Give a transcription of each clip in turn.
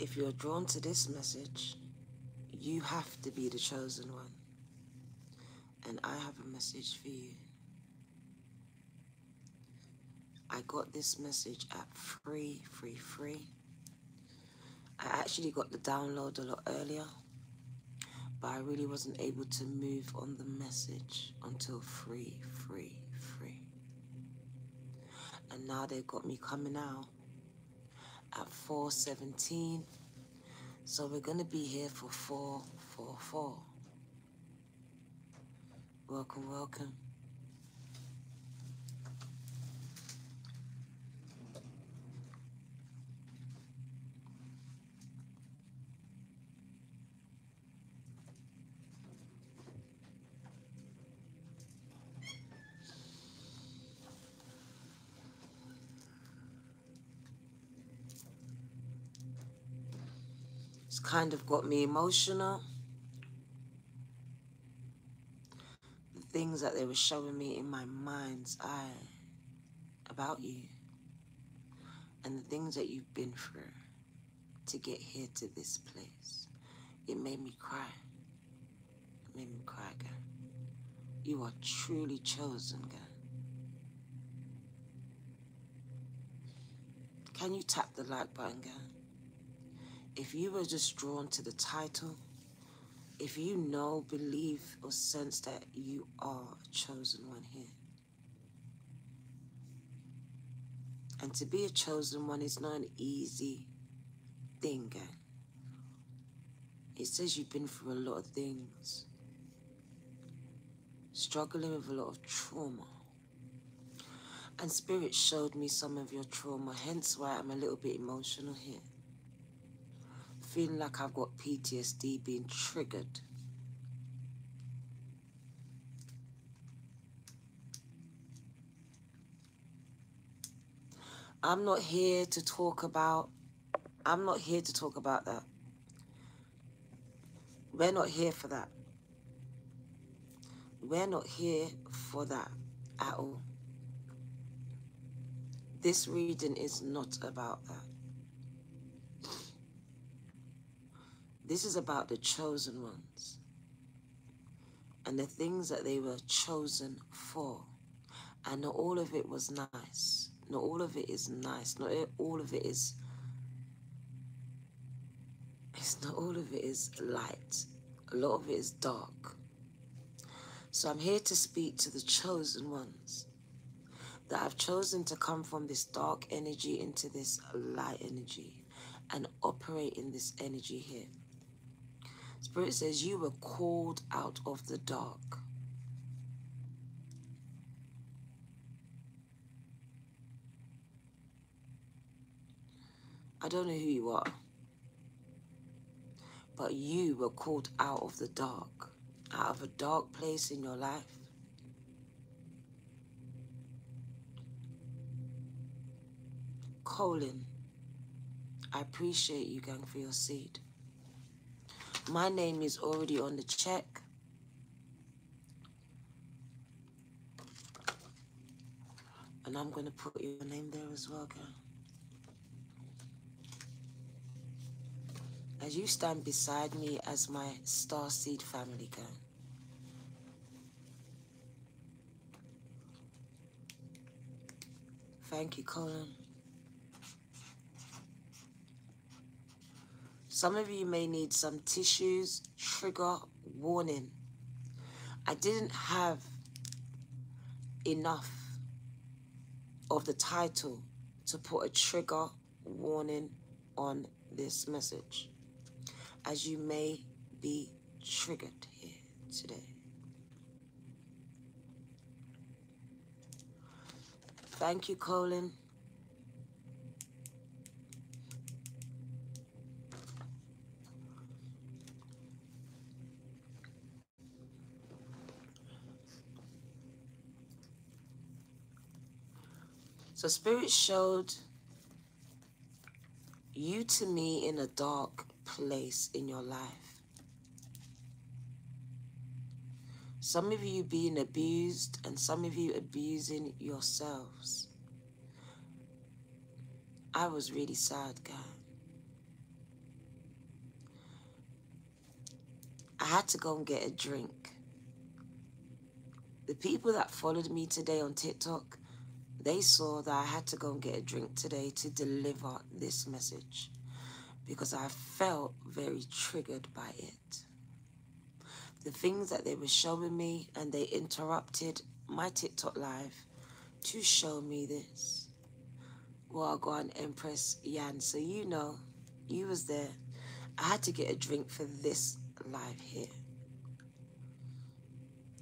If you're drawn to this message, you have to be the chosen one. And I have a message for you. I got this message at free. I actually got the download a lot earlier, but I really wasn't able to move on the message until free. And now they've got me coming out at 4:17. So we're going to be here for 4:44. Welcome, welcome. It's kind of got me emotional. The things that they were showing me in my mind's eye about you and the things that you've been through to get here to this place. It made me cry. It made me cry, girl. You are truly chosen, girl. Can you tap the like button, girl? If you were just drawn to the title, if you know, believe, or sense that you are a chosen one here. And to be a chosen one is not an easy thing, girl. It says you've been through a lot of things, struggling with a lot of trauma. And Spirit showed me some of your trauma, hence why I'm a little bit emotional here. Feeling like I've got PTSD being triggered. I'm not here to talk about that. We're not here for that. We're not here for that at all. This reading is not about that. This is about the chosen ones and the things that they were chosen for. And not all of it was nice. Not all of it is nice. Not all of it is... Not all of it is light. A lot of it is dark. So I'm here to speak to the chosen ones that have chosen to come from this dark energy into this light energy and operate in this energy here. Spirit says you were called out of the dark. I don't know who you are, but you were called out of the dark, out of a dark place in your life. Colin, I appreciate you, gang, for your seed. My name is already on the check. And I'm going to put your name there as well, girl. As you stand beside me as my star seed family, girl. Thank you, Colin. Some of you may need some tissues. Trigger warning. I didn't have enough of the title to put a trigger warning on this message, as you may be triggered here today. Thank you, Colin. So Spirit showed you to me in a dark place in your life. Some of you being abused and some of you abusing yourselves. I was really sad, guy. I had to go and get a drink. The people that followed me today on TikTok, they saw that I had to go and get a drink today to deliver this message because I felt very triggered by it. The things that they were showing me, and they interrupted my TikTok live to show me this. Well, go on, Empress Yan, so you know, you was there. I had to get a drink for this live here.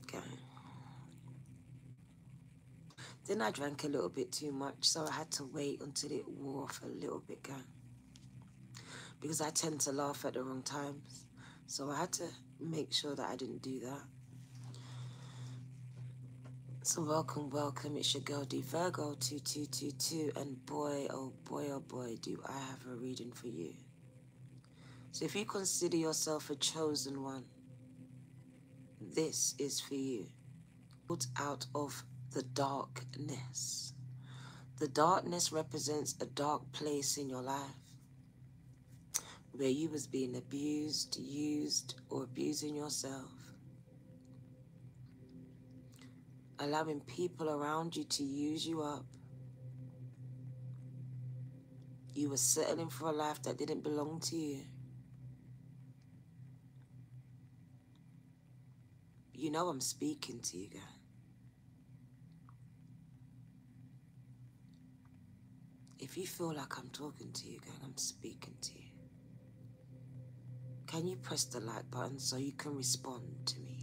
Okay. Then I drank a little bit too much, so I had to wait until it wore off a little bit, gang. Because I tend to laugh at the wrong times. So I had to make sure that I didn't do that. So welcome, welcome. It's your girl D Virgo 2222, and boy, oh boy, do I have a reading for you. So if you consider yourself a chosen one, this is for you. Put out of the darkness. The darkness represents a dark place in your life where you was being abused, used, or abusing yourself. Allowing people around you to use you up. You were settling for a life that didn't belong to you. You know I'm speaking to you, guys. If you feel like I'm talking to you, guys, I'm speaking to you. Can you press the like button so you can respond to me?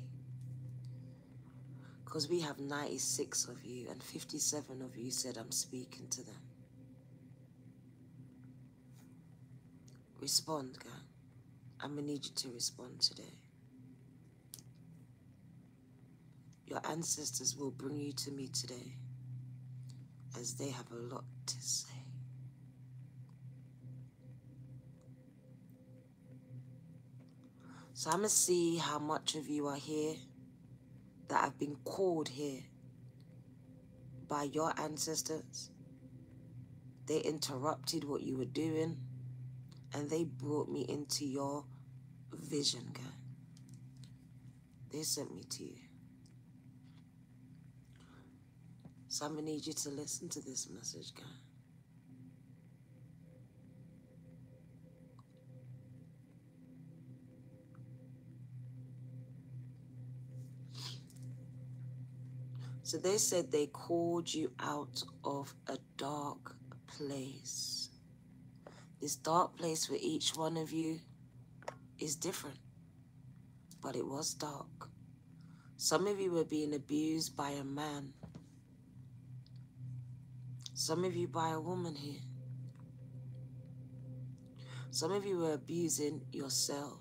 Because we have 96 of you and 57 of you said I'm speaking to them. Respond, guys. I'm going to need you to respond today. Your ancestors will bring you to me today as they have a lot to say. So I'm going to see how much of you are here that have been called here by your ancestors. They interrupted what you were doing and they brought me into your vision, guys. They sent me to you. So I'm going to need you to listen to this message, guys. So they said they called you out of a dark place. This dark place for each one of you is different, but it was dark. Some of you were being abused by a man. Some of you by a woman here. Some of you were abusing yourself.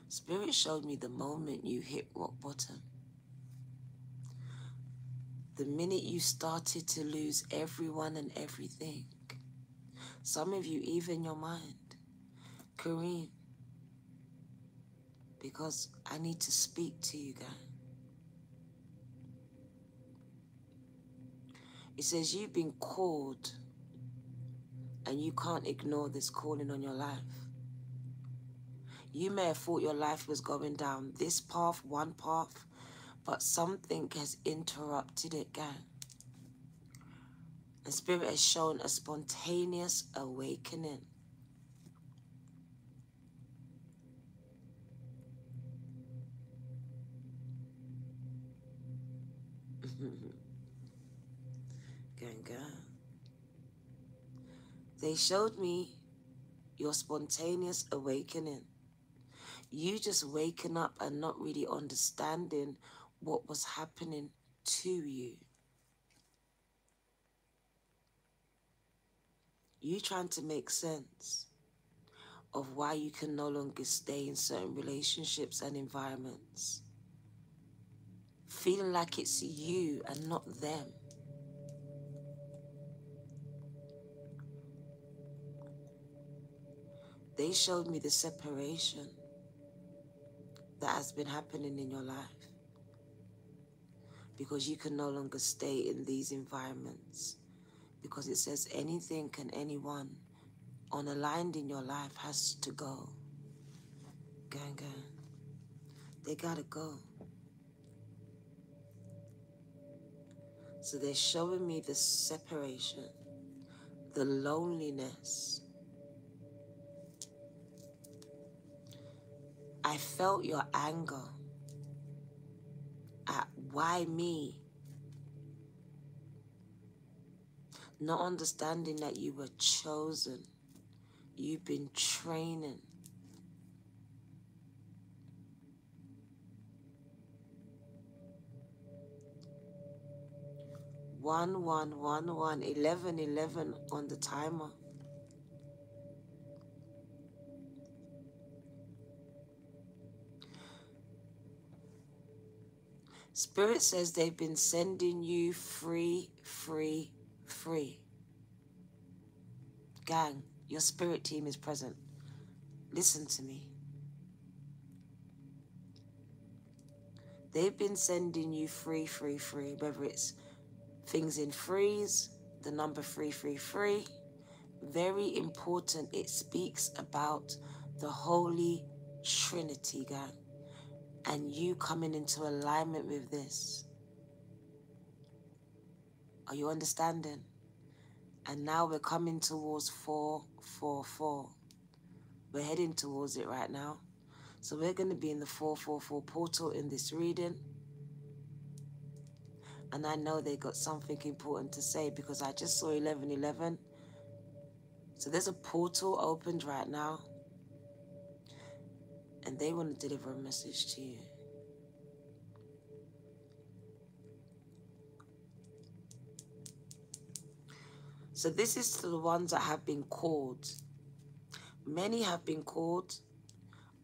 Spirit showed me the moment you hit rock bottom. The minute you started to lose everyone and everything. Some of you, even your mind. Kareem, because I need to speak to you guys. It says you've been called and you can't ignore this calling on your life. You may have thought your life was going down this path, one path, but something has interrupted it, gang. And Spirit has shown a spontaneous awakening. Gang, gang. They showed me your spontaneous awakening. You just waking up and not really understanding what was happening to you. You trying to make sense of why you can no longer stay in certain relationships and environments. Feeling like it's you and not them. They showed me the separation that has been happening in your life because you can no longer stay in these environments because it says anything and anyone unaligned in your life has to go. Gang. They gotta go. So they're showing me the separation, the loneliness. I felt your anger at why me? Not understanding that you were chosen. You've been training. One, 11 on the timer. Spirit says they've been sending you free. Gang, your spirit team is present. Listen to me. They've been sending you free. Whether it's things in freeze, the number 333. Very important. It speaks about the Holy Trinity, gang. And you coming into alignment with this. Are you understanding? And now we're coming towards 444. We're heading towards it right now. So we're going to be in the 444 portal in this reading. And I know they got something important to say because I just saw 1111. So there's a portal opened right now. And they want to deliver a message to you. So this is to the ones that have been called. Many have been called.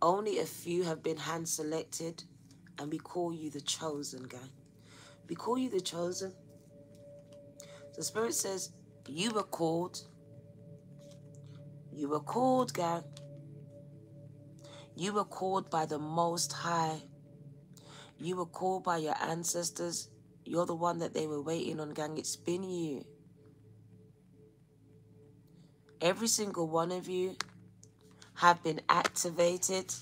Only a few have been hand selected. And we call you the chosen, gang. We call you the chosen. The Spirit says, you were called. You were called, gang. You were called by the Most High. You were called by your ancestors. You're the one that they were waiting on, gang. It's been you. Every single one of you have been activated,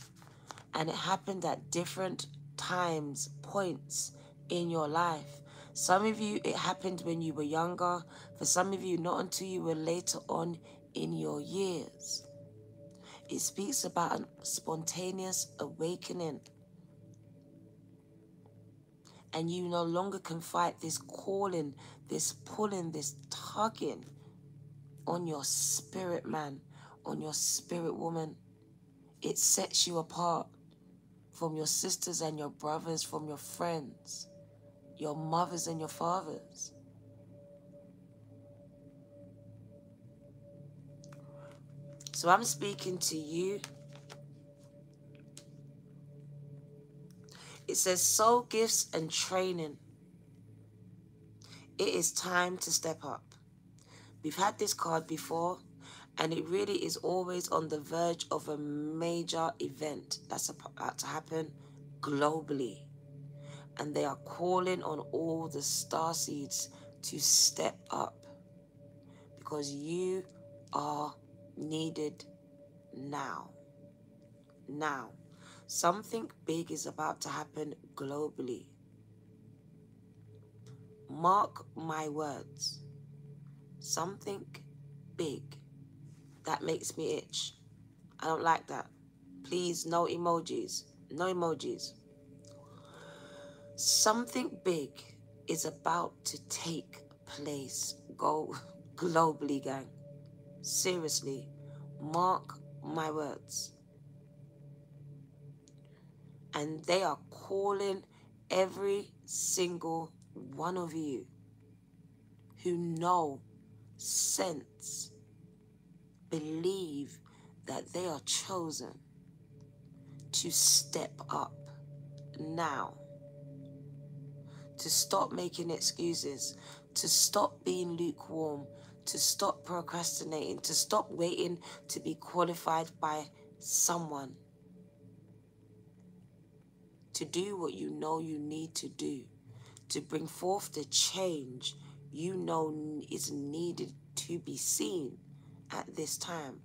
and it happened at different times, points in your life. Some of you, it happened when you were younger. For some of you, not until you were later on in your years. It speaks about a spontaneous awakening. And you no longer can fight this calling, this pulling, this tugging on your spirit man, on your spirit woman. It sets you apart from your sisters and your brothers, from your friends, your mothers and your fathers. So I'm speaking to you. It says soul gifts and training. It is time to step up. We've had this card before, and it really is always on the verge of a major event that's about to happen globally. And they are calling on all the starseeds to step up because you are needed now. Now, something big is about to happen globally. Mark my words. Something big. That makes me itch. I don't like that. Please, no emojis. No emojis. Something big is about to take place. Go globally, gang. Seriously. Mark my words. And they are calling every single one of you who know, sense, believe that they are chosen to step up now. To stop making excuses, to stop being lukewarm, to stop procrastinating, to stop waiting to be qualified by someone. To do what you know you need to do, to bring forth the change you know is needed to be seen at this time.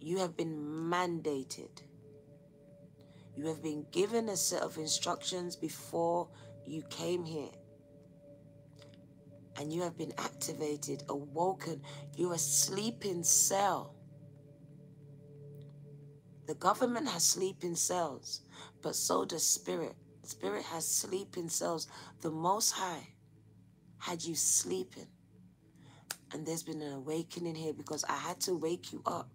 You have been mandated. You have been given a set of instructions before you came here. And you have been activated, awoken. You're a sleeping cell. The government has sleeping cells, but so does spirit. Spirit has sleeping cells. The Most High had you sleeping. And there's been an awakening here because I had to wake you up.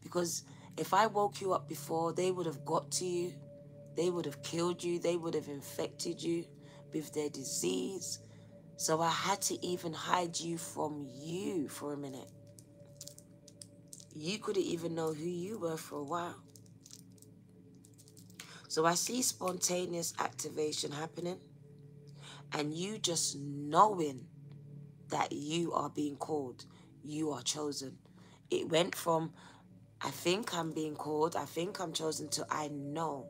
Because if I woke you up before, they would have got to you. They would have killed you. They would have infected you with their disease. So I had to even hide you from you for a minute. You couldn't even know who you were for a while. So I see spontaneous activation happening. And you just knowing that you are being called. You are chosen. It went from, I think I'm being called, I think I'm chosen, to I know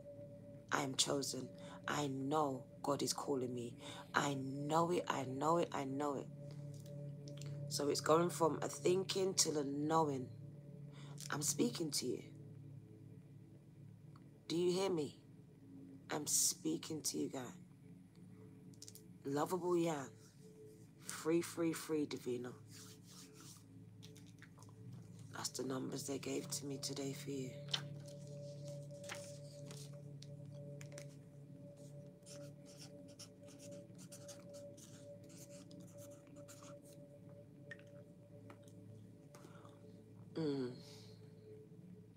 I am chosen. I know God is calling me. I know it, I know it, I know it. So it's going from a thinking to a knowing. I'm speaking to you. Do you hear me? I'm speaking to you, guys. Lovable Yan. Free, free, free, Divina. That's the numbers they gave to me today for you.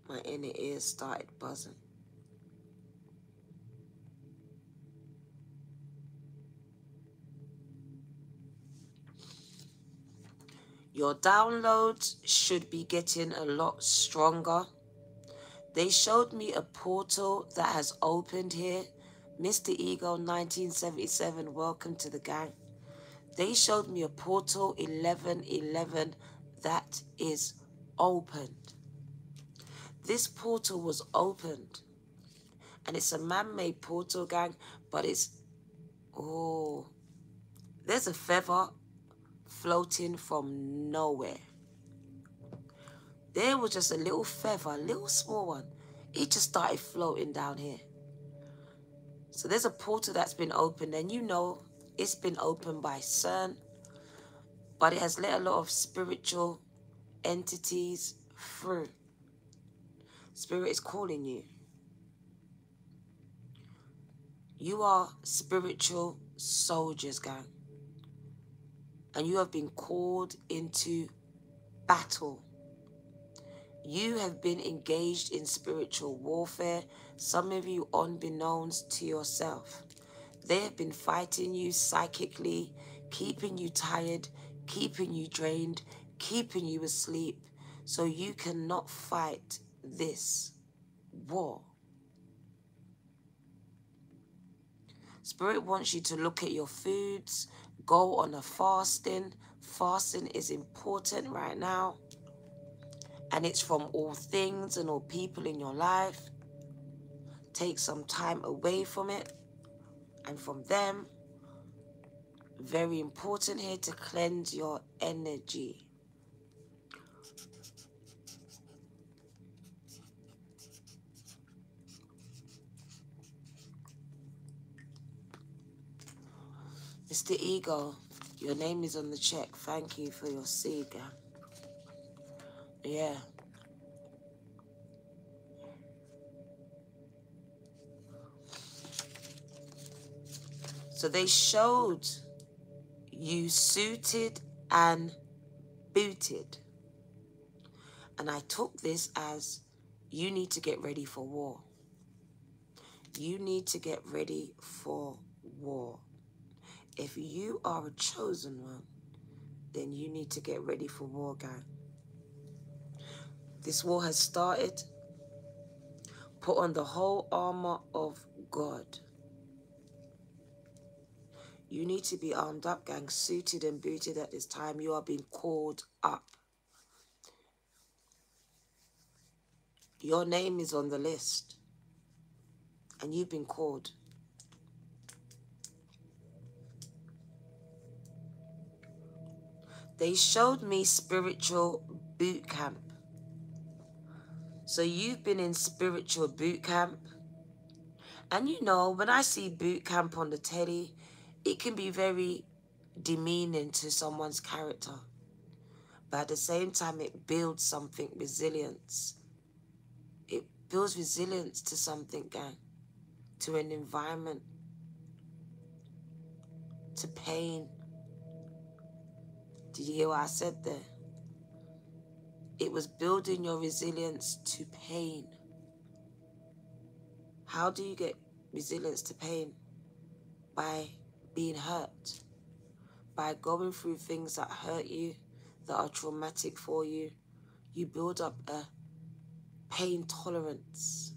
My inner ears started buzzing. Your downloads should be getting a lot stronger. They showed me a portal that has opened here. Mr. Ego 1977, welcome to the gang. They showed me a portal 1111 that is opened. This portal was opened. And it's a man-made portal, gang, but it's, oh, there's a feather floating from nowhere. There was just a little feather, a little small one. It just started floating down here. So there's a portal that's been opened, and you know it's been opened by CERN, but it has let a lot of spiritual entities through. Spirit is calling you. You are spiritual soldiers, gang. And you have been called into battle. You have been engaged in spiritual warfare, some of you unbeknownst to yourself. They have been fighting you psychically, keeping you tired, keeping you drained, keeping you asleep, so you cannot fight this war. Spirit wants you to look at your foods, go on a fasting. Fasting is important right now. And it's from all things and all people in your life. Take some time away from it and from them. Very important here to cleanse your energy. Mr. Ego, your name is on the check. Thank you for your seed, gang. Yeah. So they showed you suited and booted. And I took this as you need to get ready for war. You need to get ready for war. If you are a chosen one, then you need to get ready for war, gang. This war has started. Put on the whole armor of God. You need to be armed up, gang, suited and booted at this time. You are being called up. Your name is on the list. And you've been called. They showed me spiritual boot camp. So you've been in spiritual boot camp. And you know, when I see boot camp on the telly, it can be very demeaning to someone's character. But at the same time, it builds something, resilience. It builds resilience to something, gang. To an environment. To pain. Did you hear what I said there? It was building your resilience to pain. How do you get resilience to pain? By being hurt. By going through things that hurt you, that are traumatic for you. You build up a pain tolerance.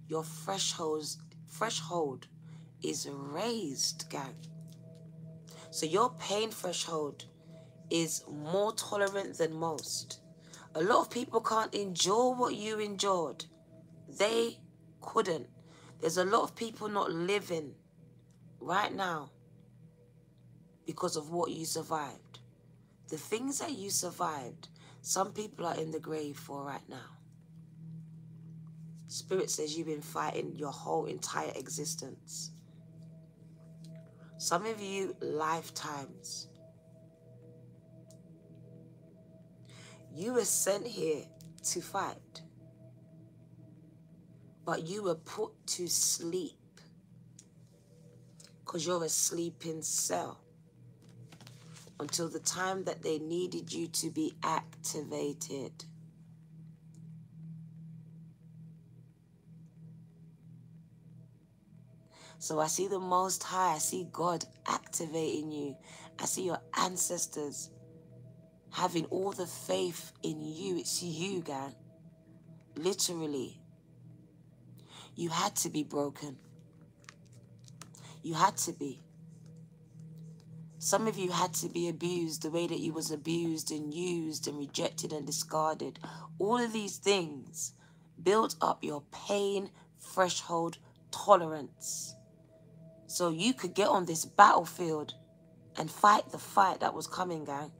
Your threshold is raised, gang. So your pain threshold is more tolerant than most. A lot of people can't endure what you endured. They couldn't. There's a lot of people not living right now because of what you survived. The things that you survived, some people are in the grave for right now. Spirit says you've been fighting your whole entire existence. Some of you, lifetimes. You were sent here to fight. But you were put to sleep. Because you're a sleeping cell. Until the time that they needed you to be activated. So I see the Most High. I see God activating you. I see your ancestors having all the faith in you. It's you, gang. Literally. You had to be broken. You had to be. Some of you had to be abused the way that you was abused and used and rejected and discarded. All of these things built up your pain threshold tolerance. So you could get on this battlefield and fight the fight that was coming, gang.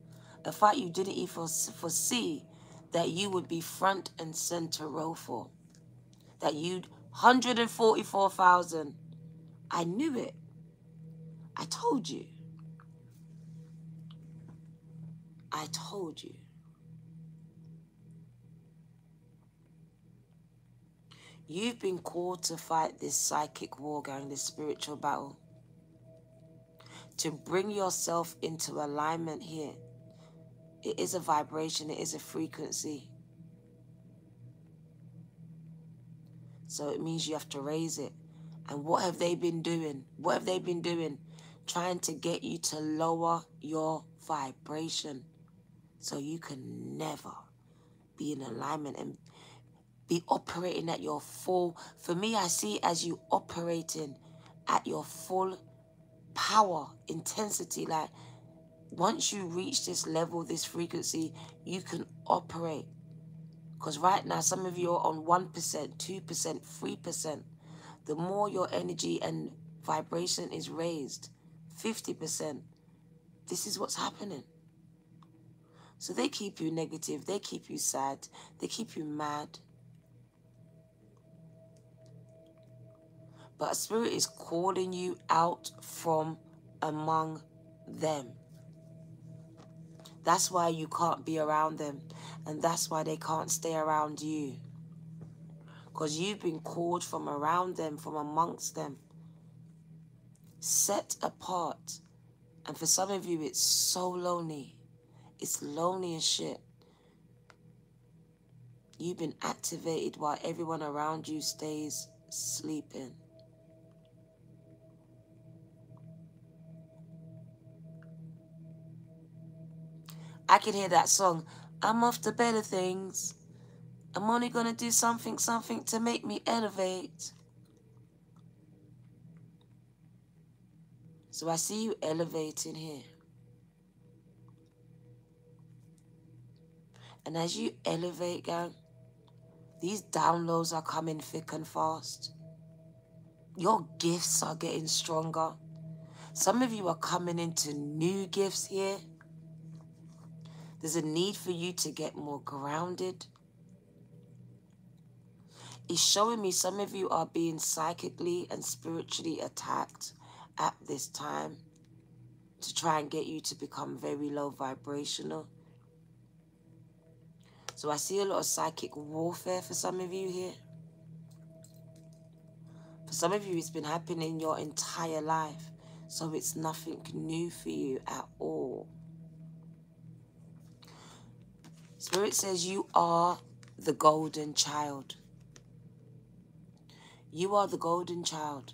A fight you didn't even foresee that you would be front and center row for. That you'd 144,000. I knew it. I told you. I told you. You've been called to fight this psychic war, gang, this spiritual battle. To bring yourself into alignment here. It is a vibration, it is a frequency. So it means you have to raise it. And what have they been doing? What have they been doing? Trying to get you to lower your vibration. So you can never be in alignment and be operating at your full. For me, I see it as you operating at your full power, intensity. Like, once you reach this level, this frequency, you can operate. Because right now, some of you are on 1%, 2%, 3%. The more your energy and vibration is raised, 50%, this is what's happening. So they keep you negative, they keep you sad, they keep you mad. But Spirit is calling you out from among them. That's why you can't be around them. And that's why they can't stay around you. Because you've been called from around them, from amongst them. Set apart. And for some of you, it's so lonely. It's lonely as shit. You've been activated while everyone around you stays sleeping. I can hear that song. I'm off to better things. I'm only going to do something to make me elevate. So I see you elevating here. And as you elevate, gang, these downloads are coming thick and fast. Your gifts are getting stronger. Some of you are coming into new gifts here. There's a need for you to get more grounded. It's showing me some of you are being psychically and spiritually attacked at this time to try and get you to become very low vibrational. So I see a lot of psychic warfare for some of you here. For some of you, it's been happening your entire life. So it's nothing new for you at all. Spirit says you are the golden child. You are the golden child.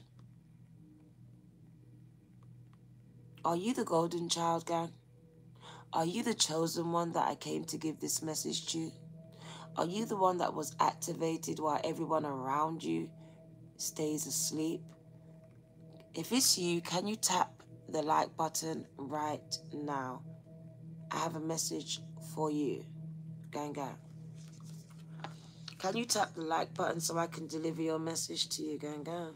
Are you the golden child, gang? Are you the chosen one that I came to give this message to? Are you the one that was activated while everyone around you stays asleep? If it's you, can you tap the like button right now? I have a message for you. Gang, gang. Can you tap the like button so I can deliver your message to you, gang, gang?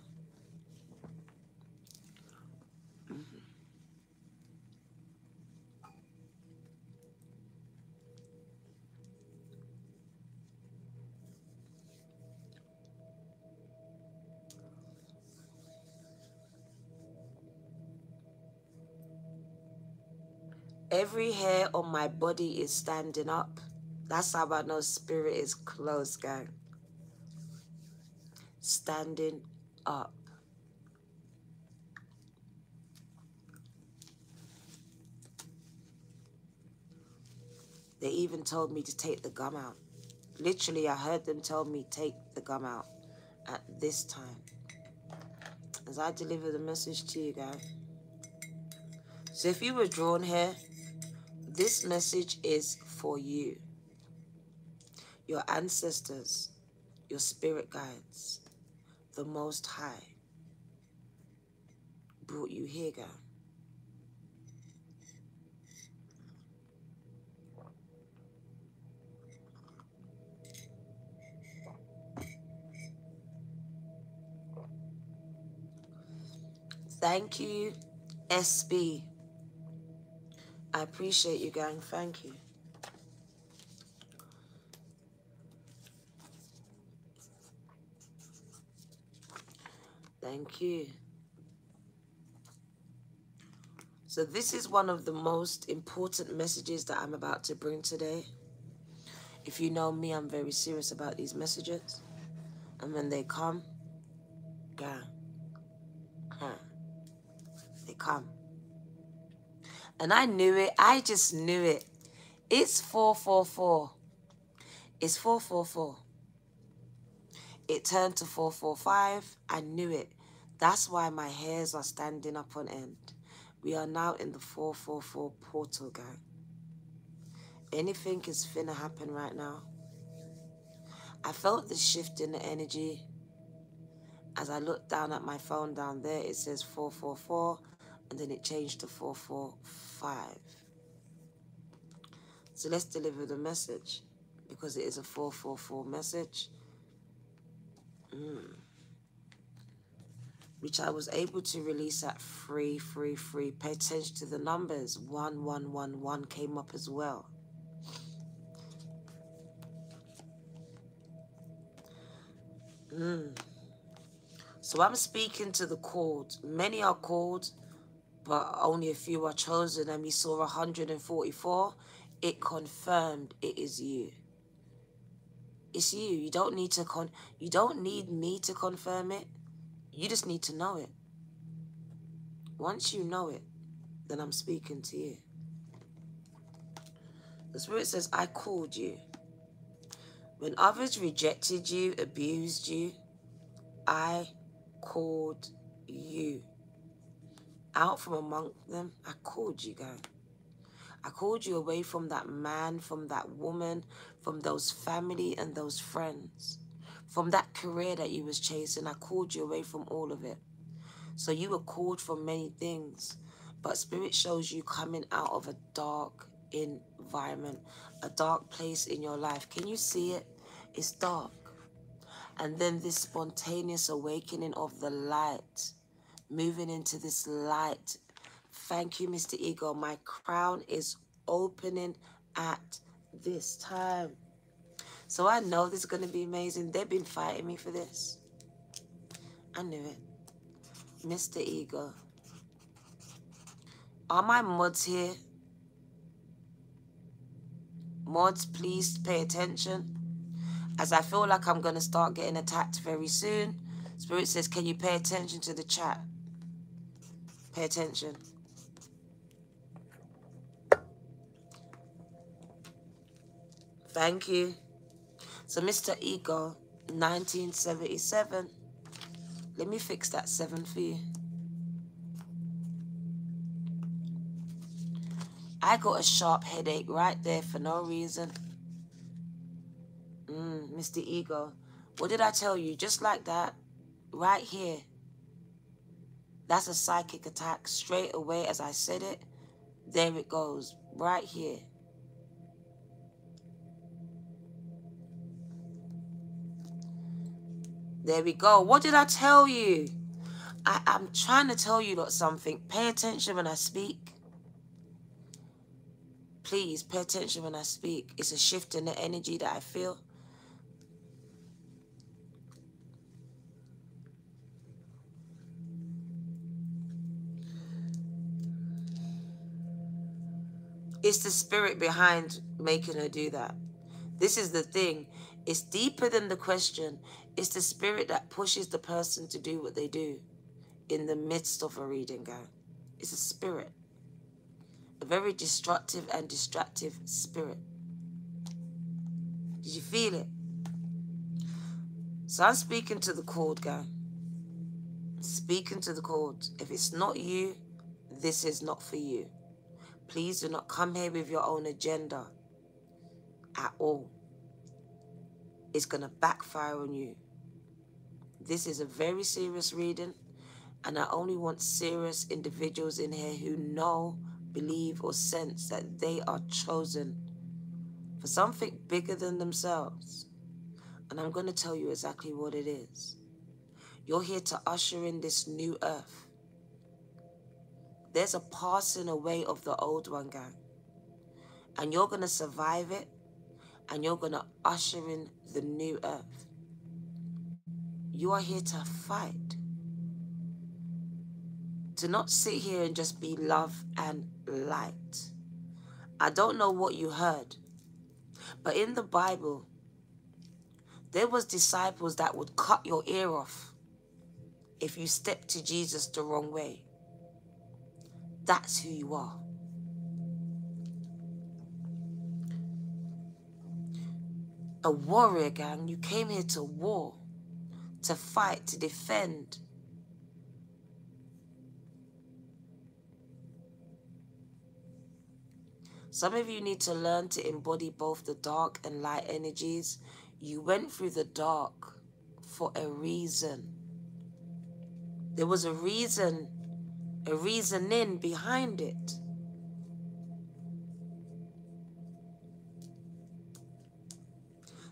Every hair on my body is standing up. That's how I know spirit is close, gang. Standing up. They even told me to take the gum out. Literally, I heard them tell me take the gum out at this time. As I deliver the message to you, guys. So if you were drawn here, this message is for you. Your ancestors, your spirit guides, the Most High brought you here, guys. Thank you, SB. I appreciate you, gang. Thank you. Thank you. So this is one of the most important messages that I'm about to bring today. If you know me, I'm very serious about these messages. And when they come, gang, they come. And I knew it. I just knew it. It's 444. It's 444. It turned to 445. I knew it. That's why my hairs are standing up on end. We are now in the 444 portal, gang. Anything is finna happen right now. I felt the shift in the energy. As I looked down at my phone down there, it says 444, and then it changed to 445. So let's deliver the message, because it is a 444 message. Which I was able to release at 333. Pay attention to the numbers. 1111 came up as well. So I'm speaking to the called. Many are called, but only a few are chosen. And we saw 144. It confirmed it is you. It's you. You don't need to you don't need me to confirm it. You just need to know it. Once you know it, then I'm speaking to you. The Spirit says, I called you. When others rejected you, abused you, I called you. Out from among them, I called you, guys. I called you away from that man, from that woman, from those family and those friends, from that career that you was chasing. I called you away from all of it. So you were called from many things, but Spirit shows you coming out of a dark environment, a dark place in your life. Can you see it? It's dark. And then this spontaneous awakening of the light, moving into this light. Thank you, Mr. Ego. My crown is opening at this time. So I know this is going to be amazing. They've been fighting me for this. I knew it. Mr. Ego. Are my mods here? Mods, please pay attention, as I feel like I'm going to start getting attacked very soon. Spirit says, can you pay attention to the chat? Pay attention. Thank you. So Mr. Ego, 1977. Let me fix that 7 for you. I got a sharp headache right there for no reason. Mr. Ego. What did I tell you? Just like that, right here. That's a psychic attack straight away as I said it. There it goes, right here. There we go. What did I tell you? I'm trying to tell you lot something. Pay attention when I speak. Please pay attention when I speak. It's a shift in the energy that I feel. It's the spirit behind making her do that. This is the thing. It's deeper than the question. It's the spirit that pushes the person to do what they do in the midst of a reading, guy. It's a spirit. A very destructive and distractive spirit. Did you feel it? So I'm speaking to the chord, guy. Speaking to the chord. If it's not you, this is not for you. Please do not come here with your own agenda at all. It's going to backfire on you. This is a very serious reading, and I only want serious individuals in here who know, believe, or sense that they are chosen for something bigger than themselves. And I'm going to tell you exactly what it is. You're here to usher in this new earth. There's a passing away of the old one, gang. And you're going to survive it, and you're going to usher in the new earth. You are here to fight. To not sit here and just be love and light. I don't know what you heard, but in the Bible, there was disciples that would cut your ear off if you stepped to Jesus the wrong way. That's who you are. A warrior, gang. You came here to war, to fight, to defend. Some of you need to learn to embody both the dark and light energies. You went through the dark for a reason. There was a reason, a reasoning behind it.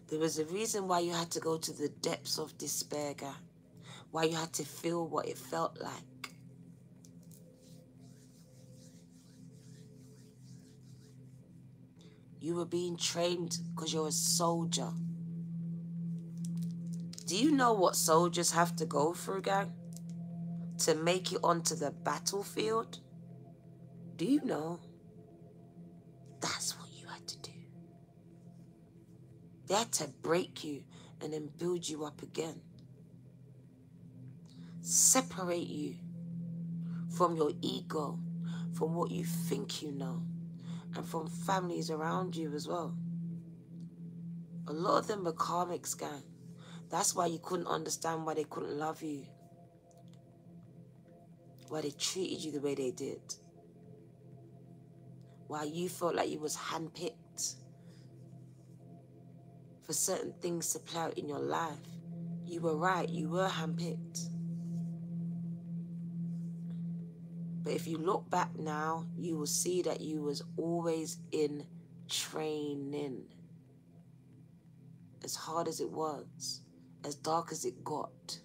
There was a reason why you had to go to the depths of despair, guy. Why you had to feel what it felt like. You were being trained because you're a soldier. Do you know what soldiers have to go through, gang? To make it onto the battlefield? Do you know? That's what you had to do. They had to break you and then build you up again. Separate you from your ego, from what you think you know, and from families around you as well. A lot of them were karmics, gang. That's why you couldn't understand why they couldn't love you. Why they treated you the way they did. Why you felt like you was handpicked for certain things to play out in your life. You were right, you were handpicked. But if you look back now, you will see that you was always in training. As hard as it was, as dark as it got.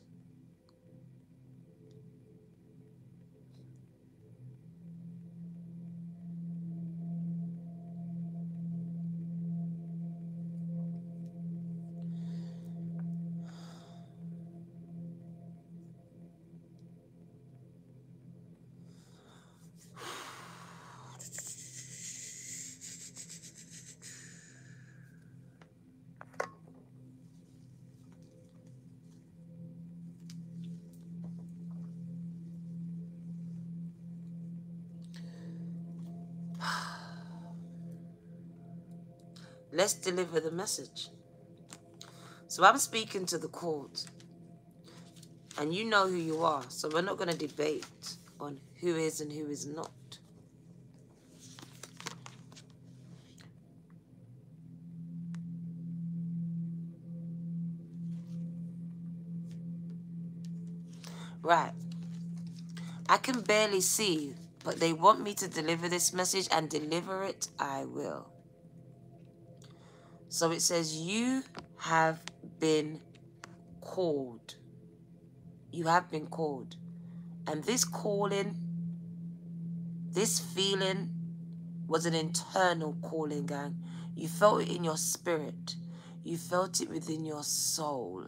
Let's deliver the message. So I'm speaking to the called. And you know who you are. So we're not going to debate on who is and who is not. Right. I can barely see, but they want me to deliver this message, and deliver it I will. So it says, you have been called. You have been called. And this calling, this feeling was an internal calling, gang. You felt it in your spirit. You felt it within your soul.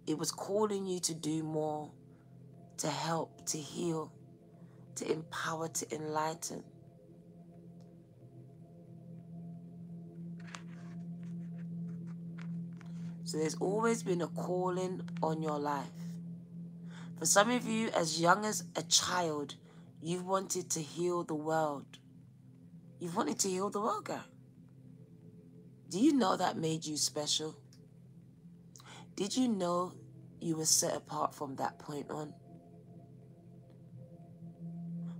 It was calling you to do more, to help, to heal, to empower, to enlighten. So there's always been a calling on your life. For some of you, as young as a child, you've wanted to heal the world. You've wanted to heal the world, girl. Do you know that made you special? Did you know you were set apart from that point on?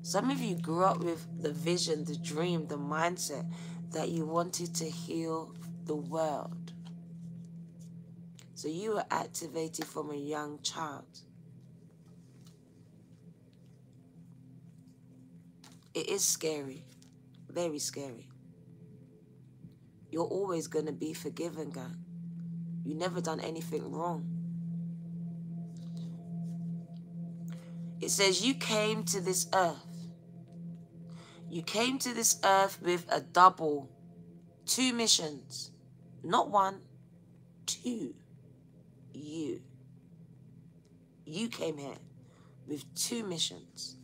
Some of you grew up with the vision, the dream, the mindset that you wanted to heal the world. So you were activated from a young child. It is scary, very scary. You're always going to be forgiven, guy. You never done anything wrong. It says you came to this earth. You came to this earth with a double, 2 missions. Not 1, 2. You came here with 2 missions.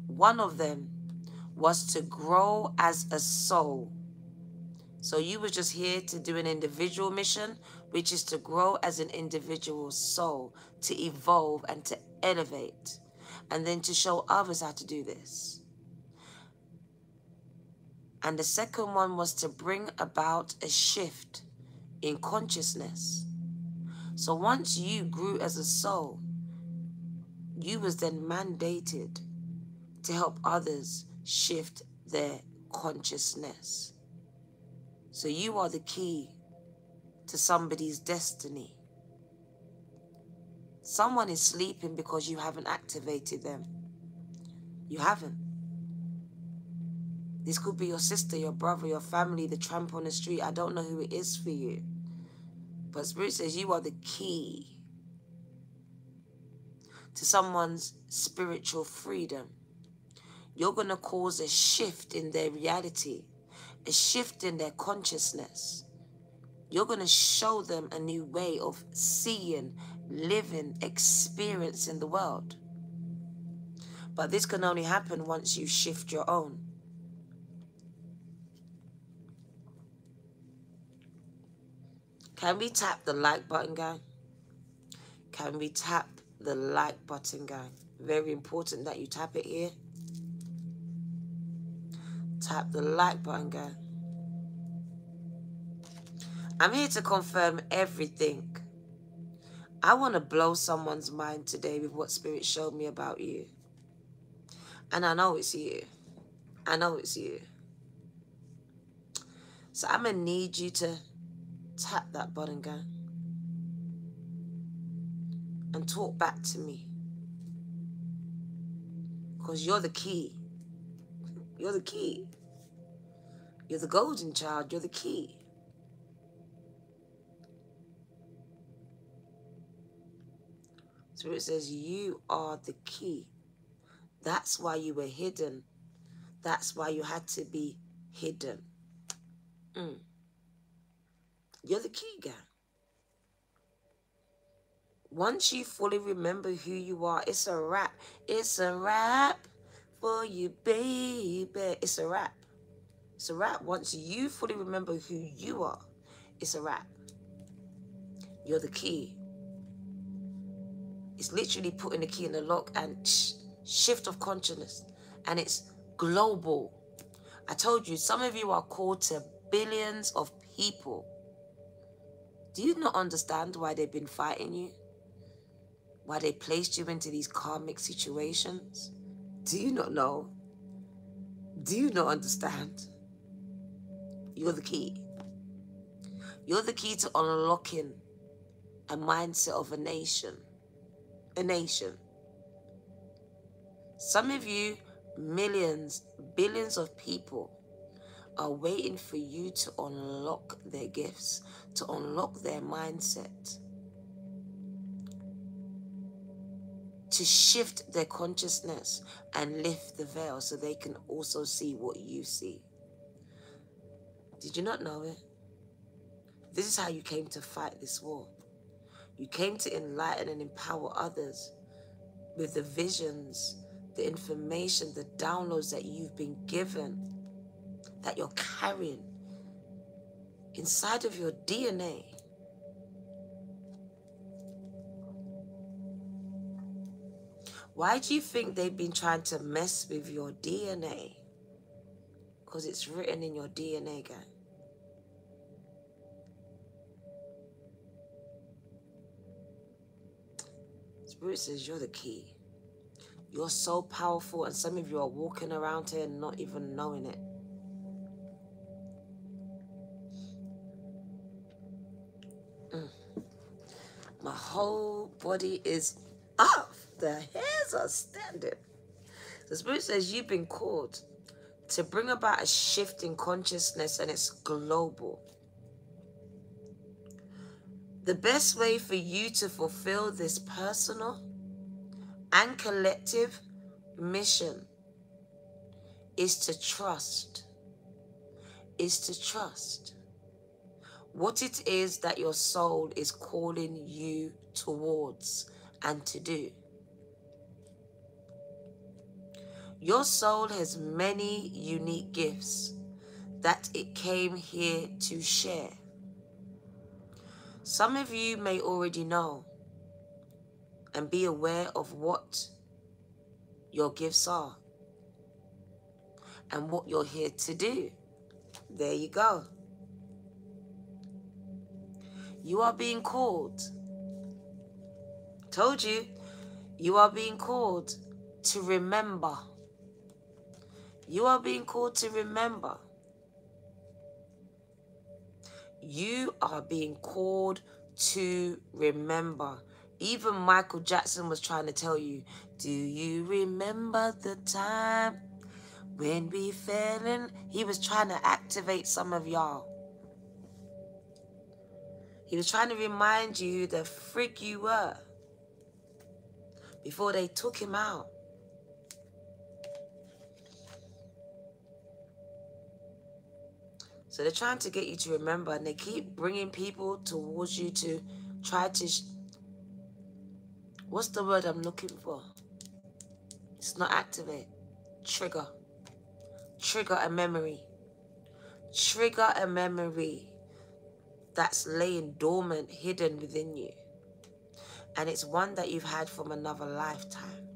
One of them was to grow as a soul. So you were just here to do an individual mission, which is to grow as an individual soul, to evolve and to elevate, and then to show others how to do this. And the second one was to bring about a shift in consciousness. So once you grew as a soul, you was then mandated to help others shift their consciousness. So you are the key to somebody's destiny. Someone is sleeping because you haven't activated them. You haven't. This could be your sister, your brother, your family, the tramp on the street. I don't know who it is for you. But Spirit says you are the key to someone's spiritual freedom. You're going to cause a shift in their reality, a shift in their consciousness. You're going to show them a new way of seeing, living, experiencing the world. But this can only happen once you shift your own. Can we tap the like button, gang? Can we tap the like button, gang? Very important that you tap it here. Tap the like button, gang. I'm here to confirm everything. I want to blow someone's mind today with what Spirit showed me about you. And I know it's you. I know it's you. So I'm going to need you to tap that button, gang. And talk back to me. Because you're the key. You're the key. You're the golden child. You're the key. Spirit says you are the key. That's why you were hidden. That's why you had to be hidden. You're the key, guy. Once you fully remember who you are, it's a wrap. It's a wrap for you, baby. It's a wrap. It's a wrap. Once you fully remember who you are, it's a wrap. You're the key. It's literally putting the key in the lock and shift of consciousness, and it's global. I told you, some of you are called to billions of people. Do you not understand why they've been fighting you? Why they placed you into these karmic situations? Do you not know? Do you not understand? You're the key. You're the key to unlocking a mindset of a nation. A nation. Some of you, millions, billions of people are waiting for you to unlock their gifts, to unlock their mindset, to shift their consciousness and lift the veil so they can also see what you see. Did you not know it? This is how you came to fight this war. You came to enlighten and empower others with the visions, the information, the downloads that you've been given, that you're carrying inside of your DNA. Why do you think they've been trying to mess with your DNA? Because it's written in your DNA, guy. Spirit says you're the key. You're so powerful, and some of you are walking around here and not even knowing it. My whole body is up. The hairs are standing. The Spirit says you've been called to bring about a shift in consciousness, and it's global. The best way for you to fulfill this personal and collective mission is to trust. What it is that your soul is calling you towards and to do. Your soul has many unique gifts that it came here to share. Some of you may already know and be aware of what your gifts are and what you're here to do. There you go. You are being called. Told you, you are being called to remember. You are being called to remember. You are being called to remember. Even Michael Jackson was trying to tell you, do you remember the time when we fell in? He was trying to activate some of y'all. He was trying to remind you who the frick you were before they took him out. So they're trying to get you to remember, and they keep bringing people towards you to try to... What's the word I'm looking for? It's not activate. Trigger. Trigger a memory. Trigger a memory that's laying dormant, hidden within you. And it's one that you've had from another lifetime.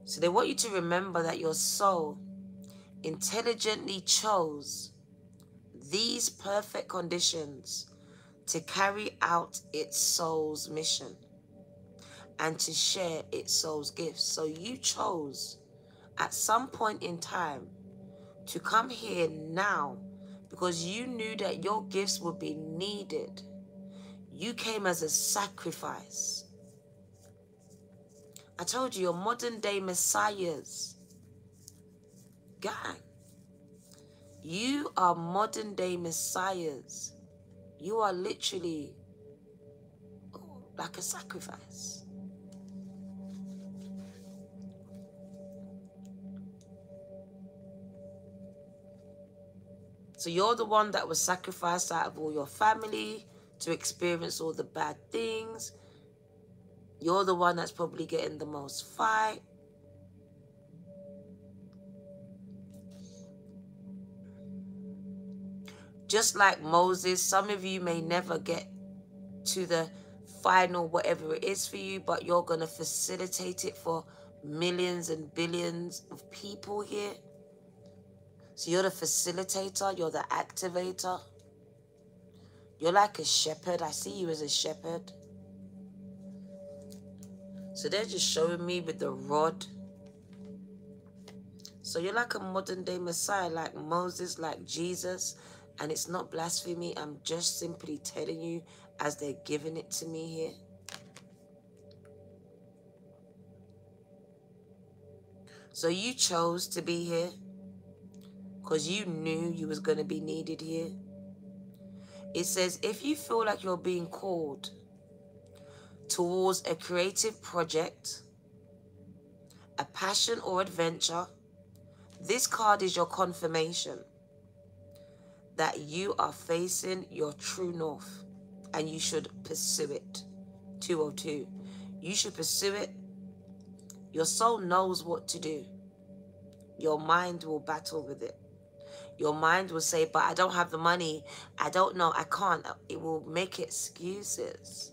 So they want you to remember that your soul intelligently chose these perfect conditions to carry out its soul's mission and to share its soul's gifts. So you chose at some point in time to come here now because you knew that your gifts would be needed. You came as a sacrifice. I told you, you're modern day messiahs. Gang. You are modern day messiahs. You are literally like a sacrifice. So you're the one that was sacrificed out of all your family to experience all the bad things. You're the one that's probably getting the most fight. Just like Moses, some of you may never get to the final whatever it is for you, but you're going to facilitate it for millions and billions of people here. So you're the facilitator, you're the activator. You're like a shepherd. I see you as a shepherd. So they're just showing me with the rod. So you're like a modern day Messiah, like Moses, like Jesus. And it's not blasphemy. I'm just simply telling you as they're giving it to me here. So you chose to be here because you knew you was going to be needed here. It says, if you feel like you're being called towards a creative project, a passion or adventure, this card is your confirmation that you are facing your true north and you should pursue it. 202. You should pursue it. Your soul knows what to do. Your mind will battle with it. Your mind will say, but I don't have the money. I don't know. I can't. It will make excuses.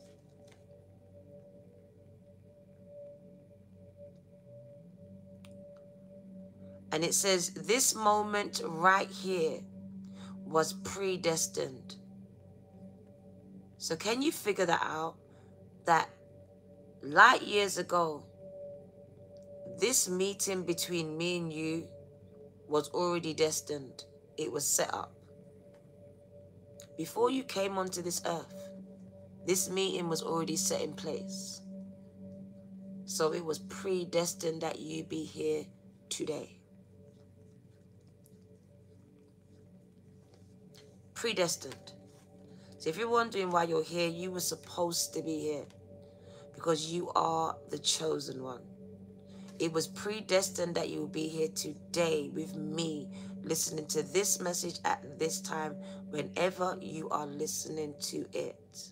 And it says, this moment right here was predestined. So can you figure that out? That light years ago, this meeting between me and you was already destined. It was set up. Before you came onto this earth, this meeting was already set in place. So it was predestined that you be here today. Predestined. So if you're wondering why you're here, you were supposed to be here because you are the chosen one. It was predestined that you will be here today with me, listening to this message at this time, whenever you are listening to it.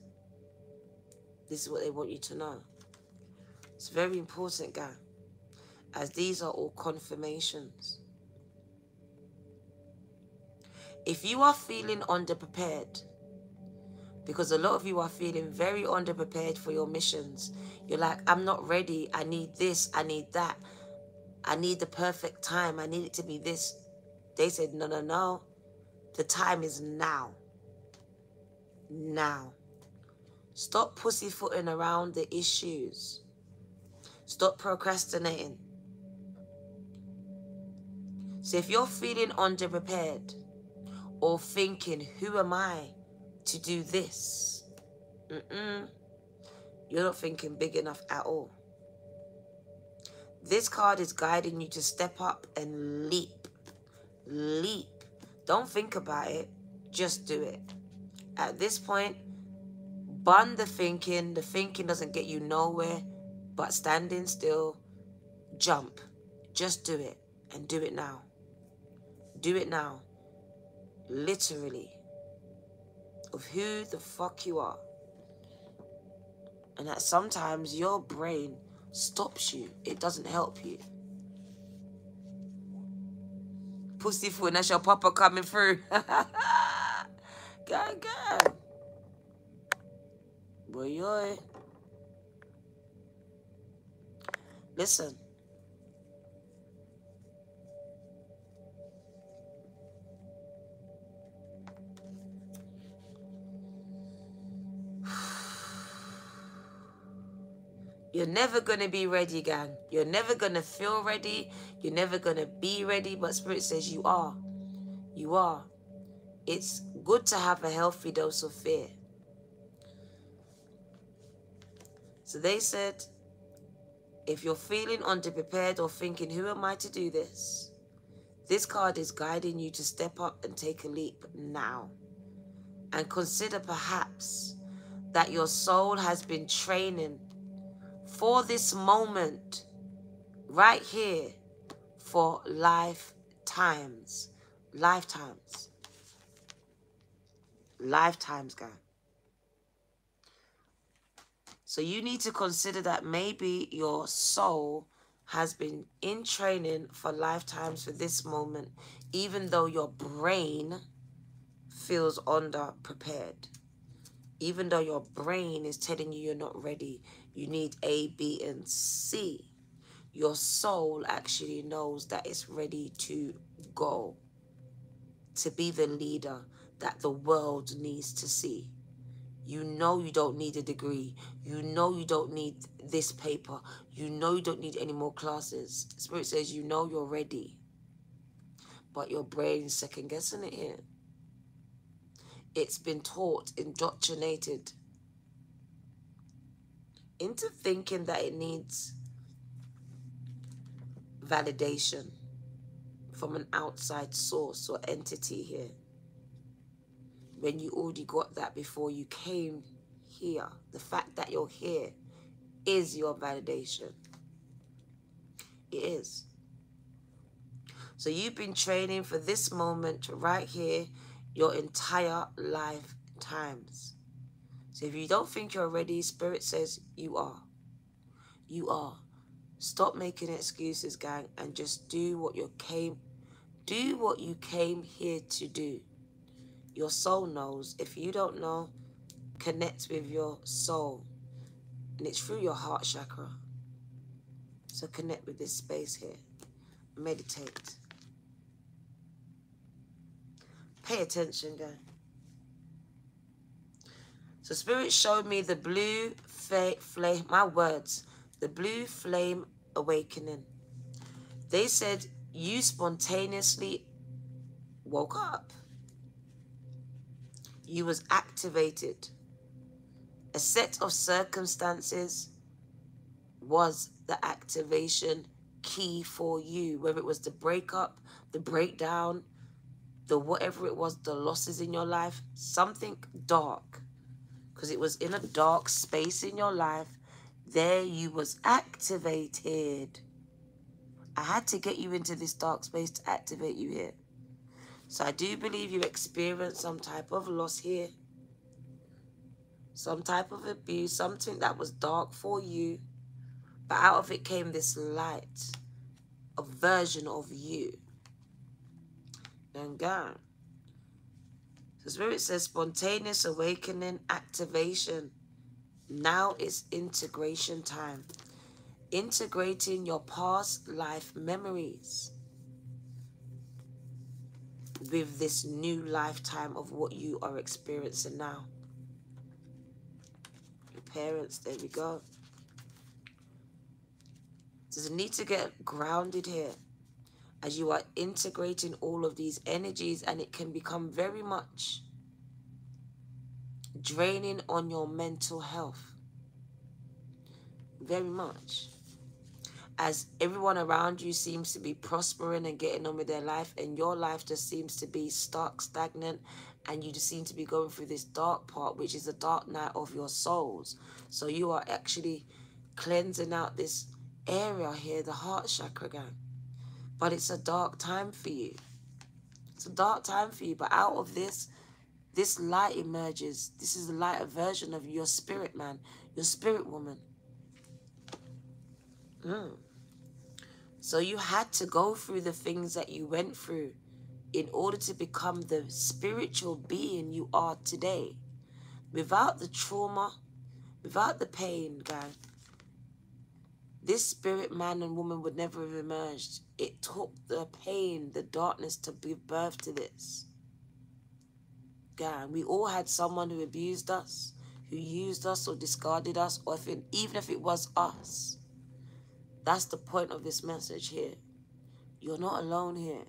This is what they want you to know. It's very important, guys, as these are all confirmations. If you are feeling underprepared, because a lot of you are feeling very underprepared for your missions. You're like, I'm not ready. I need this. I need that. I need the perfect time. I need it to be this. They said, no, no, no. The time is now. Now. Stop pussyfooting around the issues. Stop procrastinating. So if you're feeling underprepared or thinking, who am I to do this? You're not thinking big enough at all. This card is guiding you to step up and leap. Leap. Don't think about it. Just do it. At this point, bun the thinking. The thinking doesn't get you nowhere, but standing still, jump. Just do it. And do it now. Do it now. Literally. Of who the fuck you are. And that sometimes your brain stops you. It doesn't help you. Pussyfoot, that's your papa coming through. Go, go. Boy, boy. Listen. You're never going to be ready, gang. You're never going to feel ready. You're never going to be ready. But Spirit says you are. You are. It's good to have a healthy dose of fear. So they said, if you're feeling underprepared or thinking, who am I to do this? This card is guiding you to step up and take a leap now. And consider perhaps that your soul has been training for this moment right here for lifetimes. Lifetimes. Lifetimes, guys. So you need to consider that maybe your soul has been in training for lifetimes for this moment, even though your brain feels underprepared. Even though your brain is telling you you're not ready, you need A, B, and C. Your soul actually knows that it's ready to go, to be the leader that the world needs to see. You know you don't need a degree. You know you don't need this paper. You know you don't need any more classes. Spirit says you know you're ready. But your brain's second guessing it here. It's been taught, indoctrinated into thinking that it needs validation from an outside source or entity here, when you already got that before you came here. The fact that you're here is your validation. It is. So you've been training for this moment right here your entire lifetimes. So if you don't think you're ready, Spirit says you are. You are. Stop making excuses, gang, and just do what you came here to do. Your soul knows. If you don't know, connect with your soul. And it's through your heart chakra. So connect with this space here. Meditate. Pay attention, guys. So Spirit showed me the blue flame, my words, the blue flame awakening. They said you spontaneously woke up. You was activated. A set of circumstances was the activation key for you, whether it was the breakup, the breakdown, the whatever it was, the losses in your life, something dark, because it was in a dark space in your life. There you was activated. I had to get you into this dark space to activate you here. So I do believe you experienced some type of loss here, some type of abuse, something that was dark for you, but out of it came this light, a version of you. And God, the Spirit says spontaneous awakening, activation. Now is integration time. Integrating your past life memories with this new lifetime of what you are experiencing now. Your parents, there we go. There's a need to get grounded here as you are integrating all of these energies, and it can become very much draining on your mental health. Very much. As everyone around you seems to be prospering and getting on with their life, and your life just seems to be stuck, stagnant, and you just seem to be going through this dark part, which is the dark night of your souls. So you are actually cleansing out this area here, the heart chakra, gang. But it's a dark time for you. It's a dark time for you. But out of this light emerges. This is the lighter version of your spirit man, your spirit woman. So you had to go through the things that you went through in order to become the spiritual being you are today. Without the trauma, without the pain, guys, this spirit man and woman would never have emerged. It took the pain, the darkness to give birth to this. God, we all had someone who abused us, who used us or discarded us, or even if it was us. That's the point of this message here. You're not alone here.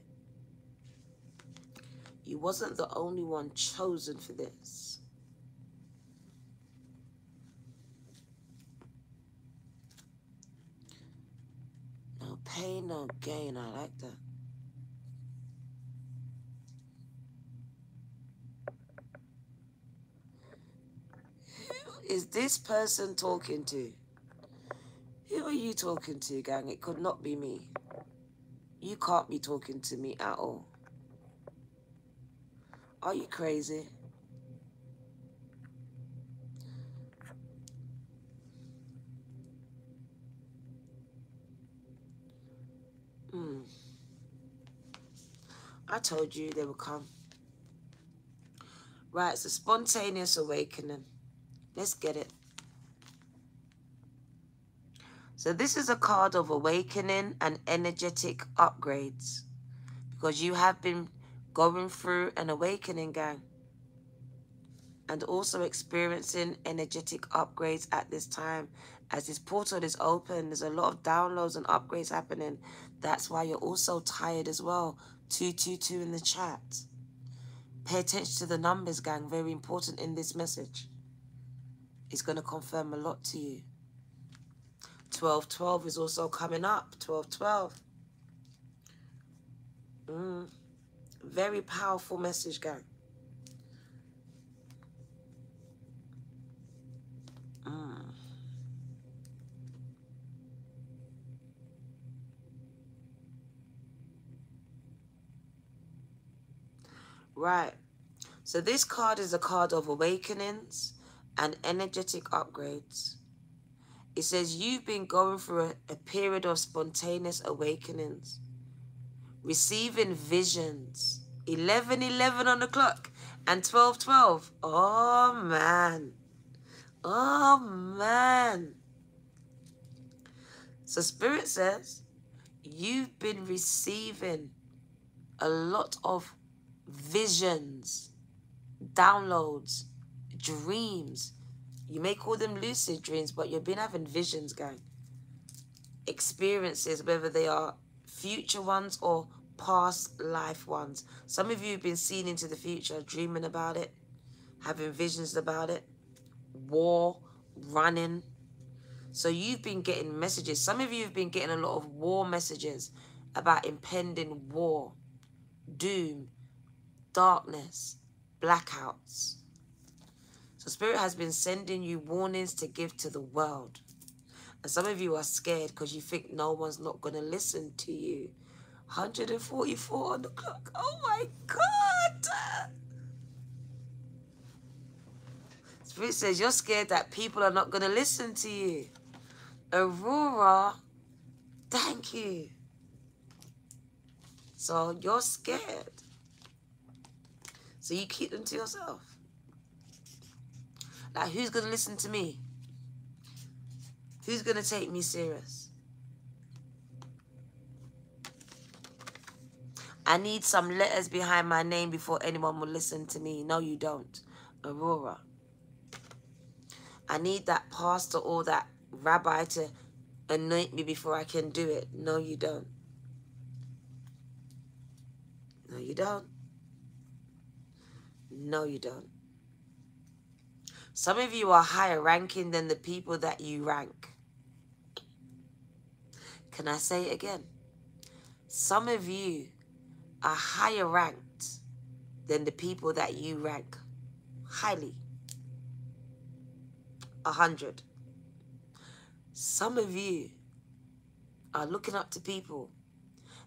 You wasn't the only one chosen for this. No pain, no gain. I like that. Who is this person talking to? Who are you talking to, gang? It could not be me. You can't be talking to me at all. Are you crazy? I told you they would come. Right, so spontaneous awakening. Let's get it. So this is a card of awakening and energetic upgrades. Because you have been going through an awakening, gang. And also experiencing energetic upgrades at this time. As this portal is open, there's a lot of downloads and upgrades happening. That's why you're also tired as well. 222 in the chat. Pay attention to the numbers, gang. Very important in this message. It's going to confirm a lot to you. 1212 is also coming up. 1212. Very powerful message, gang. Right. So this card is a card of awakenings and energetic upgrades. It says you've been going through a period of spontaneous awakenings, receiving visions. 11:11 on the clock and 12:12. Oh, man. Oh, man. So Spirit says you've been receiving a lot of visions, downloads, dreams. You may call them lucid dreams, but you've been having visions, gang. Experiences, whether they are future ones or past life ones. Some of you have been seeing into the future, dreaming about it, having visions about it. War, running. So you've been getting messages. Some of you have been getting a lot of war messages about impending war, doom, darkness, blackouts. So Spirit has been sending you warnings to give to the world. And some of you are scared because you think no one's not going to listen to you. 144 on the clock. Oh my God. Spirit says you're scared that people are not going to listen to you. Aurora, thank you. So you're scared. So you keep them to yourself. Like, who's going to listen to me? Who's going to take me serious? I need some letters behind my name before anyone will listen to me. No, you don't. Aurora. I need that pastor or that rabbi to anoint me before I can do it. No, you don't. No, you don't. No, you don't. Some of you are higher ranking than the people that you rank. Can I say it again? Some of you are higher ranked than the people that you rank. Highly. 100. Some of you are looking up to people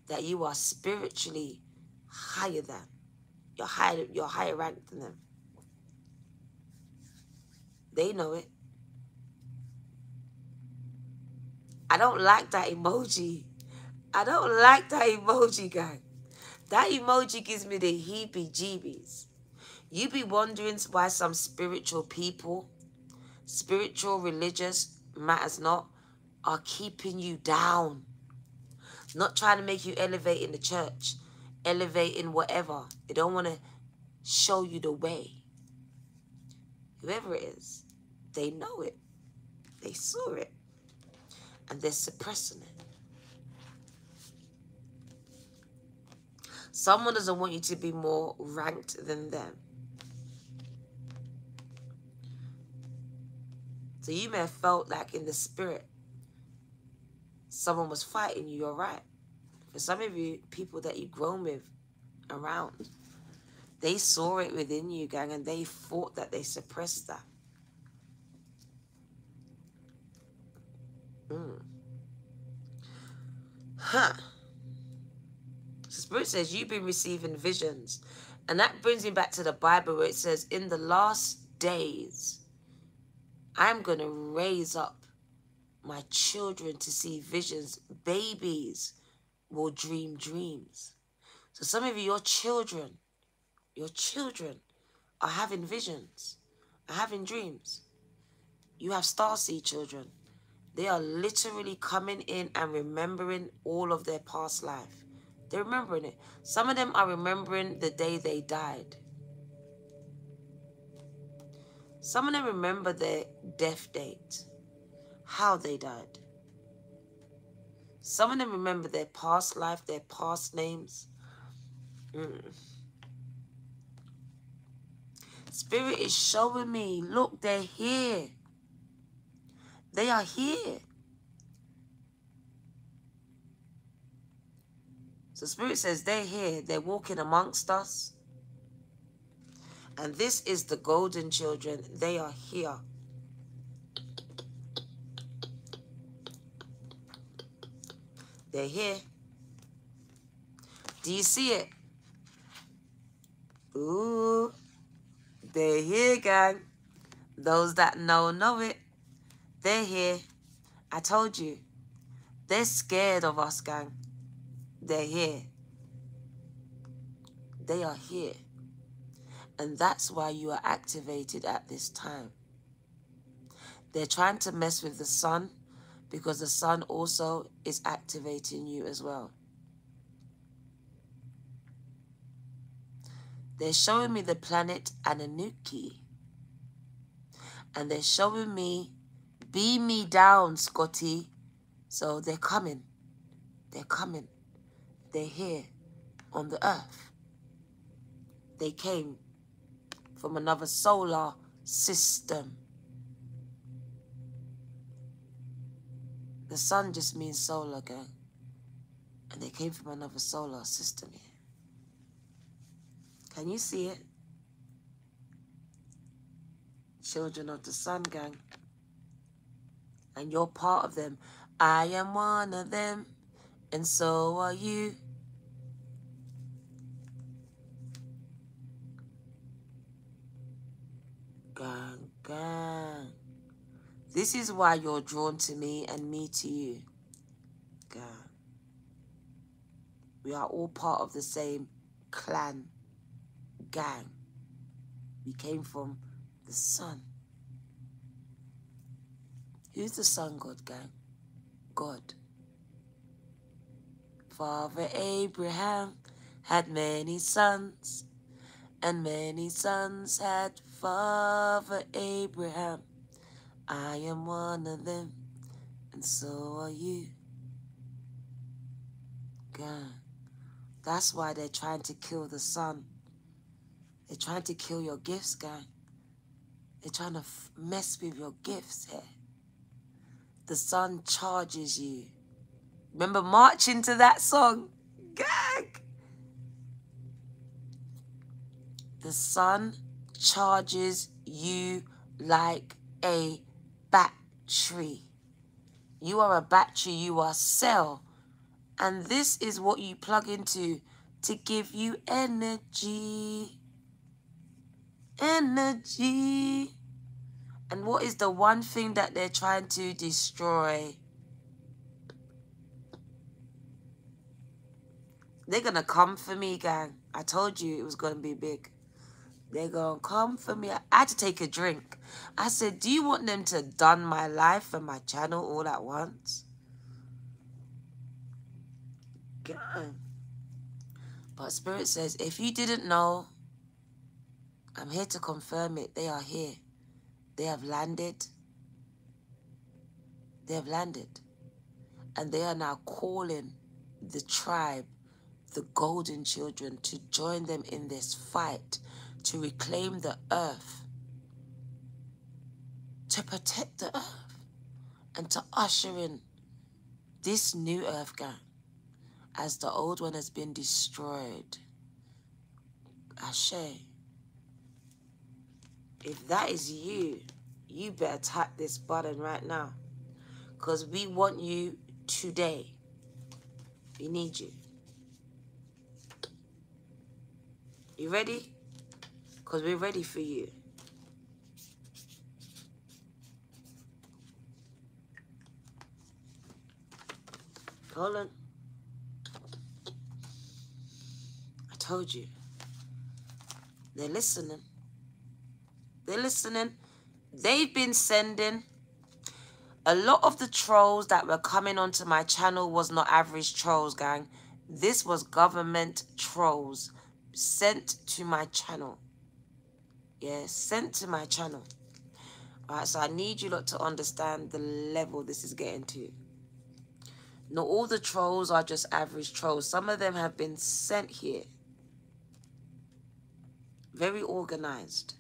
that you are spiritually higher than. You're higher ranked than them. They know it. I don't like that emoji. I don't like that emoji, guy. That emoji gives me the heebie-jeebies. You be wondering why some spiritual people, spiritual, religious, matters not, are keeping you down. Not trying to make you elevate in the church, elevate in whatever. They don't want to show you the way. Whoever it is, they know it. They saw it. And they're suppressing it. Someone doesn't want you to be more ranked than them. So you may have felt like in the spirit, someone was fighting you, you're right. For some of you, people that you've grown with around, they saw it within you, gang, and they thought that they suppressed that. So Spirit says you've been receiving visions. And that brings me back to the Bible where it says, in the last days, I'm going to raise up my children to see visions. Babies will dream dreams. So some of you, your children are having visions, are having dreams. You have starseed children. They are literally coming in and remembering all of their past life. They're remembering it. Some of them are remembering the day they died. Some of them remember their death date, how they died. Some of them remember their past life, their past names. Spirit is showing me, look, they're here. They are here. So Spirit says they're here. They're walking amongst us. And this is the golden children. They are here. They're here. Do you see it? Ooh. They're here, gang. Those that know it. They're here. I told you. They're scared of us, gang. They're here. They are here. And that's why you are activated at this time. They're trying to mess with the sun because the sun also is activating you as well. They're showing me the planet Ananuki. And they're showing me, beam me down, Scotty. So they're coming. They're coming. They're here on the earth. They came from another solar system. The sun just means solar, gang. And they came from another solar system here. Can you see it? Children of the sun, gang. And you're part of them. I am one of them, and so are you. Gang, gang. This is why you're drawn to me and me to you. Gang. We are all part of the same clan, gang. We came from the sun. Who's the sun god, gang? God. Father Abraham had many sons, and many sons had Father Abraham. I am one of them, and so are you. God. That's why they're trying to kill the sun. They're trying to kill your gifts, gang. They're trying to mess with your gifts here. The sun charges you. Remember marching to that song? Gag! The sun charges you like a battery. You are a battery, you are a cell. And this is what you plug into to give you energy. Energy. And what is the one thing that they're trying to destroy? They're going to come for me, gang. I told you it was going to be big. They're going to come for me. I had to take a drink. I said, do you want them to done my life and my channel all at once? Gang. But Spirit says, if you didn't know, I'm here to confirm it. They are here. They have landed. They have landed. And they are now calling the tribe, the golden children, to join them in this fight, to reclaim the earth, to protect the earth, and to usher in this new earth, gang, as the old one has been destroyed. Ashe. If that is you, you better tap this button right now. Because we want you today. We need you. You ready? Because we're ready for you. Hold on. I told you. They're listening. They're listening. They've been sending a lot of the trolls that were coming onto my channel was not average trolls, gang. This was government trolls sent to my channel. Yeah, sent to my channel. All right, so I need you lot to understand the level this is getting to. Not all the trolls are just average trolls. Some of them have been sent here. Very organized.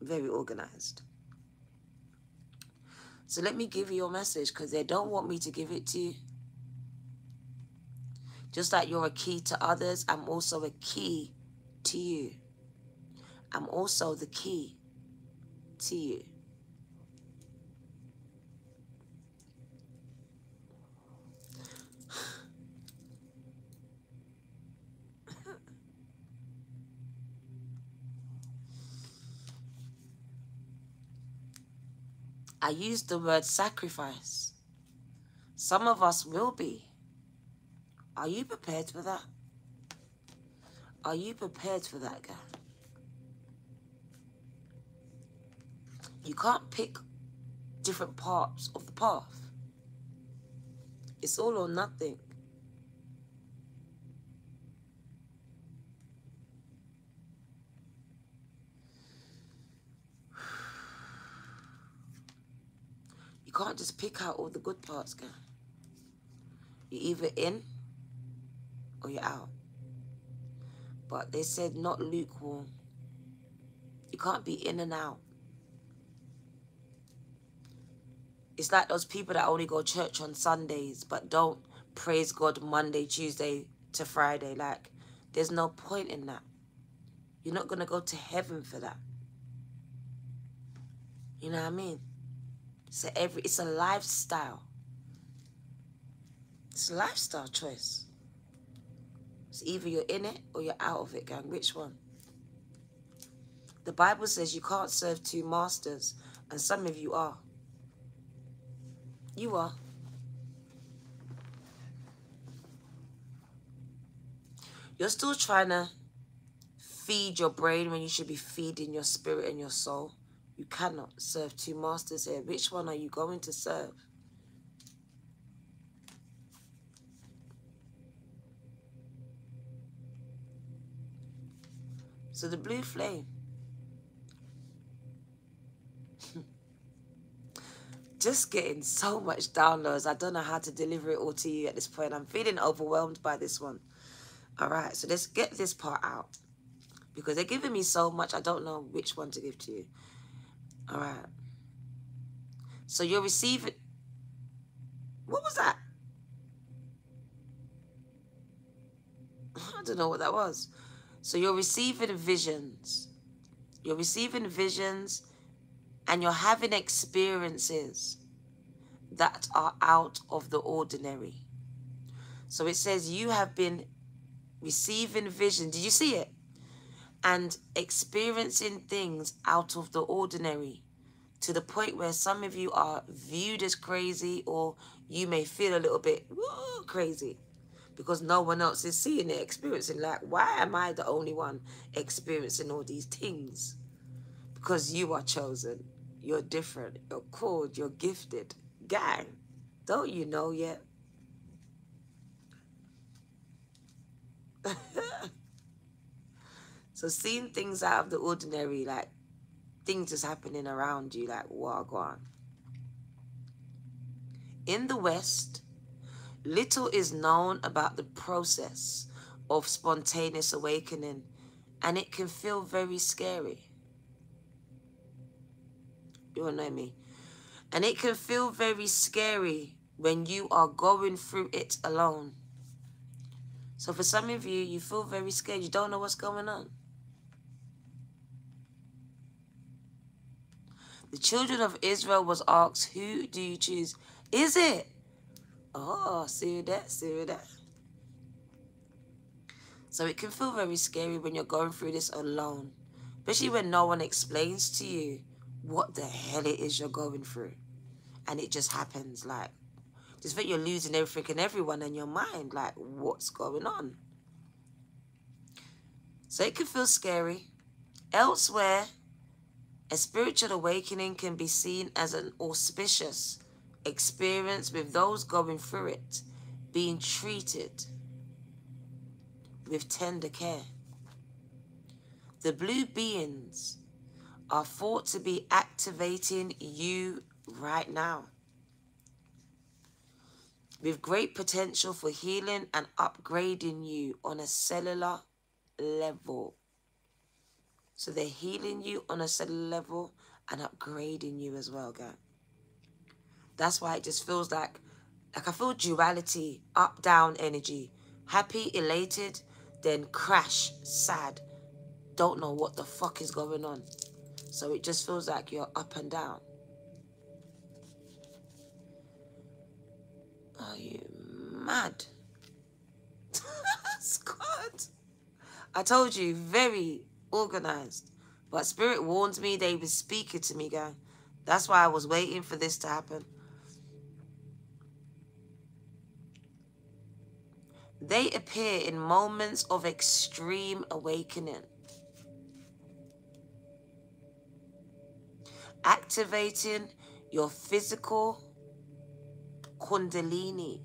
Very organized. So let me give you your message, because they don't want me to give it to you. Just like you're a key to others, I'm also a key to you. I'm also the key to you. I used the word sacrifice. Some of us will be. Are you prepared for that? Are you prepared for that, guy? You can't pick different parts of the path. It's all or nothing. You can't just pick out all the good parts, guy. You're either in or you're out. But they said not lukewarm. You can't be in and out. It's like those people that only go to church on Sundays but don't praise God Monday, Tuesday to Friday. Like, there's no point in that. You're not going to go to heaven for that. You know what I mean? So it's a lifestyle. It's a lifestyle choice. It's either you're in it or you're out of it, gang. Which one? The Bible says you can't serve two masters, and some of you are. You are. You're still trying to feed your brain when you should be feeding your spirit and your soul. You cannot serve two masters here. Which one are you going to serve? So the blue flame. Just getting so much downloads. I don't know how to deliver it all to you at this point. I'm feeling overwhelmed by this one. All right, so let's get this part out. Because they're giving me so much, I don't know which one to give to you. All right. So you're receiving... What was that? I don't know what that was. So you're receiving visions. You're receiving visions and you're having experiences that are out of the ordinary. So it says you have been receiving vision. Did you see it? And experiencing things out of the ordinary, to the point where some of you are viewed as crazy, or you may feel a little bit crazy because no one else is seeing it, experiencing. Like, why am I the only one experiencing all these things? Because you are chosen. You're different. You're called. You're gifted. Gang, don't you know yet? So seeing things out of the ordinary, like things just happening around you, like, wow, go on. In the West, little is known about the process of spontaneous awakening, and it can feel very scary. You all know me? And it can feel very scary when you are going through it alone. So for some of you, you feel very scared. You don't know what's going on. The children of Israel was asked, who do you choose? Is it? Oh, see that, see that. So it can feel very scary when you're going through this alone. Especially when no one explains to you what the hell it is you're going through. And it just happens, like, just that you're losing everything and everyone in your mind. Like, what's going on? So it can feel scary. Elsewhere, A spiritual awakening can be seen as an auspicious experience, with those going through it being treated with tender care. The blue beings are thought to be activating you right now, with great potential for healing and upgrading you on a cellular level. So they're healing you on a cellular level and upgrading you as well, guys. That's why it just feels like I feel duality, up, down energy. Happy, elated, then crash, sad. Don't know what the fuck is going on. So it just feels like you're up and down. Are you mad? Scott. I told you, very organized. But Spirit warned me they were speaking to me, guy. That's why I was waiting for this to happen. They appear in moments of extreme awakening, activating your physical kundalini.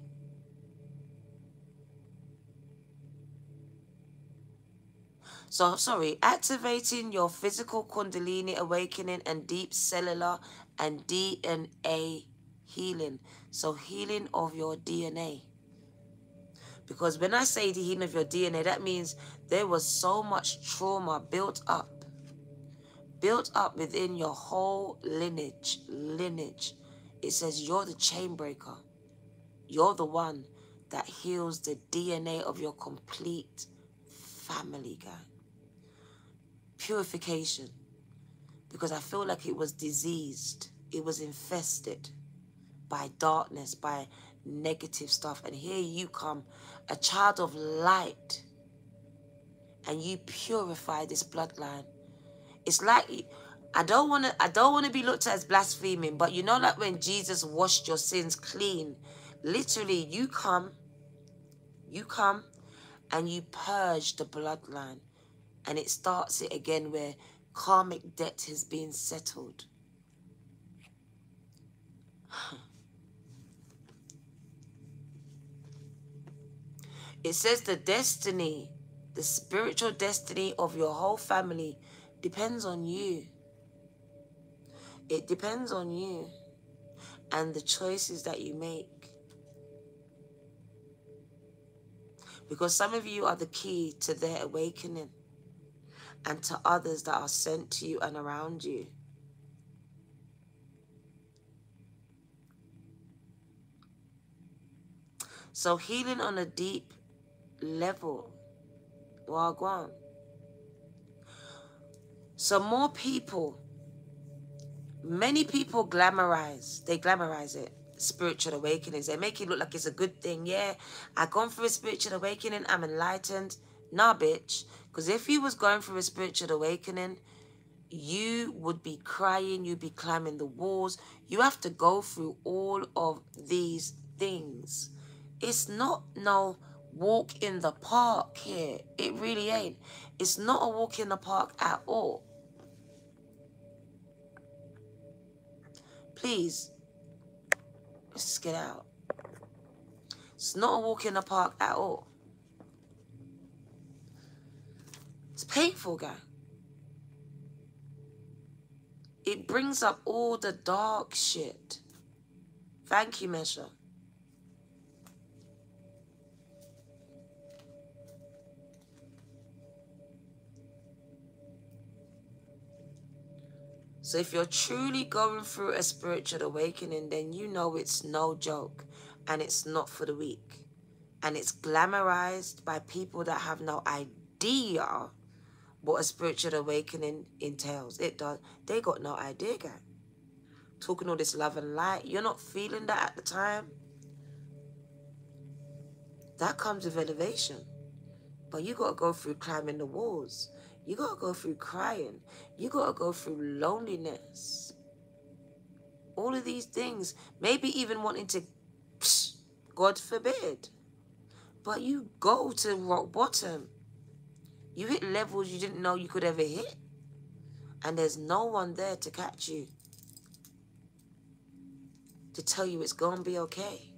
So, sorry, activating your physical kundalini awakening and deep cellular and DNA healing. So, healing of your DNA. Because when I say the healing of your DNA, that means there was so much trauma built up within your whole lineage. It says you're the chain breaker. You're the one that heals the DNA of your complete family, guy. Purification. Because I feel like it was diseased. It was infested by darkness, by negative stuff. And here you come, a child of light, and you purify this bloodline. It's like, I don't want to be looked at as blaspheming, but you know, like when Jesus washed your sins clean, literally you come and you purge the bloodline, and it starts it again where karmic debt has been settled. It says the destiny, the spiritual destiny of your whole family depends on you. It depends on you and the choices that you make. Because some of you are the key to their awakening and to others that are sent to you and around you. So healing on a deep level. Wagwan. So more people, many people glamorize it, spiritual awakenings. They make it look like it's a good thing. Yeah, I've gone through a spiritual awakening, I'm enlightened. Nah, bitch. Because if you was going through a spiritual awakening, you would be crying, you'd be climbing the walls. You have to go through all of these things. It's not no walk in the park here. It really ain't. It's not a walk in the park at all. Please, let's just get out. It's not a walk in the park at all. It's painful, guy. It brings up all the dark shit. Thank you, Mesha. So if you're truly going through a spiritual awakening, then you know it's no joke and it's not for the weak. And it's glamorized by people that have no idea what a spiritual awakening entails. It does. They got no idea, guy. Talking all this love and light. You're not feeling that at the time. That comes with elevation. But you got to go through climbing the walls. You got to go through crying. You got to go through loneliness. All of these things. Maybe even wanting to, God forbid. But you go to rock bottom. You hit levels you didn't know you could ever hit. And there's no one there to catch you, to tell you it's gonna be okay.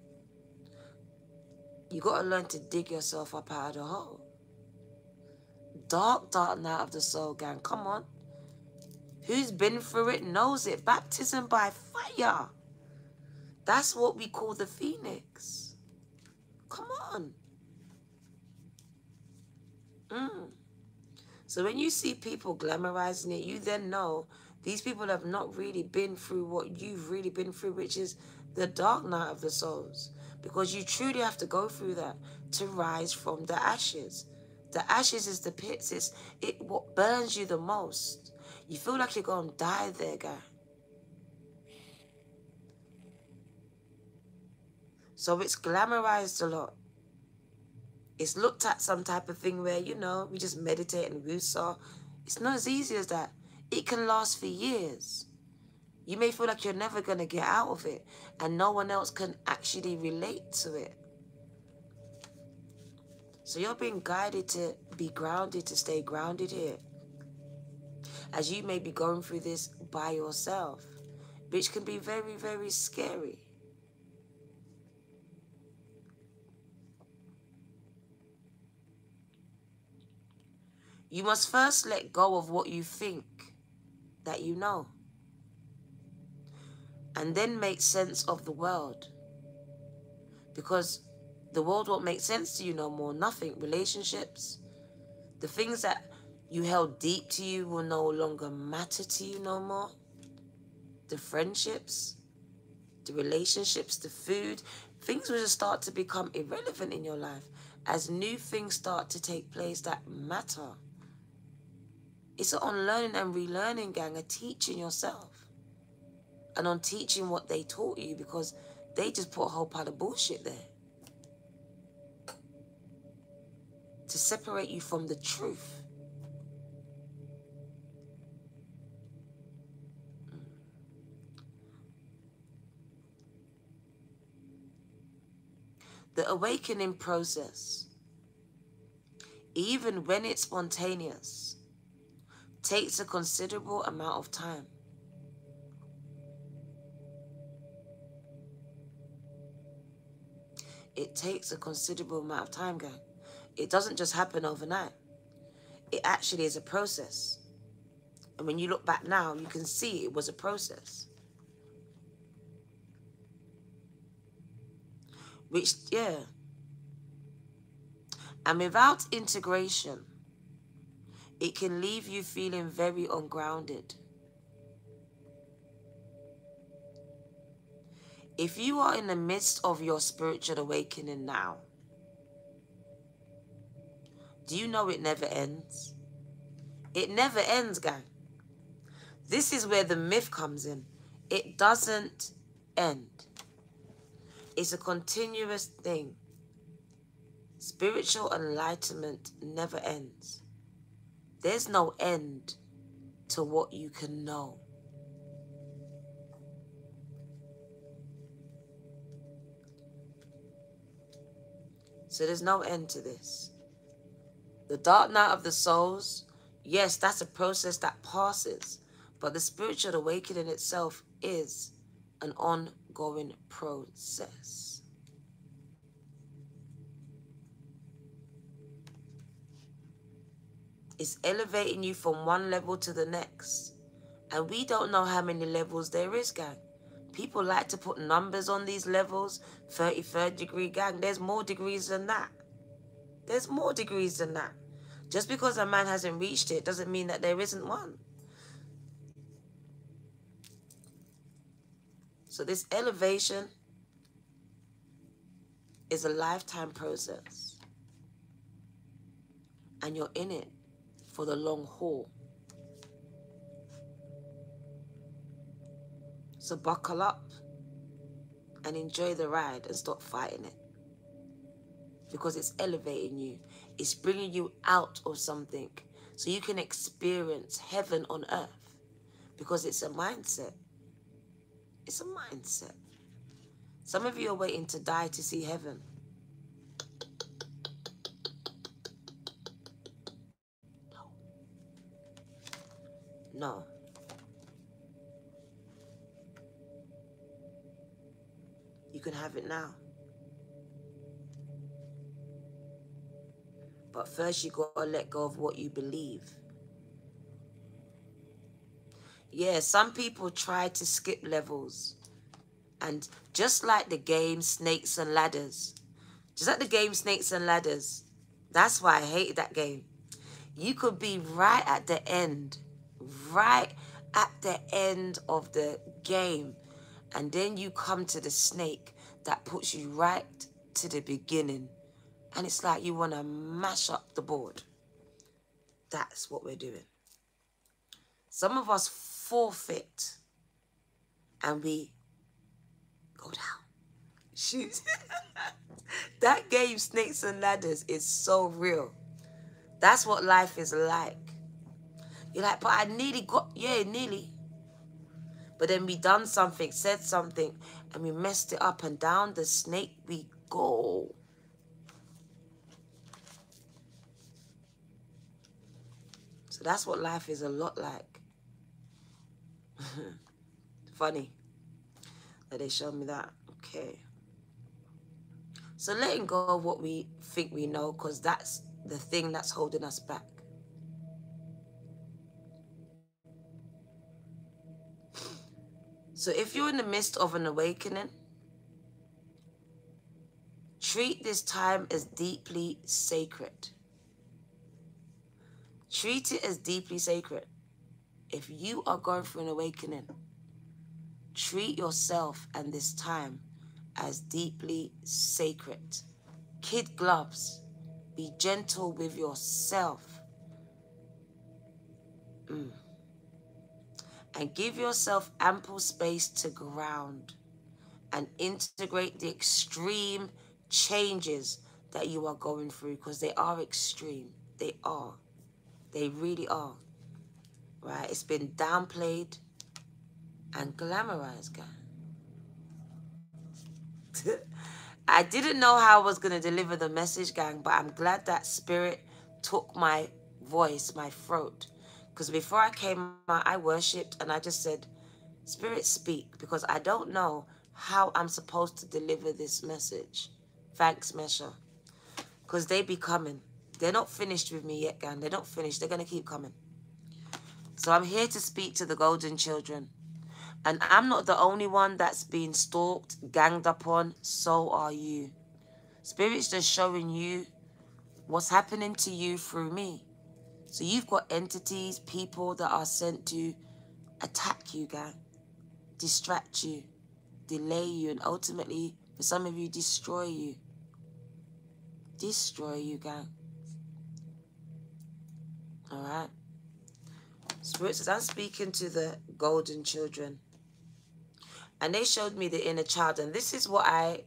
You gotta learn to dig yourself up out of the hole. Dark, dark night of the soul, gang. Come on. Who's been through it knows it. Baptism by fire. That's what we call the phoenix. Come on. So when you see people glamorizing it, you then know these people have not really been through what you've really been through, which is the dark night of the souls. Because you truly have to go through that to rise from the ashes. The ashes is the pits. It's what burns you the most. You feel like you're going to die there, guy. So it's glamorized a lot. It's looked at some type of thing where, you know, we just meditate and woosah. It's not as easy as that. It can last for years. You may feel like you're never going to get out of it, and no one else can actually relate to it. So you're being guided to be grounded, to stay grounded here, as you may be going through this by yourself, which can be very, very scary. You must first let go of what you think that you know, and then make sense of the world. Because the world won't make sense to you no more. Nothing. Relationships, the things that you held deep to you will no longer matter to you no more. The friendships, the relationships, the food, things will just start to become irrelevant in your life as new things start to take place that matter. It's an unlearning and relearning, gang, a teaching yourself. And on teaching what they taught you, because they just put a whole pile of bullshit there to separate you from the truth. The awakening process, even when it's spontaneous, takes a considerable amount of time. It takes a considerable amount of time, guys. It doesn't just happen overnight. It actually is a process. And when you look back now, you can see it was a process. Which, yeah. And without integration, it can leave you feeling very ungrounded. If you are in the midst of your spiritual awakening now, do you know it never ends? It never ends, gang. This is where the myth comes in. It doesn't end. It's a continuous thing. Spiritual enlightenment never ends. There's no end to what you can know. So there's no end to this. The dark night of the souls, yes, that's a process that passes, but the spiritual awakening itself is an ongoing process. It's elevating you from one level to the next. And we don't know how many levels there is, gang. People like to put numbers on these levels. 33rd degree, gang. There's more degrees than that. There's more degrees than that. Just because a man hasn't reached it doesn't mean that there isn't one. So this elevation is a lifetime process. And you're in it for the long haul. So buckle up and enjoy the ride and stop fighting it. Because it's elevating you. It's bringing you out of something so you can experience heaven on earth. Because it's a mindset. It's a mindset. Some of you are waiting to die to see heaven. No. You can have it now. But first you got to let go of what you believe. Yeah, some people try to skip levels. And just like the game Snakes and Ladders, that's why I hated that game. You could be right at the end of the game, and then you come to the snake that puts you right to the beginning, and it's like you want to mash up the board. That's what we're doing. Some of us forfeit and we go down. Shoot. That game, Snakes and Ladders, is so real. That's what life is like. You're like, but I nearly got, yeah, nearly. But then we done something, said something, and we messed it up, and down the snake we go. So that's what life is a lot like. Funny that they showed me that. Okay. So letting go of what we think we know, because that's the thing that's holding us back. So if you're in the midst of an awakening, treat this time as deeply sacred. Treat it as deeply sacred. If you are going through an awakening, treat yourself and this time as deeply sacred. Kid gloves. Be gentle with yourself. And give yourself ample space to ground and integrate the extreme changes that you are going through, because they are extreme. They are. They really are. Right? It's been downplayed and glamorized, guys. I didn't know how I was going to deliver the message, gang, but I'm glad that Spirit took my voice, my throat. Because before I came out, I worshipped and I just said, Spirit, speak, because I don't know how I'm supposed to deliver this message. Thanks, Mesha. Because they be coming. They're not finished with me yet, gang. They're not finished. They're going to keep coming. So I'm here to speak to the golden children. And I'm not the only one that's been stalked, ganged up on. So are you. Spirit's just showing you what's happening to you through me. So you've got entities, people that are sent to attack you, gang. Distract you, delay you, and ultimately, for some of you, destroy you. Destroy you, gang. All right? Spirit says, I'm speaking to the golden children. And they showed me the inner child. And this is what I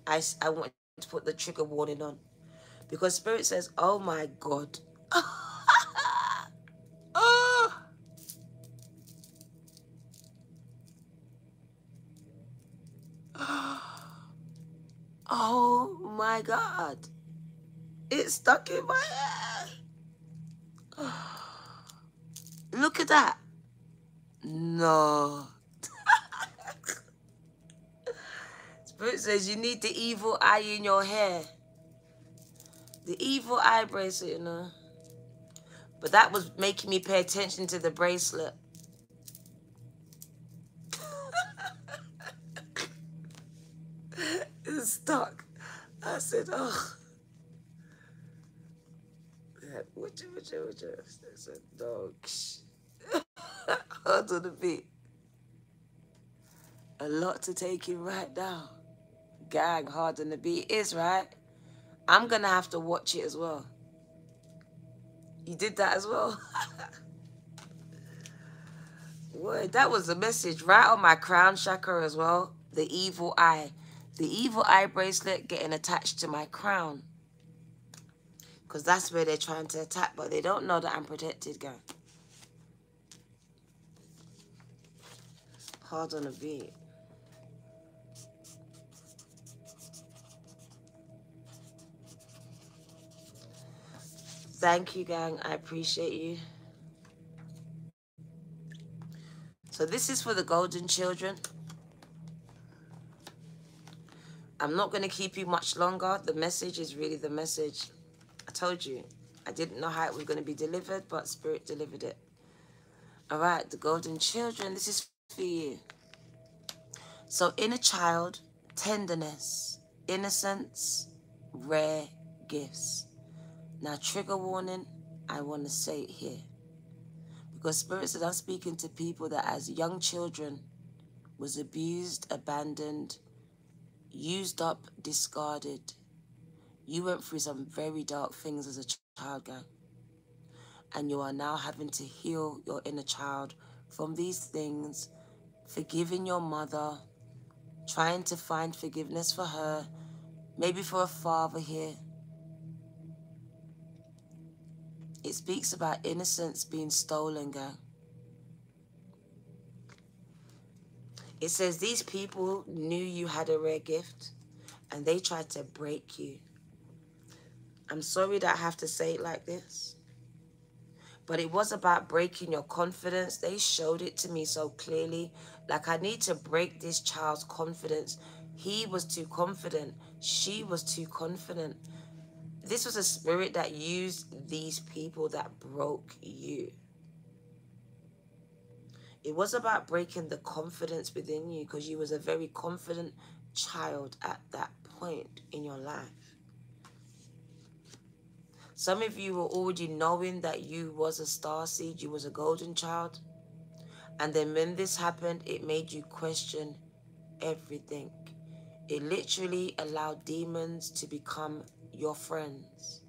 want to put the trigger warning on. Because Spirit says, oh my God. Oh. Oh my God. It's stuck in my head. Look at that. No. Spirit says you need the evil eye in your hair. The evil eye bracelet, you know. But that was making me pay attention to the bracelet. It's stuck. I said, oh. What you? I said, dog. Hold on a bit. A lot to take in right now. Gang, hard on the beat is, right? I'm going to have to watch it as well. You did that as well? Word, that was a message right on my crown chakra as well. The evil eye. The evil eye bracelet getting attached to my crown. Because that's where they're trying to attack, but they don't know that I'm protected, gang. Hard on a beat. Thank you, gang. I appreciate you. So this is for the golden children. I'm not going to keep you much longer. The message is really the message. I told you. I didn't know how it was going to be delivered, but Spirit delivered it. All right, the golden children, this is for you. So inner child, tenderness, innocence, rare gifts. Now, trigger warning, I want to say it here. Because Spirit said I'm speaking to people that as young children was abused, abandoned, used up, discarded. You went through some very dark things as a child, gang. And you are now having to heal your inner child from these things, forgiving your mother, trying to find forgiveness for her, maybe for a father here. It speaks about innocence being stolen, gang. It says these people knew you had a rare gift and they tried to break you. I'm sorry that I have to say it like this, but it was about breaking your confidence. They showed it to me so clearly. Like, I need to break this child's confidence. He was too confident. She was too confident. This was a spirit that used these people that broke you. It was about breaking the confidence within you because you was a very confident child at that point in your life. Some of you were already knowing that you was a star seed, you was a golden child. And then when this happened, it made you question everything. It literally allowed demons to become your friends.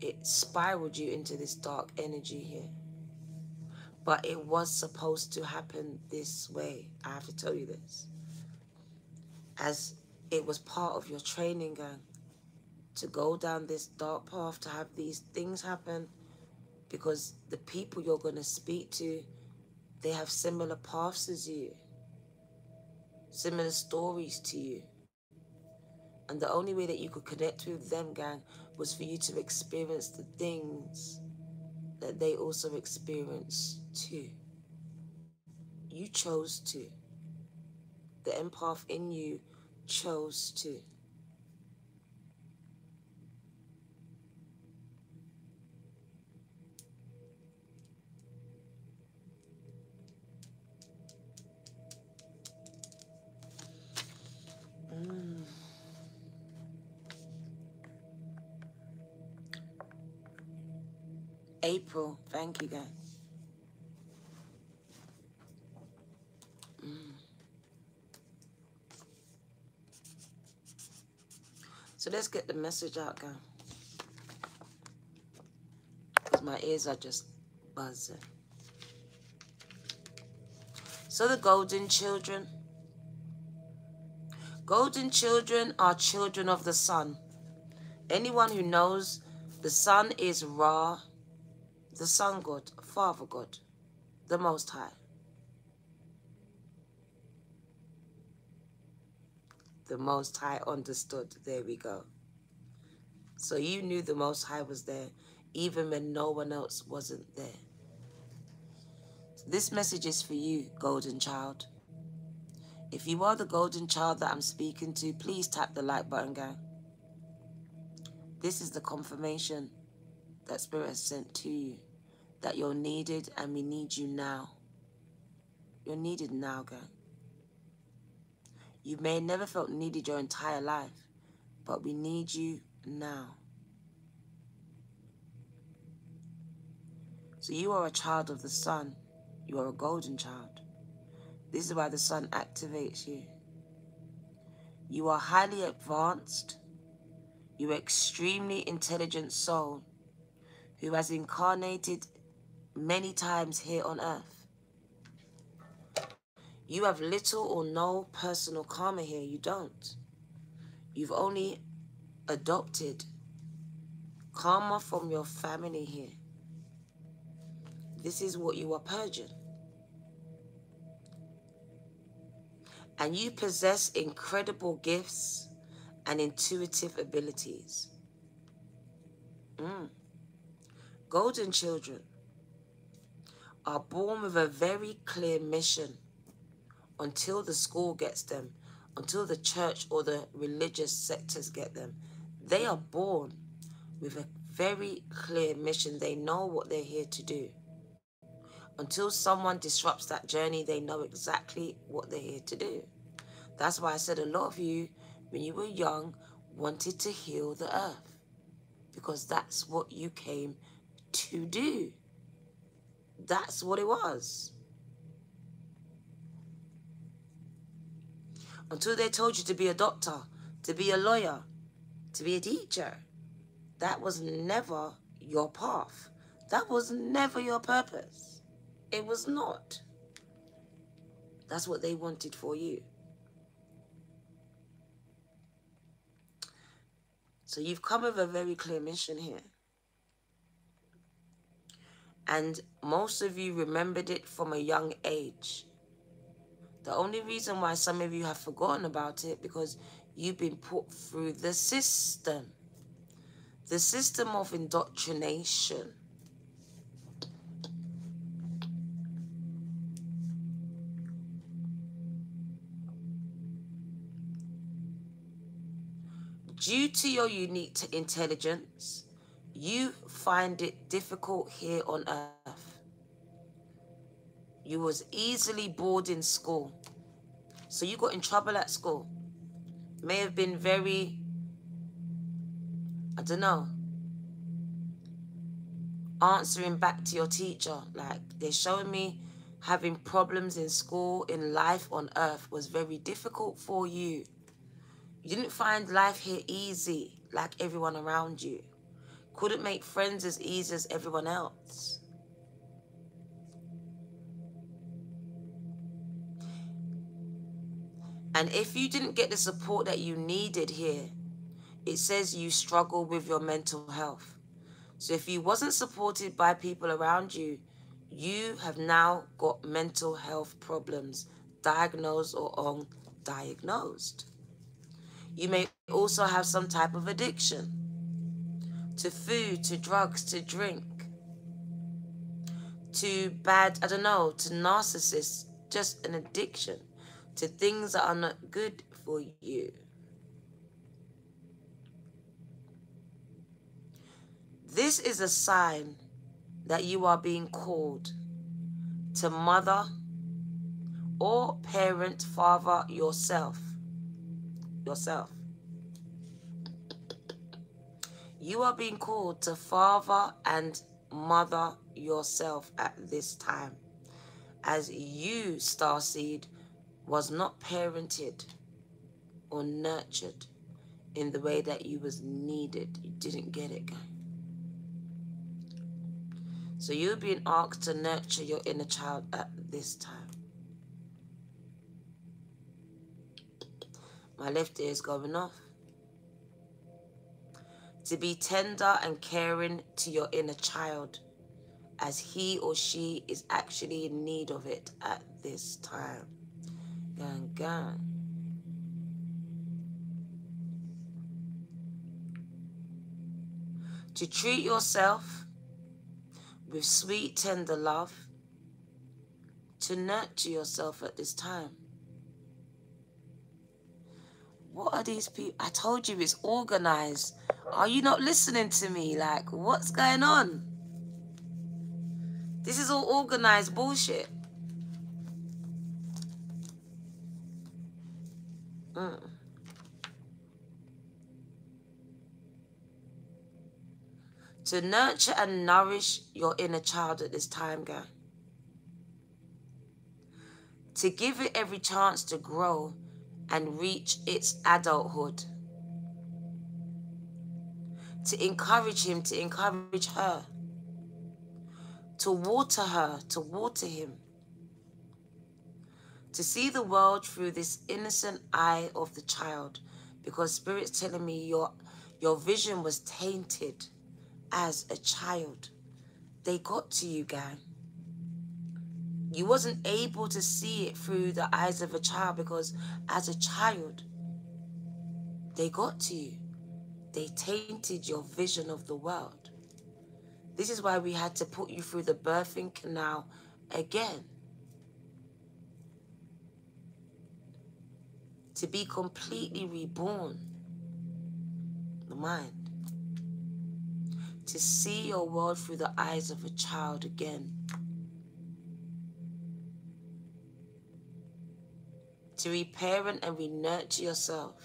It spiraled you into this dark energy here. But it was supposed to happen this way. I have to tell you this. As it was part of your training, gang, to go down this dark path, to have these things happen, because the people you're going to speak to, they have similar paths as you, similar stories to you. And the only way that you could connect with them, gang, was for you to experience the things that they also experienced too. You chose to. The empath in you chose to. April, thank you, guys. So let's get the message out, guys. Because my ears are just buzzing. So the golden children. Golden children are children of the sun. Anyone who knows the sun is Ra, the sun god, Father God, the Most High. The Most High understood. There we go. So you knew the Most High was there, even when no one else wasn't there. So this message is for you, golden child. If you are the golden child that I'm speaking to, please tap the like button, gang. This is the confirmation that Spirit has sent to you, that you're needed and we need you now. You're needed now, gang. You may have never felt needed your entire life, but we need you now. So you are a child of the sun. You are a golden child. This is why the sun activates you. You are highly advanced. You are extremely intelligent soul who has incarnated many times here on earth. You have little or no personal karma here. You don't. You've only adopted karma from your family here. This is what you are purging. And you possess incredible gifts and intuitive abilities. Golden children, are born with a very clear mission until the school gets them, until the church or the religious sectors get them. They are born with a very clear mission. They know what they're here to do. Until someone disrupts that journey, they know exactly what they're here to do. That's why I said a lot of you, when you were young, wanted to heal the earth. Because that's what you came to do. That's what it was. Until they told you to be a doctor, to be a lawyer, to be a teacher. That was never your path. That was never your purpose. It was not. That's what they wanted for you. So you've come with a very clear mission here. And most of you remembered it from a young age. The only reason why some of you have forgotten about it because you've been put through the system of indoctrination. Due to your unique intelligence, you find it difficult here on earth. You was easily bored in school. So you got in trouble at school. May have been very, I don't know, answering back to your teacher. Like, they're showing me having problems in school, in life on earth was very difficult for you. You didn't find life here easy like everyone around you. Couldn't make friends as easy as everyone else. And if you didn't get the support that you needed here, it says you struggle with your mental health. So if you wasn't supported by people around you, you have now got mental health problems, diagnosed or undiagnosed. You may also have some type of addiction to food, to drugs, to drink, to bad, I don't know, to narcissists, just an addiction to things that are not good for you. This is a sign that you are being called to mother or parent, father yourself. You are being called to father and mother yourself at this time, as you, starseed, was not parented or nurtured in the way that you was needed. You didn't get it, guys. So you're being asked to nurture your inner child at this time. My left ear is going off. To be tender and caring to your inner child, as he or she is actually in need of it at this time. Gang, gang. To treat yourself with sweet, tender love. To nurture yourself at this time. What are these people? I told you it's organized. Are you not listening to me? Like, what's going on? This is all organized bullshit. To nurture and nourish your inner child at this time, girl. To give it every chance to grow and reach its adulthood. To encourage him, to encourage her. To water him. To see the world through this innocent eye of the child. Because Spirit's telling me your vision was tainted as a child. They got to you, gang. You wasn't able to see it through the eyes of a child because as a child, they got to you. They tainted your vision of the world. This is why we had to put you through the birthing canal again. To be completely reborn, the mind. To see your world through the eyes of a child again. To reparent and re-nurture yourself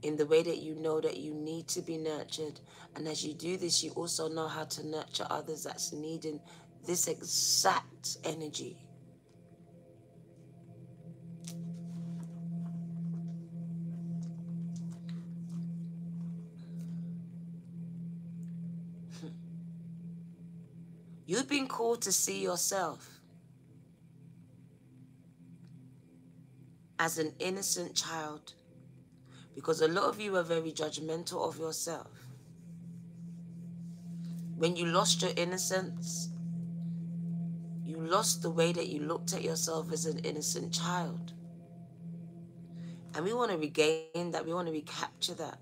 in the way that you know that you need to be nurtured. And as you do this, you also know how to nurture others that's needing this exact energy. You've been called to see yourself as an innocent child, because a lot of you are very judgmental of yourself. When you lost your innocence, you lost the way that you looked at yourself as an innocent child. And we want to regain that, we want to recapture that.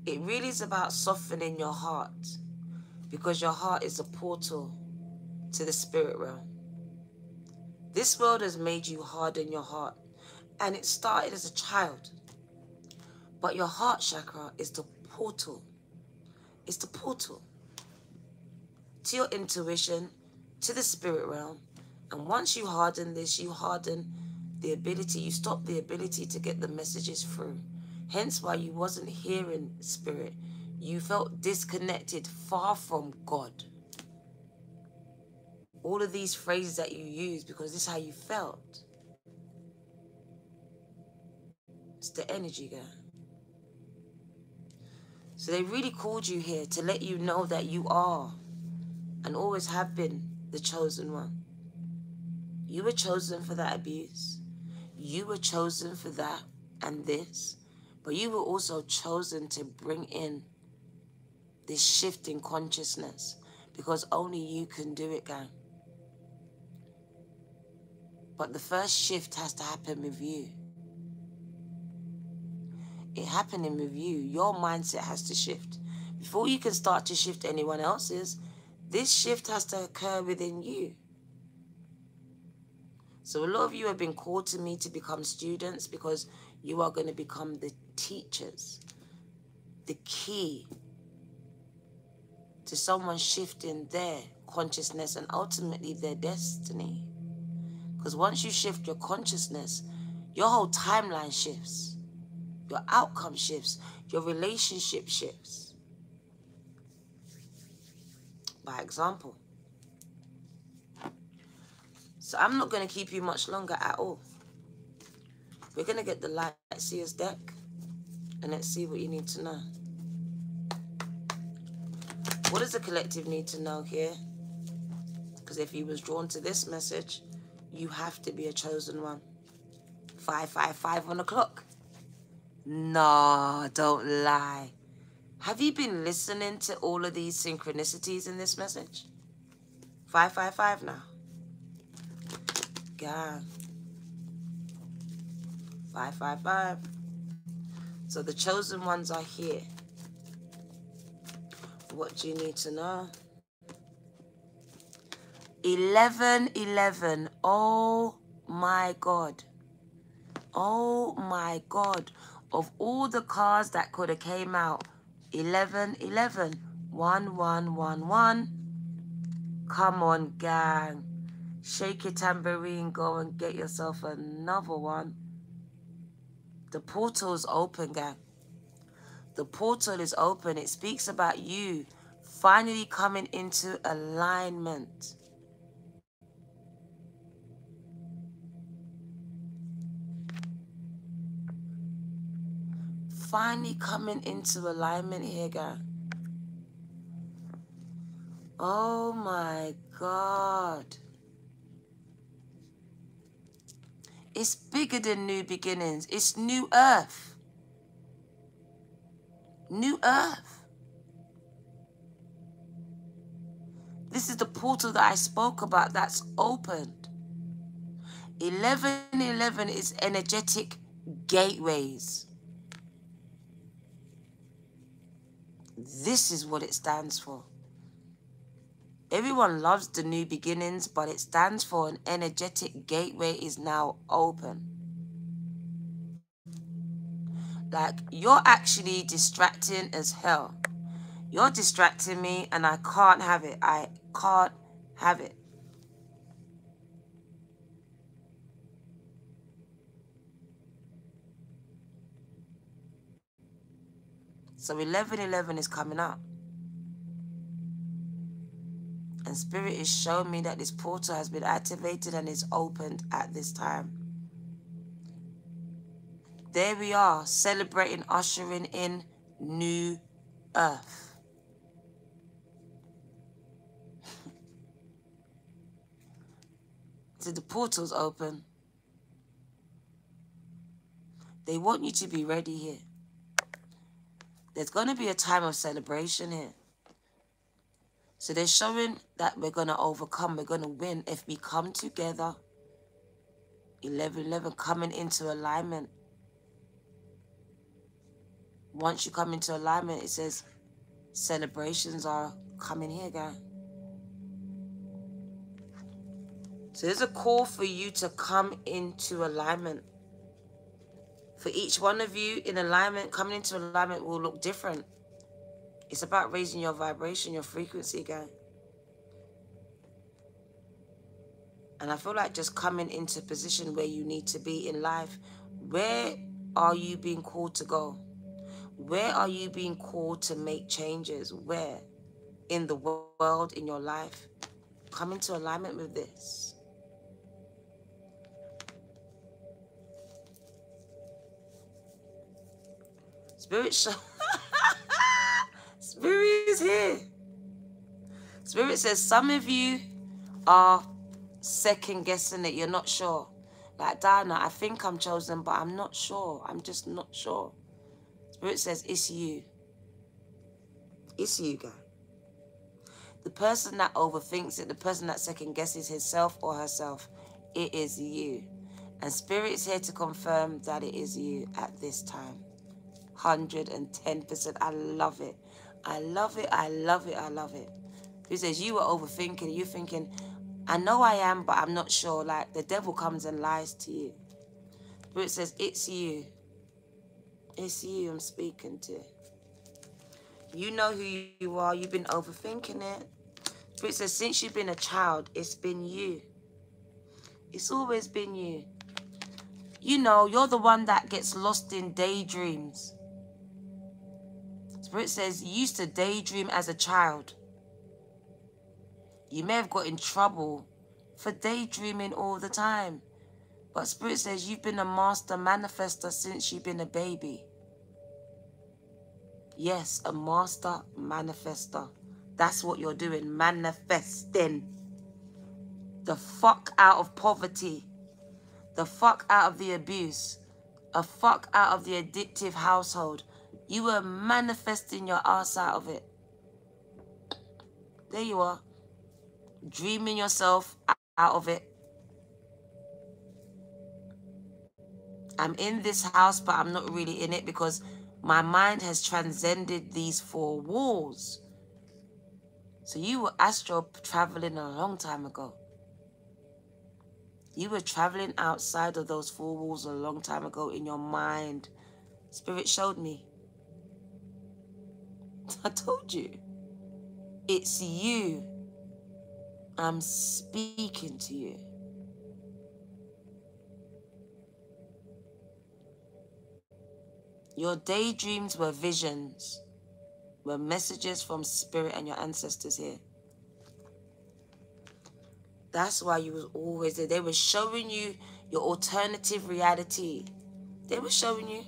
It really is about softening your heart, because your heart is a portal to the spirit realm. This world has made you harden your heart, and it started as a child. But your heart chakra is the portal. It's the portal to your intuition, to the spirit realm. And once you harden this, you harden the ability, you stop the ability to get the messages through. Hence why you wasn't hearing spirit. You felt disconnected, far from God. All of these phrases that you use because this is how you felt. It's the energy there. So they really called you here to let you know that you are and always have been the chosen one. You were chosen for that abuse. You were chosen for that and this. But you were also chosen to bring in this shift in consciousness, because only you can do it, gang. But the first shift has to happen with you. It happening with you. Your mindset has to shift. Before you can start to shift anyone else's, this shift has to occur within you. So a lot of you have been called to me to become students, because you are going to become the teachers, the key to someone shifting their consciousness and ultimately their destiny. Because once you shift your consciousness, your whole timeline shifts, your outcome shifts, your relationship shifts. By example. So I'm not going to keep you much longer at all. We're going to get the Light Seers deck, and let's see what you need to know. What does the collective need to know here? Because if you was drawn to this message, you have to be a chosen one. 555 on the clock. Nah, don't lie. Have you been listening to all of these synchronicities in this message? 555 now. God. 555. So the chosen ones are here. What do you need to know? 1111. Oh my God. Oh my God. Of all the cards that could have came out, 1111. 1111. Come on, gang. Shake your tambourine. Go and get yourself another one. The portal's open, gang. The portal is open. It speaks about you finally coming into alignment. Finally coming into alignment here, gang. Oh my God. It's bigger than new beginnings. It's new earth. New earth. This is the portal that I spoke about that's opened. 1111 is energetic gateways. This is what it stands for. Everyone loves the new beginnings, but it stands for an energetic gateway is now open. Like, you're actually distracting as hell. You're distracting me and I can't have it. I can't have it. So 1111 is coming up. And Spirit is showing me that this portal has been activated and is opened at this time. There we are, celebrating, ushering in new earth. So the portal's open. They want you to be ready here. There's going to be a time of celebration here. So they're showing that we're going to overcome, we're going to win if we come together. 1111 coming into alignment. Once you come into alignment, it says celebrations are coming here, guys. So there's a call for you to come into alignment. For each one of you in alignment, coming into alignment will look different. It's about raising your vibration, your frequency, guys. And I feel like just coming into a position where you need to be in life. Where are you being called to go? Where are you being called to make changes? Where? In the world, in your life. Come into alignment with this. Spirit Spirit is here. Spirit says some of you are second guessing it. You're not sure. Like, Diana, I think I'm chosen, but I'm not sure. I'm just not sure. Spirit says it's you. It's you, guys. The person that overthinks it, the person that second guesses himself or herself, it is you. And Spirit's here to confirm that it is you at this time. 110%. I love it. I love it. I love it. I love it. He says you were overthinking. You're thinking, I know I am, but I'm not sure. Like, the devil comes and lies to you. Spirit says it's you. It's you I'm speaking to. You know who you are. You've been overthinking it. Spirit says since you've been a child, it's been you. It's always been you. You know, you're the one that gets lost in daydreams. Spirit says you used to daydream as a child. You may have got in trouble for daydreaming all the time. But Spirit says you've been a master manifester since you've been a baby. Yes, a master manifester. That's what you're doing, manifesting. The fuck out of poverty. The fuck out of the abuse. A fuck out of the addictive household. You were manifesting your ass out of it. There you are. Dreaming yourself out of it. I'm in this house, but I'm not really in it because my mind has transcended these four walls. So you were astral traveling a long time ago. You were traveling outside of those four walls a long time ago in your mind. Spirit showed me. I told you. It's you. I'm speaking to you. Your daydreams were visions, were messages from Spirit and your ancestors here. That's why you was always there. They were showing you your alternative reality. They were showing you.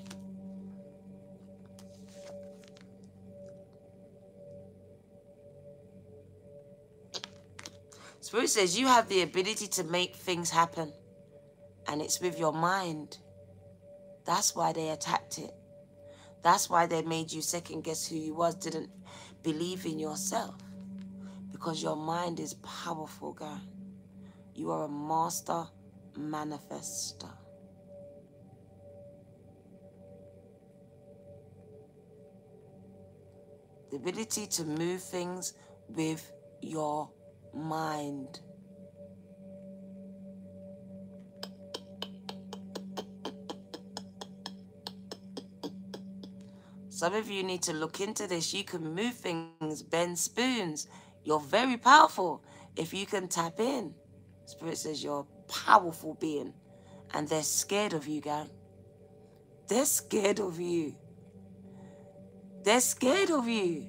Spirit says you have the ability to make things happen. And it's with your mind. That's why they attacked it. That's why they made you second guess who you was, didn't believe in yourself. Because your mind is powerful, guy. You are a master manifester. The ability to move things with your mind. Some of you need to look into this. You can move things, bend spoons. You're very powerful if you can tap in. Spirit says you're a powerful being. And they're scared of you, gang. They're scared of you. They're scared of you.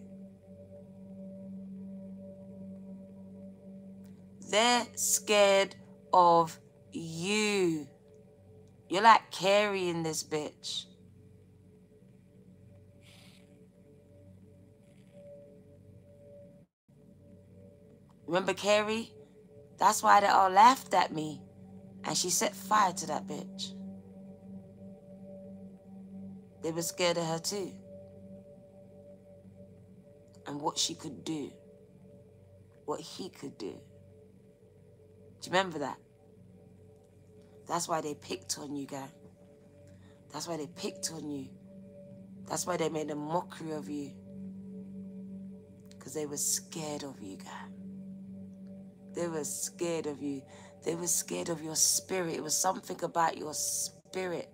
They're scared of you. You're like carrying this bitch. Remember Carrie? That's why they all laughed at me. And she set fire to that bitch. They were scared of her too. And what she could do. What he could do. Do you remember that? That's why they picked on you, guy. That's why they picked on you. That's why they made a mockery of you. Because they were scared of you, guy. They were scared of you. They were scared of your spirit. It was something about your spirit.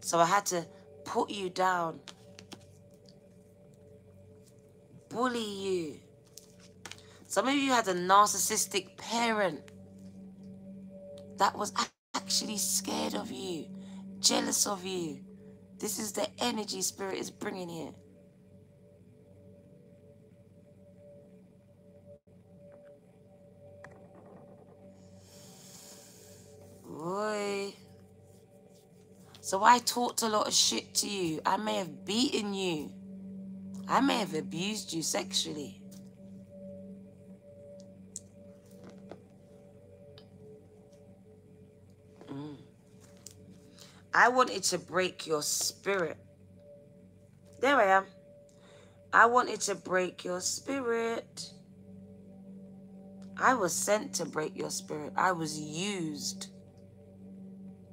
So I had to put you down. Bully you. Some of you had a narcissistic parent that was actually scared of you, jealous of you. This is the energy Spirit is bringing here. Boy. So I talked a lot of shit to you. I may have beaten you. I may have abused you sexually. I wanted to break your spirit. There I am. I wanted to break your spirit. I was sent to break your spirit. I was used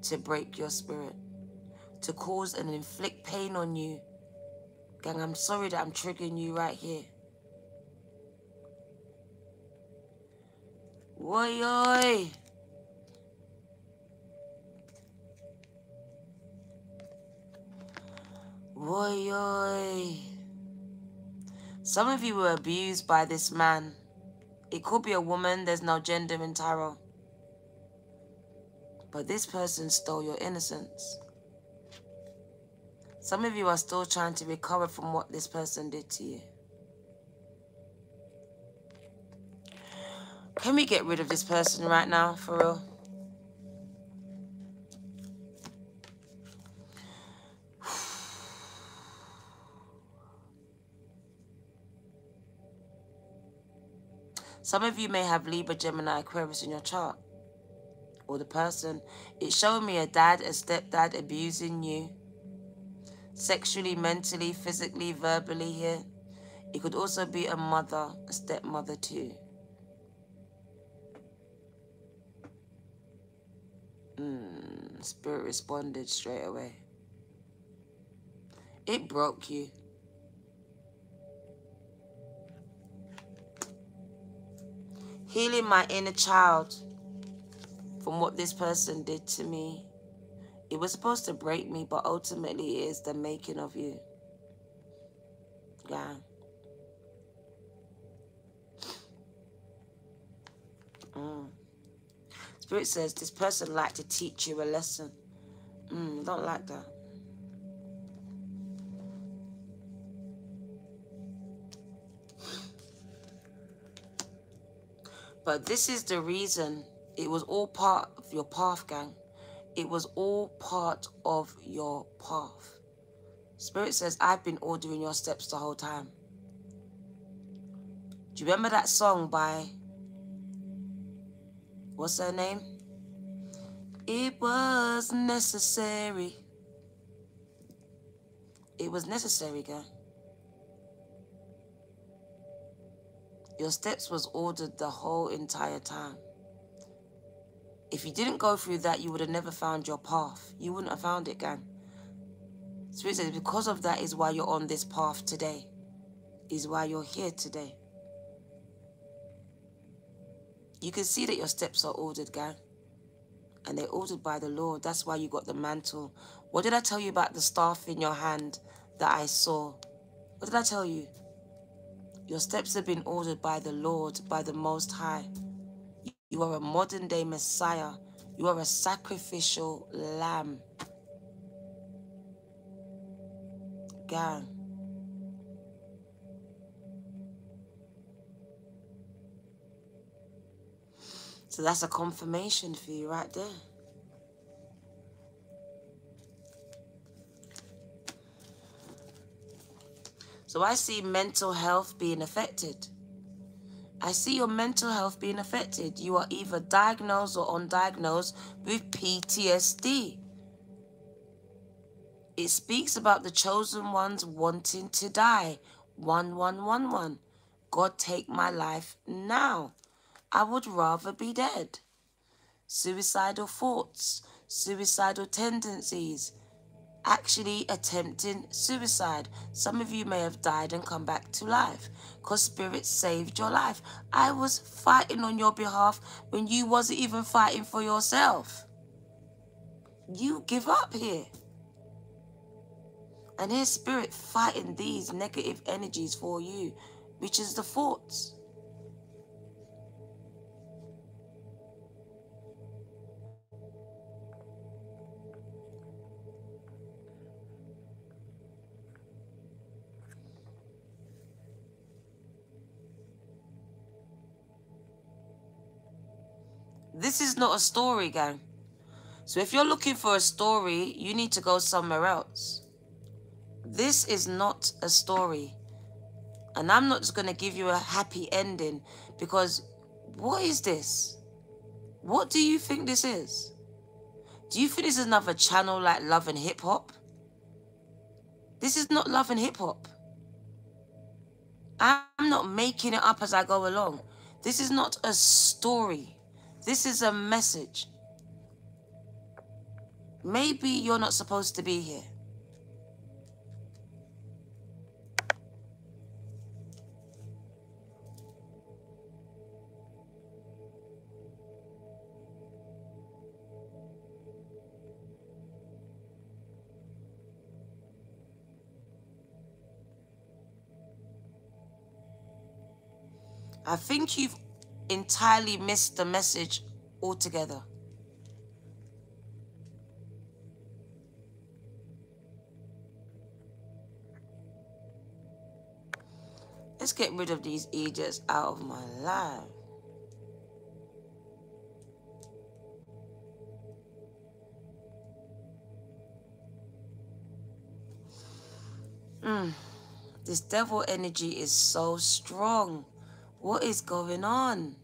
to break your spirit, to cause and inflict pain on you. Gang, I'm sorry that I'm triggering you right here. Oi, oi. Oi, oi. Some of you were abused by this man. It could be a woman. There's no gender in tarot. But this person stole your innocence. Some of you are still trying to recover from what this person did to you. Can we get rid of this person right now, for real? Some of you may have Libra, Gemini, Aquarius in your chart. Or the person. It showed me a dad, a stepdad abusing you. Sexually, mentally, physically, verbally here. It could also be a mother, a stepmother too. Spirit responded straight away. It broke you. Healing my inner child from what this person did to me. It was supposed to break me, but ultimately it is the making of you. Yeah. Spirit says this person liked to teach you a lesson. Don't like that. But this is the reason. It was all part of your path, gang. It was all part of your path. Spirit says, I've been ordering your steps the whole time. Do you remember that song by... what's her name? It was necessary. It was necessary, girl. Your steps was ordered the whole entire time. If you didn't go through that, you would have never found your path. You wouldn't have found it, gang. Spirit says because of that is why you're on this path today. Is why you're here today. You can see that your steps are ordered, gang. And they're ordered by the Lord. That's why you got the mantle. What did I tell you about the staff in your hand that I saw? What did I tell you? Your steps have been ordered by the Lord, by the Most High. You are a modern day Messiah. You are a sacrificial lamb. Gang. So that's a confirmation for you right there. So I see mental health being affected. I see your mental health being affected. You are either diagnosed or undiagnosed with PTSD. It speaks about the chosen ones wanting to die. 1111. God, take my life now. I would rather be dead. Suicidal thoughts, suicidal tendencies, actually attempting suicide. Some of you may have died and come back to life because Spirit saved your life. I was fighting on your behalf when you wasn't even fighting for yourself. You give up here. And here's Spirit fighting these negative energies for you, which is the thoughts. This is not a story, gang. So if you're looking for a story, you need to go somewhere else. This is not a story. And I'm not just going to give you a happy ending because what is this? What do you think this is? Do you think this is another channel like Love and Hip Hop? This is not Love and Hip Hop. I'm not making it up as I go along. This is not a story. This is a message. Maybe you're not supposed to be here. I think you've entirely missed the message altogether. Let's get rid of these idiots out of my life. This devil energy is so strong. What is going on?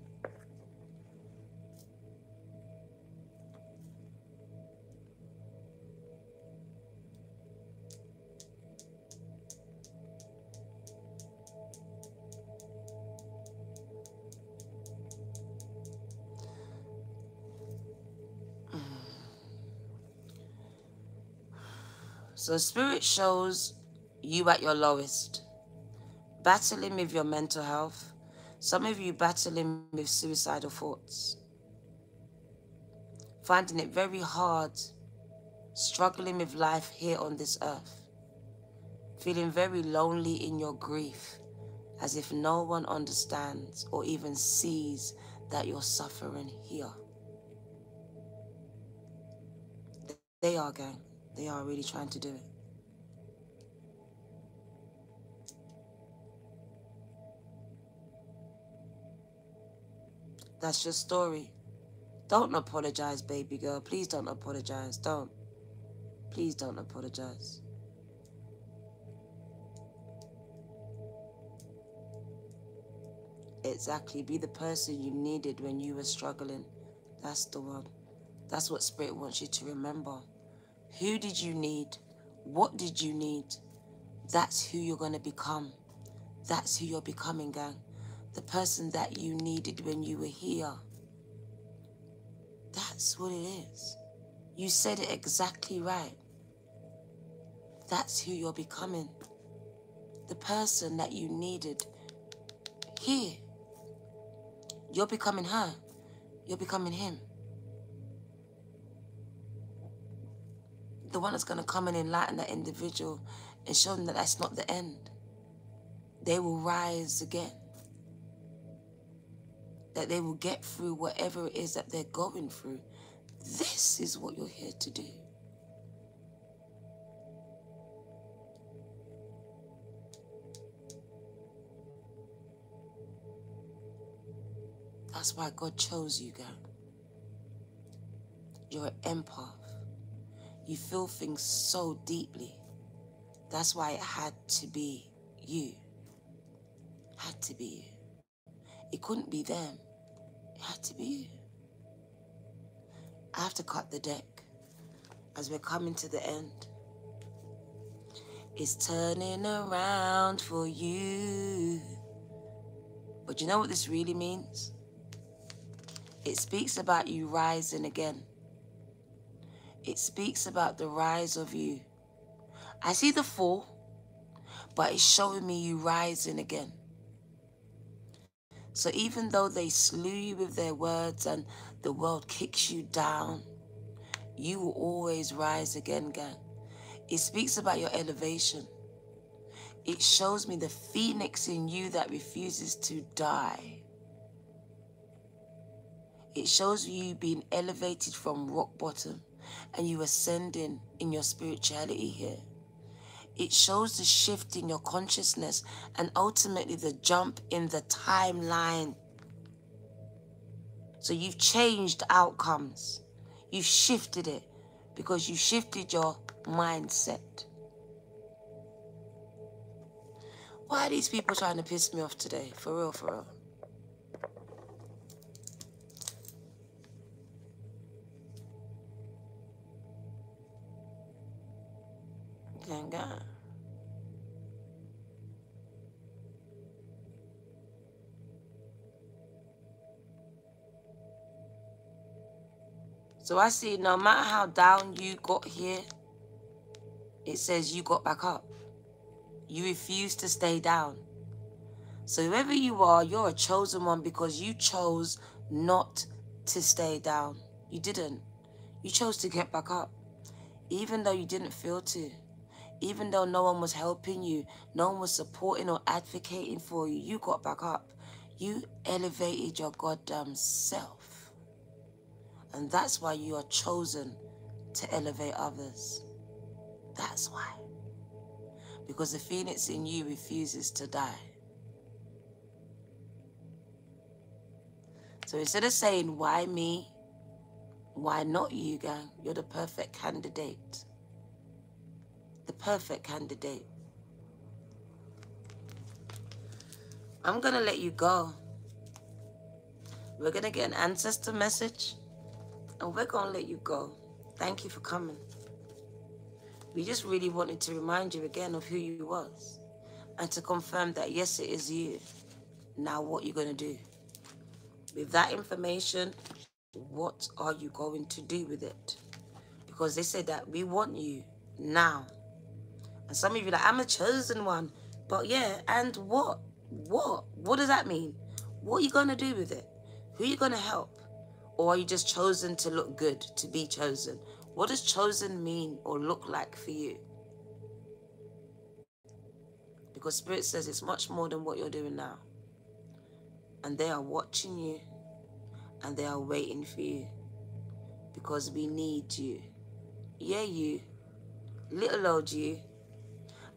So Spirit shows you at your lowest, battling with your mental health. Some of you battling with suicidal thoughts, finding it very hard, struggling with life here on this earth, feeling very lonely in your grief, as if no one understands or even sees that you're suffering here. They are, gang. They are really trying to do it. That's your story. Don't apologize, baby girl. Please don't apologize. Don't. Please don't apologize. Exactly. Be the person you needed when you were struggling. That's the one. That's what Spirit wants you to remember. Who did you need? What did you need? That's who you're going to become. That's who you're becoming, gang. The person that you needed when you were here. That's That's what it is. You said it exactly right. That's who you're becoming. The person that you needed here. You're becoming her. You're becoming him. The one that's going to come and enlighten that individual and show them that that's not the end. They will rise again. That they will get through whatever it is that they're going through. This is what you're here to do. That's why God chose you, girl. You're an empath. You feel things so deeply. That's why it had to be you. Had to be you. It couldn't be them. It had to be you. I have to cut the deck as we're coming to the end. It's turning around for you. But you know what this really means? It speaks about you rising again. It speaks about the rise of you. I see the fall, but it's showing me you rising again. So even though they slew you with their words and the world kicks you down, you will always rise again, gang. It speaks about your elevation. It shows me the phoenix in you that refuses to die. It shows you being elevated from rock bottom and you ascending in your spirituality here. It shows the shift in your consciousness and ultimately the jump in the timeline. So you've changed outcomes. You've shifted it because you shifted your mindset. Why are these people trying to piss me off today? For real, for real. Thank God. So I see no matter how down you got here, it says you got back up. You refuse to stay down. So whoever you are, you're a chosen one because you chose not to stay down. You didn't. You chose to get back up. Even though you didn't feel to. Even though no one was helping you, no one was supporting or advocating for you, you got back up. You elevated your goddamn self. And that's why you are chosen to elevate others. That's why. Because the phoenix in you refuses to die. So instead of saying, why me? Why not you, gang? You're the perfect candidate. The perfect candidate. I'm going to let you go. We're going to get an ancestor message. And we're going to let you go. Thank you for coming. We just really wanted to remind you again of who you was. And to confirm that, yes, it is you. Now what you're going to do. With that information, what are you going to do with it? Because they said that we want you now. And some of you are like, I'm a chosen one. But yeah, and what? What? What does that mean? What are you going to do with it? Who are you going to help? Or are you just chosen to look good, to be chosen? What does chosen mean or look like for you? Because Spirit says it's much more than what you're doing now. And they are watching you. And they are waiting for you. Because we need you. Yeah, you. Little old you.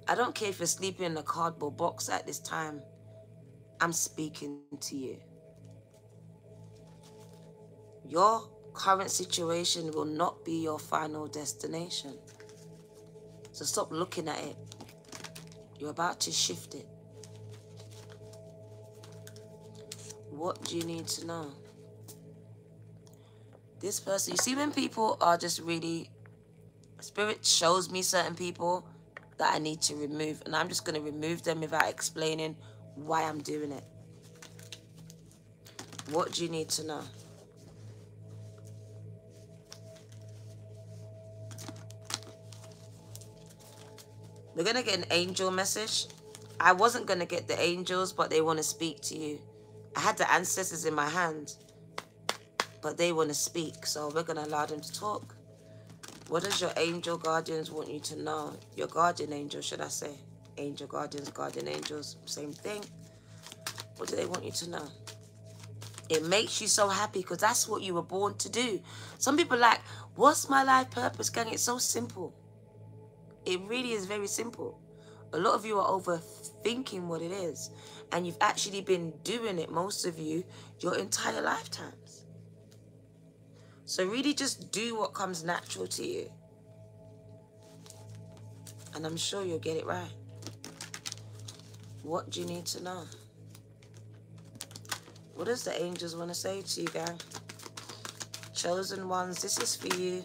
I don't care if you're sleeping in a cardboard box at this time. I'm speaking to you. Your current situation will not be your final destination. So stop looking at it. You're about to shift it. What do you need to know? This person, you see when people are just really, Spirit shows me certain people that I need to remove. And I'm just going to remove them without explaining why I'm doing it. What do you need to know? We're going to get an angel message. I wasn't going to get the angels, but they want to speak to you. I had the ancestors in my hand, but they want to speak. So we're going to allow them to talk. What does your angel guardians want you to know? Your guardian angel, should I say? Angel guardians, guardian angels, same thing. What do they want you to know? It makes you so happy because that's what you were born to do. Some people are like, what's my life purpose, gang? It's so simple. It really is very simple. A lot of you are overthinking what it is. And you've actually been doing it, most of you, your entire lifetimes. So really just do what comes natural to you. And I'm sure you'll get it right. What do you need to know? What does the angels want to say to you, gang? Chosen ones, this is for you.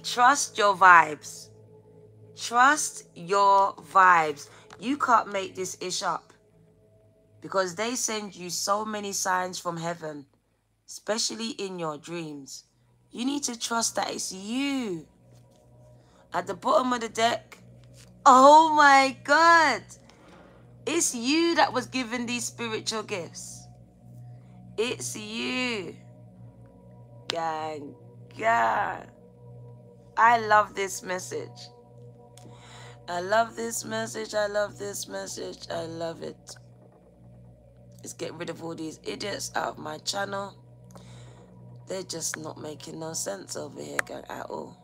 Trust your vibes. Trust your vibes. You can't make this ish up. Because they send you so many signs from heaven, especially in your dreams. You need to trust that it's you. At the bottom of the deck, oh my God. It's you that was given these spiritual gifts. It's you. Gang, gang. I love this message. I love this message. I love this message. I love it. Let's get rid of all these idiots out of my channel. They're just not making no sense over here, gang, at all.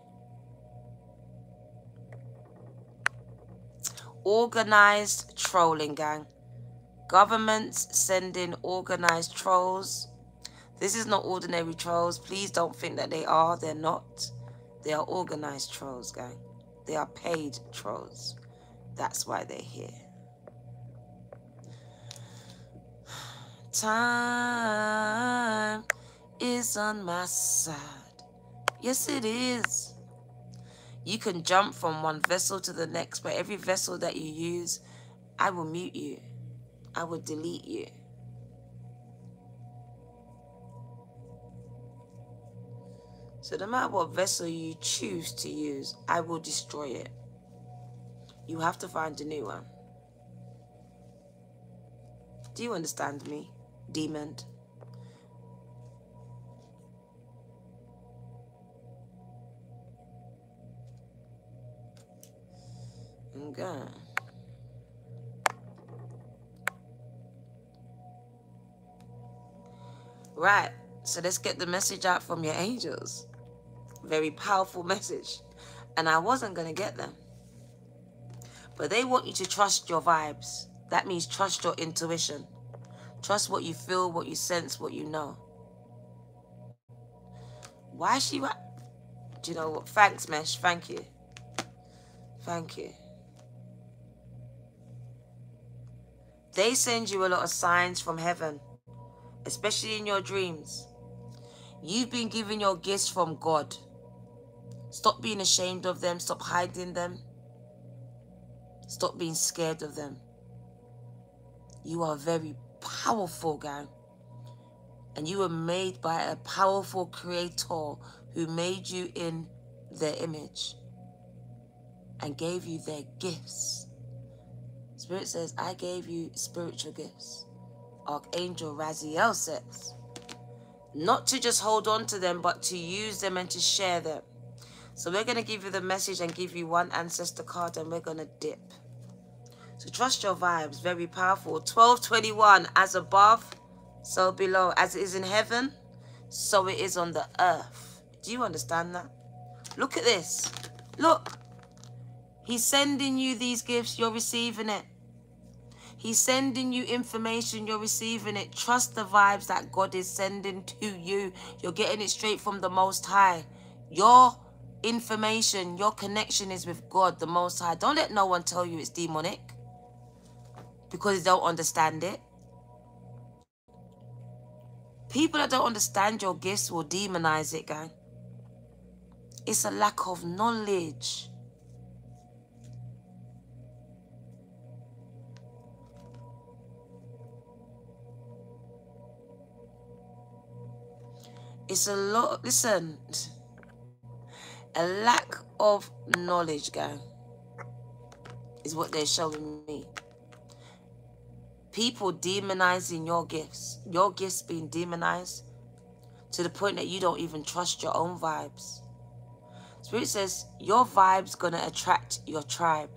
Organized trolling, gang. Governments sending organized trolls. This is not ordinary trolls. Please don't think that they are. They're not. They are organized trolls, gang. They are paid trolls. That's why they're here. Time is on my side. Yes, it is. You can jump from one vessel to the next, but every vessel that you use, I will mute you. I will delete you. So no matter what vessel you choose to use, I will destroy it. You have to find a new one. Do you understand me, demon? Okay. Right, so let's get the message out from your angels. Very powerful message. And I wasn't going to get them. But they want you to trust your vibes. That means trust your intuition. Trust what you feel, what you sense, what you know. Why is she... Do you know what? Thanks, Mesh. Thank you. Thank you. They send you a lot of signs from heaven, especially in your dreams. You've been given your gifts from God. Stop being ashamed of them. Stop hiding them. Stop being scared of them. You are very powerful, gang. And you were made by a powerful creator who made you in their image and gave you their gifts. Spirit says, I gave you spiritual gifts. Archangel Raziel says, not to just hold on to them, but to use them and to share them. So we're going to give you the message and give you one ancestor card, and we're going to dip. So trust your vibes. Very powerful. 1221, as above, so below. As it is in heaven, so it is on the earth. Do you understand that? Look at this. Look. He's sending you these gifts. You're receiving it. He's sending you information. You're receiving it. Trust the vibes that God is sending to you. You're getting it straight from the Most High. Your information, your connection is with God, the Most High. Don't let no one tell you it's demonic because they don't understand it. People that don't understand your gifts will demonize it, gang. It's a lack of knowledge. It's a lot. Listen, A lack of knowledge, gang, is what they're showing me. People demonizing your gifts being demonized to the point that you don't even trust your own vibes. Spirit says your vibe's gonna attract your tribe.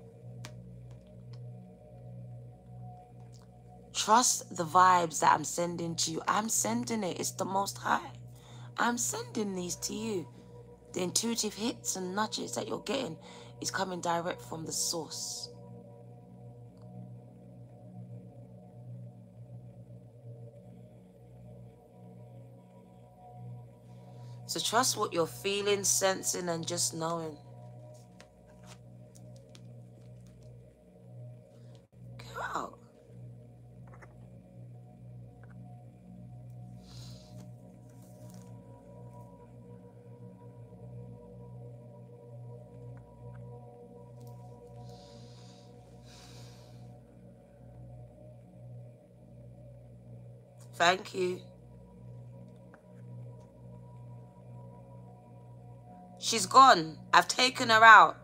Trust the vibes that I'm sending to you. I'm sending it. It's the Most High. I'm sending these to you. The intuitive hits and nudges that you're getting is coming direct from the source. So trust what you're feeling, sensing, and just knowing. Go out. Thank you. She's gone. I've taken her out.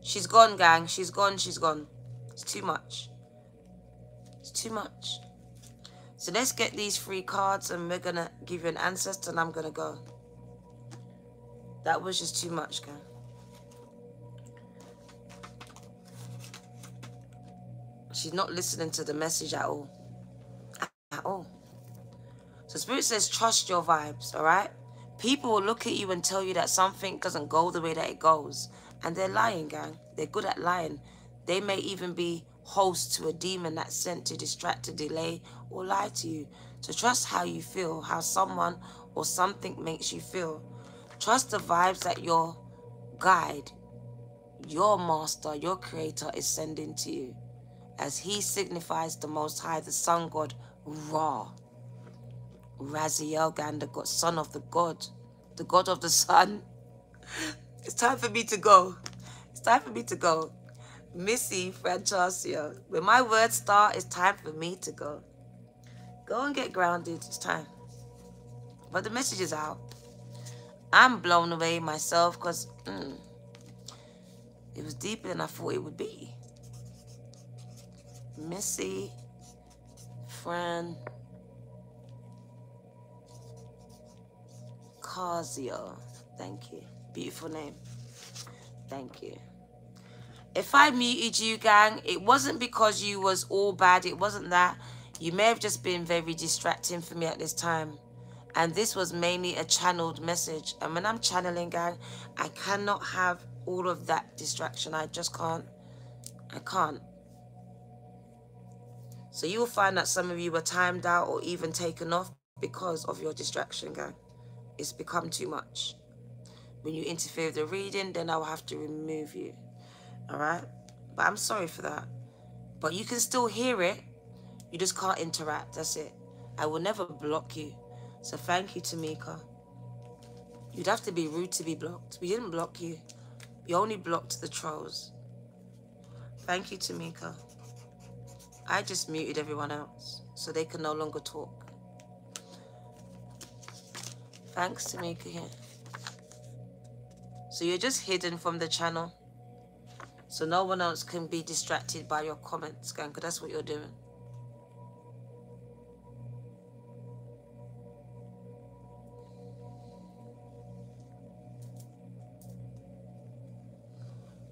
She's gone, gang. She's gone. She's gone. It's too much. It's too much. So let's get these 3 cards and we're going to give you an ancestor and I'm going to go. That was just too much, gang. She's not listening to the message at all. At all. So Spirit says trust your vibes, all right? People will look at you and tell you that something doesn't go the way that it goes. And they're lying, gang. They're good at lying. They may even be host to a demon that's sent to distract, to delay, or lie to you. So trust how you feel, how someone or something makes you feel. Trust the vibes that your guide, your master, your creator is sending to you. As he signifies the Most High, the sun god, Ra. Raziel, gang, the god, son of the god of the sun. It's time for me to go. It's time for me to go. Missy Francesca, when my words start, it's time for me to go. Go and get grounded. It's time. But the message is out. I'm blown away myself because it was deeper than I thought it would be. Missy, Fran, Carzio. Thank you. Beautiful name. Thank you. If I muted you, gang, it wasn't because you was all bad. It wasn't that. You may have just been very distracting for me at this time. And this was mainly a channeled message. And when I'm channeling, gang, I cannot have all of that distraction. I just can't. I can't. So you will find that some of you were timed out or even taken off because of your distraction, gang. It's become too much. When you interfere with the reading, then I will have to remove you. All right? But I'm sorry for that. But you can still hear it. You just can't interact. That's it. I will never block you. So thank you, Tamika. You'd have to be rude to be blocked. We didn't block you. You only blocked the trolls. Thank you, Tamika. I just muted everyone else so they can no longer talk. Thanks, Tamika here. So you're just hidden from the channel. So no one else can be distracted by your comments, gang, because that's what you're doing.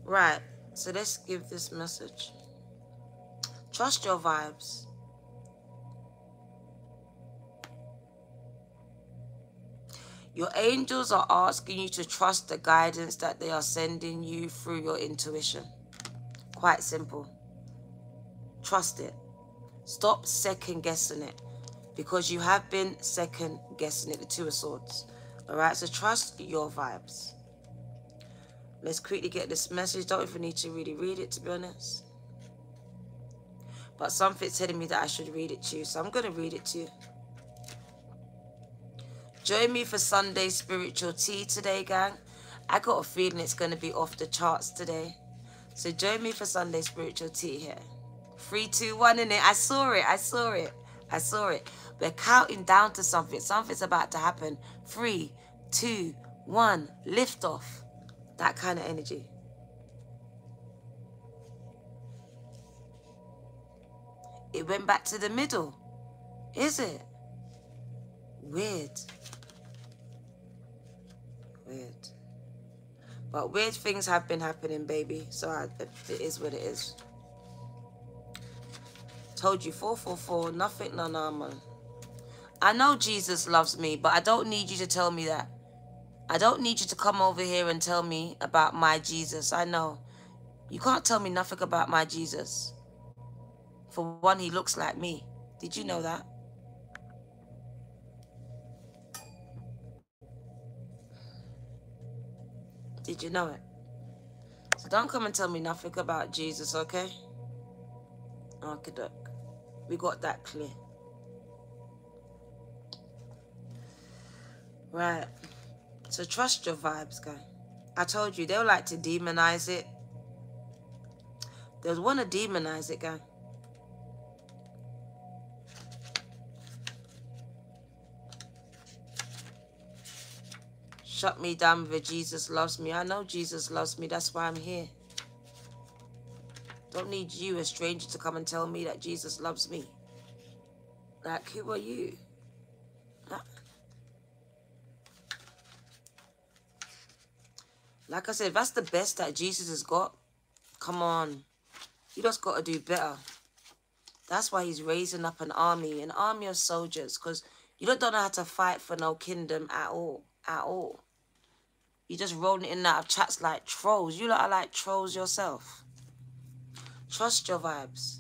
Right, so let's give this message. Trust your vibes. Your angels are asking you to trust the guidance that they are sending you through your intuition. Quite simple. Trust it. Stop second guessing it. Because you have been second guessing it, the Two of Swords. Alright, so trust your vibes. Let's quickly get this message. Don't even need to really read it, to be honest. But something's telling me that I should read it to you, so I'm going to read it to you. Join me for Sunday spiritual tea today, gang. I got a feeling it's going to be off the charts today. So join me for Sunday spiritual tea here. 3, 2, 1 in it. I saw it. I saw it. I saw it. We're counting down to something. Something's about to happen. 3, 2, 1. Lift off. That kind of energy. It went back to the middle. Is it? Weird. Weird. But weird things have been happening, baby. So it is what it is. Told you, 444, nothing, no, man. I know Jesus loves me, but I don't need you to tell me that. I don't need you to come over here and tell me about my Jesus. I know. You can't tell me nothing about my Jesus. For one, he looks like me. Did you know that? Did you know it? So don't come and tell me nothing about Jesus, okay? Okay, doc. We got that clear. Right. So trust your vibes, guy. I told you, they'll like to demonize it. They'll want to demonize it, guy. Shut me down with a Jesus loves me. I know Jesus loves me. That's why I'm here. Don't need you, a stranger, to come and tell me that Jesus loves me. Like, who are you? Huh? Like I said, that's the best that Jesus has got. Come on. You just got to do better. That's why he's raising up an army of soldiers. Because you don't know how to fight for no kingdom at all. At all. You're just rolling in and out of chats like trolls. You lot are like trolls yourself. Trust your vibes.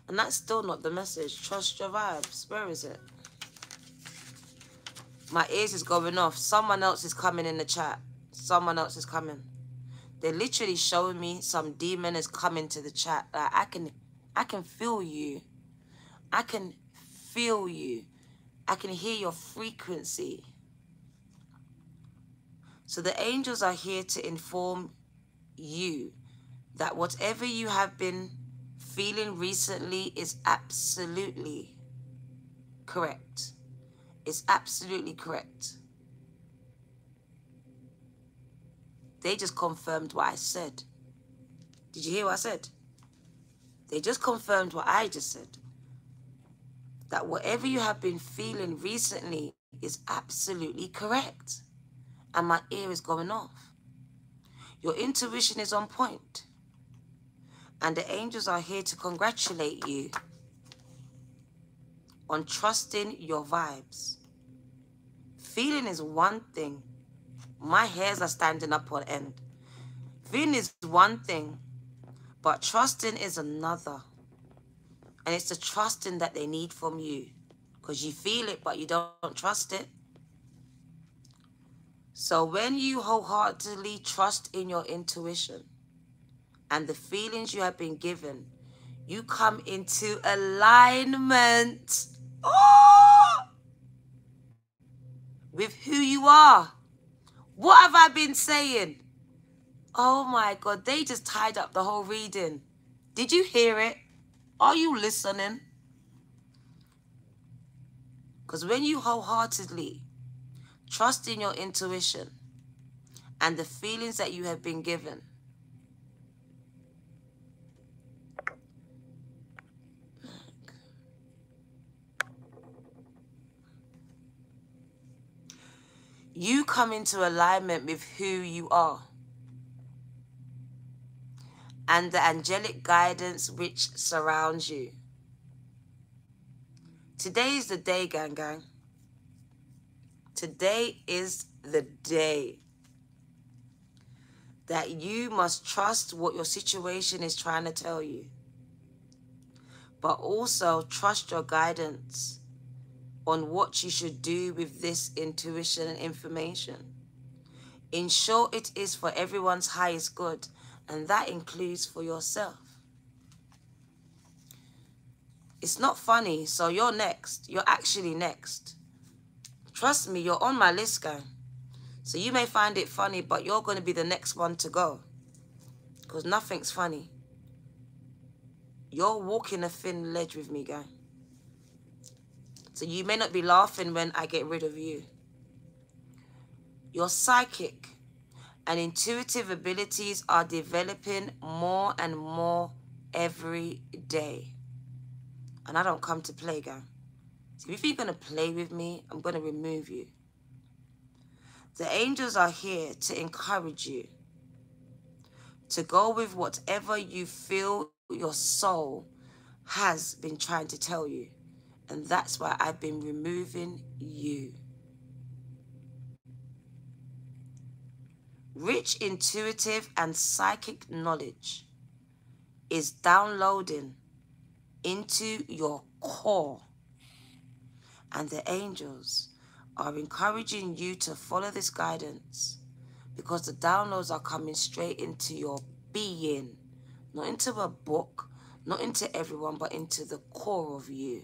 And that's still not the message. Trust your vibes. Where is it? My ears is going off. Someone else is coming in the chat. Someone else is coming. They're literally showing me some demon is coming to the chat. Like, I can feel you. I can feel you. I can hear your frequency. So the angels are here to inform you that whatever you have been feeling recently is absolutely correct. It's absolutely correct. They just confirmed what I said. Did you hear what I said? They just confirmed what I just said. That whatever you have been feeling recently is absolutely correct. And my ear is going off. Your intuition is on point. And the angels are here to congratulate you on trusting your vibes. Feeling is one thing. My hairs are standing up on end. Feeling is one thing, but trusting is another. And it's the trusting that they need from you. Because you feel it, but you don't trust it. So when you wholeheartedly trust in your intuition and the feelings you have been given, you come into alignment with who you are. What have I been saying? Oh my God, they just tied up the whole reading. Did you hear it? Are you listening? Because when you wholeheartedly trust in your intuition and the feelings that you have been given, you come into alignment with who you are and the angelic guidance which surrounds you. Today is the day, gang. Today is the day that you must trust what your situation is trying to tell you, but also trust your guidance on what you should do with this intuition and information. Ensure it is for everyone's highest good, and that includes for yourself. It's not funny, so you're next. You're actually next. Trust me, you're on my list, guy. So you may find it funny, but you're going to be the next one to go. Because nothing's funny. You're walking a thin ledge with me, gang. So you may not be laughing when I get rid of you. Your psychic and intuitive abilities are developing more and more every day. And I don't come to play, gang. So if you're going to play with me, I'm going to remove you. The angels are here to encourage you to go with whatever you feel your soul has been trying to tell you. And that's why I've been removing you. Rich intuitive and psychic knowledge is downloading into your core. And the angels are encouraging you to follow this guidance because the downloads are coming straight into your being, not into a book, not into everyone, but into the core of you.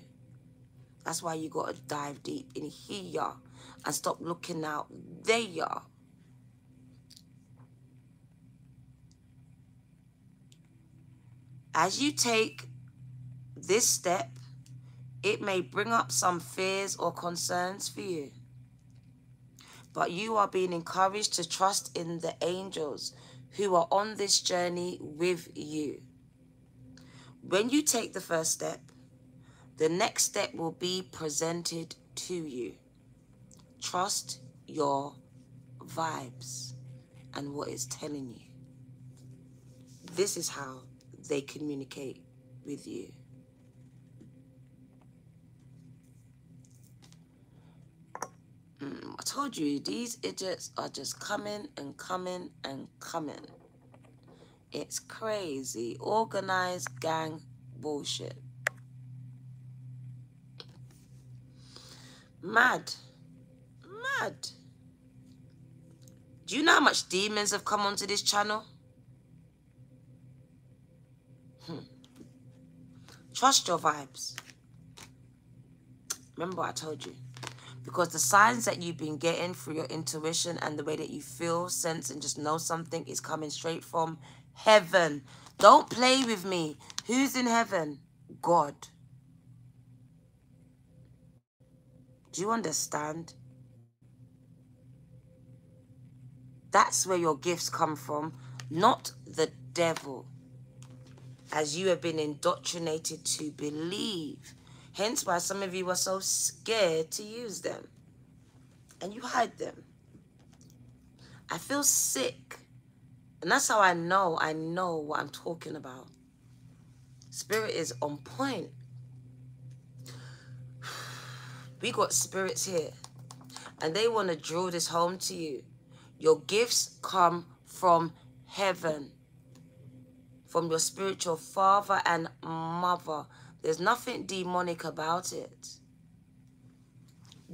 That's why you got to dive deep in here and stop looking out there. As you take this step, it may bring up some fears or concerns for you. But you are being encouraged to trust in the angels who are on this journey with you. When you take the first step, the next step will be presented to you. Trust your vibes and what it's telling you. This is how they communicate with you. I told you, these idiots are just coming and coming and coming. It's crazy. Organized gang bullshit. Mad. Mad. Do you know how much demons have come onto this channel? Trust your vibes. Remember what I told you. Because the signs that you've been getting through your intuition and the way that you feel, sense, and just know something is coming straight from heaven. Don't play with me. Who's in heaven? God. Do you understand? That's where your gifts come from, not the devil, as you have been indoctrinated to believe. Hence why some of you are so scared to use them. And you hide them. I feel sick. And that's how I know what I'm talking about. Spirit is on point. We got spirits here. And they want to drill this home to you. Your gifts come from heaven. From your spiritual father and mother. There's nothing demonic about it.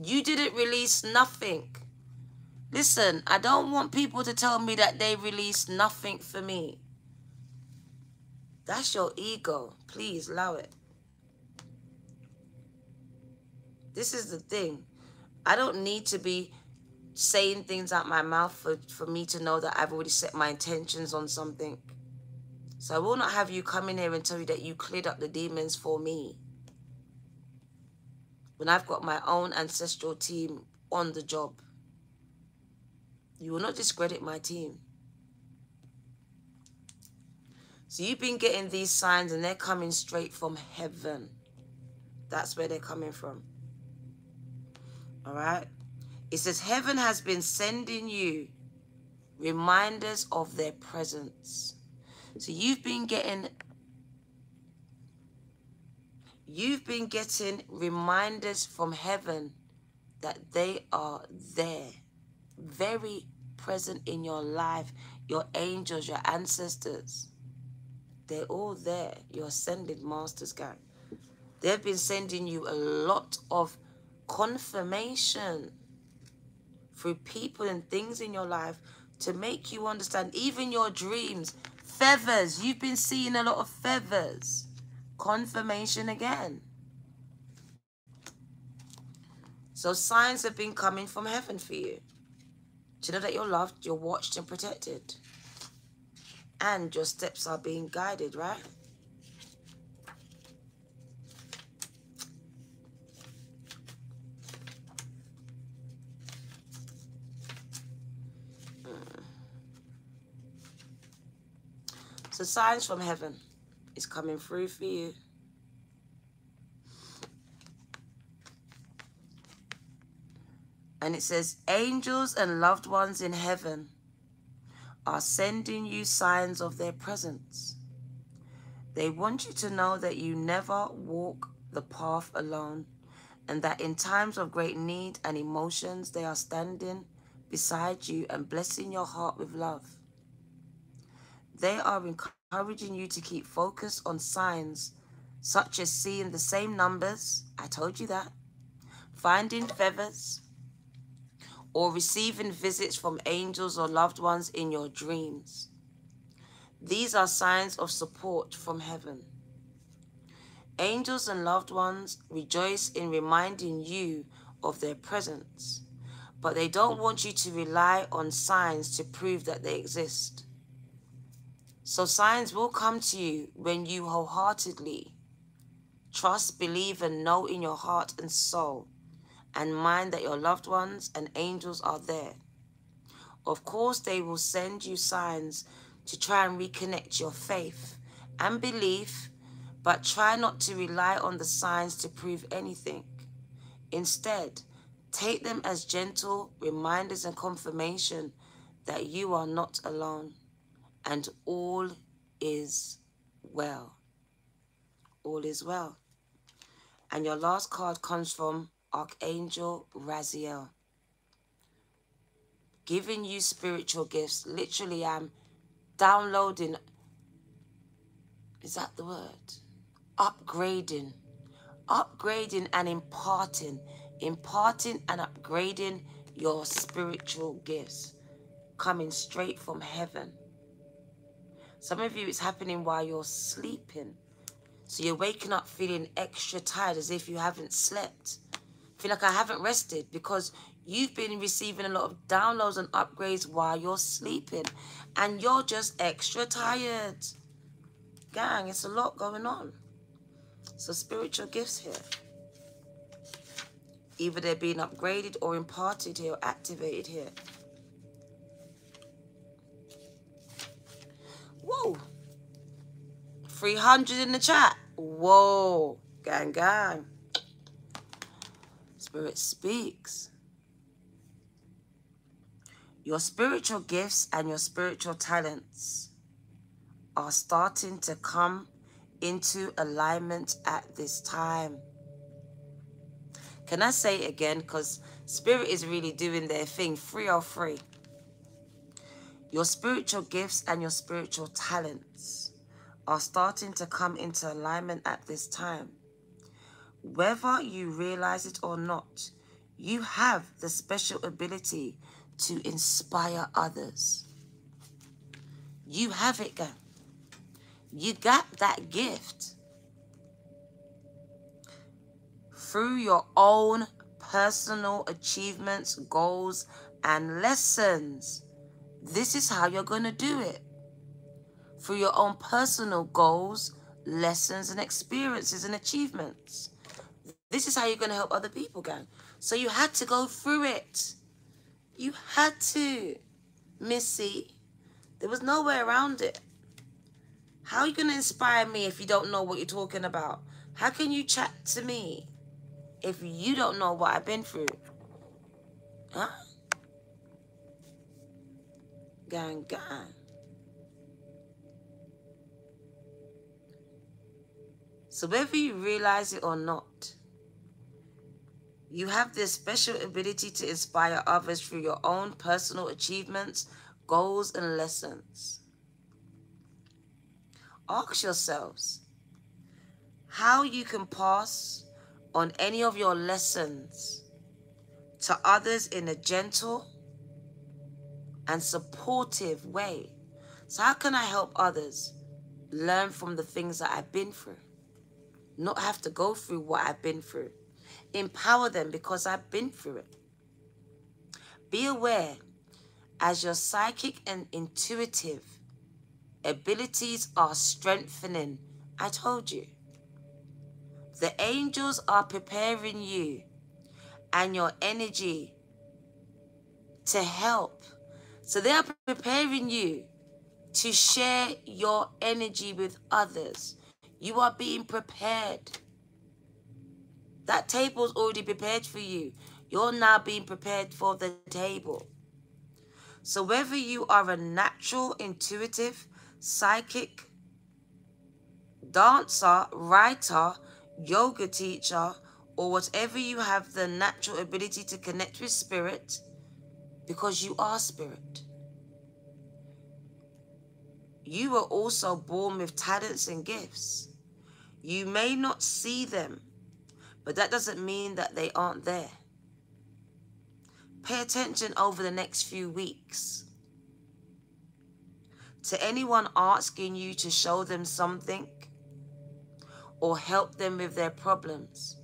You didn't release nothing. Listen, I don't want people to tell me that they released nothing for me. That's your ego. Please allow it. This is the thing. I don't need to be saying things out my mouth for me to know that I've already set my intentions on something. So I will not have you come in here and tell you that you cleared up the demons for me. When I've got my own ancestral team on the job. You will not discredit my team. So you've been getting these signs and they're coming straight from heaven. That's where they're coming from. All right? It says heaven has been sending you reminders of their presence. So you've been getting reminders from heaven that they are there. Very present in your life. Your angels, your ancestors. They're all there. Your ascended masters, gang. They've been sending you a lot of confirmation through people and things in your life to make you understand, even your dreams. Feathers. You've been seeing a lot of feathers. Confirmation again. So signs have been coming from heaven for you. To know that you're loved, you're watched and protected. And your steps are being guided, right? So signs from heaven is coming through for you. And it says, angels and loved ones in heaven are sending you signs of their presence. They want you to know that you never walk the path alone, and that in times of great need and emotions, they are standing beside you and blessing your heart with love. They are encouraging you to keep focused on signs such as seeing the same numbers, I told you that, finding feathers, or receiving visits from angels or loved ones in your dreams. These are signs of support from heaven. Angels and loved ones rejoice in reminding you of their presence, but they don't want you to rely on signs to prove that they exist. So signs will come to you when you wholeheartedly trust, believe, and know in your heart and soul and mind that your loved ones and angels are there. Of course, they will send you signs to try and reconnect your faith and belief, but try not to rely on the signs to prove anything. Instead, take them as gentle reminders and confirmation that you are not alone and all is well. All is well. And your last card comes from Archangel Raziel, giving you spiritual gifts. Literally, I'm downloading, is that the word? Upgrading and imparting and upgrading your spiritual gifts, coming straight from heaven. Some of you, it's happening while you're sleeping. So you're waking up feeling extra tired, as if you haven't slept. Feel like I haven't rested, because you've been receiving a lot of downloads and upgrades while you're sleeping. And you're just extra tired. Gang, it's a lot going on. So spiritual gifts here. Either they're being upgraded or imparted here or activated here. Whoa. 300 in the chat. Whoa. Gang, gang. Spirit speaks. Your spiritual gifts and your spiritual talents are starting to come into alignment at this time. Can I say it again? Because Spirit is really doing their thing. 303. Your spiritual gifts and your spiritual talents are starting to come into alignment at this time. Whether you realize it or not, you have the special ability to inspire others. You have it, girl. You got that gift. Through your own personal achievements, goals, and lessons. This is how you're going to do it. Through your own personal goals, lessons, and experiences and achievements. This is how you're going to help other people, gang. So you had to go through it. You had to, Missy. There was no way around it. How are you going to inspire me if you don't know what you're talking about? How can you chat to me if you don't know what I've been through? Huh? Gang, gang. So whether you realize it or not, you have this special ability to inspire others through your own personal achievements, goals, and lessons. Ask yourselves how you can pass on any of your lessons to others in a gentle and supportive way. So how can I help others learn from the things that I've been through? Not have to go through what I've been through. Empower them because I've been through it. Be aware as your psychic and intuitive abilities are strengthening. I told you. The angels are preparing you and your energy to help. So they are preparing you to share your energy with others. You are being prepared. That table's already prepared for you. You're now being prepared for the table. So whether you are a natural, intuitive, psychic, dancer, writer, yoga teacher, or whatever, you have the natural ability to connect with spirit, because you are spirit. You were also born with talents and gifts. You may not see them, but that doesn't mean that they aren't there. Pay attention over the next few weeks to anyone asking you to show them something or help them with their problems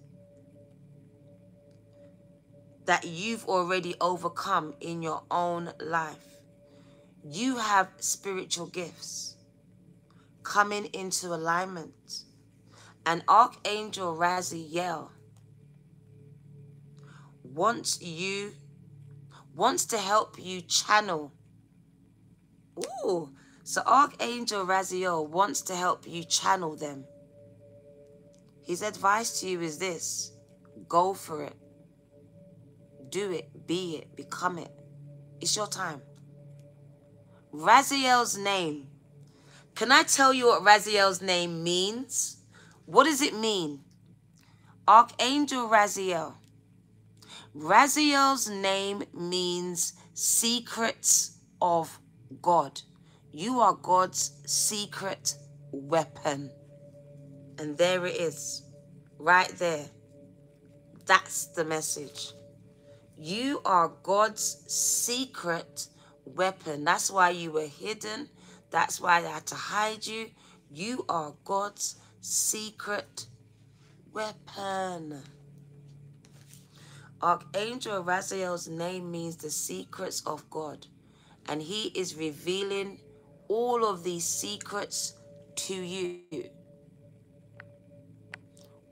that you've already overcome in your own life. You have spiritual gifts coming into alignment. And Archangel Raziel wants to help you channel. Ooh, so Archangel Raziel wants to help you channel them. His advice to you is this: go for it. Do it, be it, become it. It's your time. Raziel's name. Can I tell you what Raziel's name means? What does it mean? Archangel Raziel. Raziel's name means secrets of God. You are God's secret weapon. And there it is, right there. That's the message. You are God's secret weapon. That's why you were hidden. That's why I had to hide you. You are God's secret weapon. Archangel Raziel's name means the secrets of God. And he is revealing all of these secrets to you.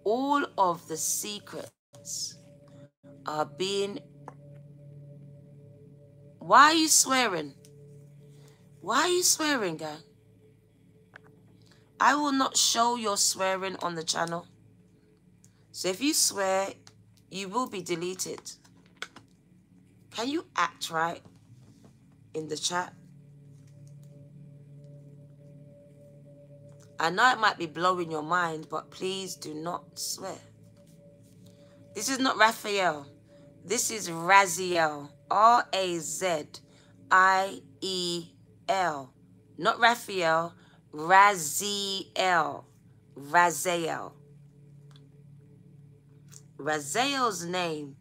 All of the secrets are being... Why are you swearing? Why are you swearing, gang? I will not show your swearing on the channel. So if you swear, you will be deleted. Can you act right in the chat? I know it might be blowing your mind, but please do not swear. This is not Raphael. This is Raziel. R-A-Z-I-E-L. Not Raphael. Raziel. Raziel. Raziel's name.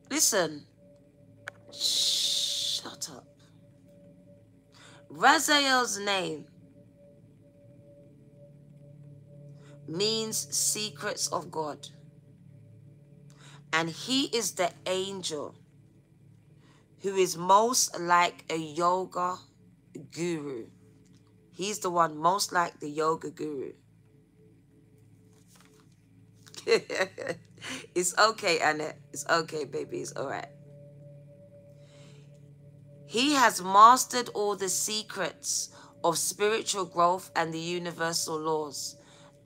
Listen. Shut up. Raziel's name means secrets of God. And he is the angel who is most like a yoga guru. He's the one most like the yoga guru. It's okay, Annette. It's okay, baby. It's all right. He has mastered all the secrets of spiritual growth and the universal laws.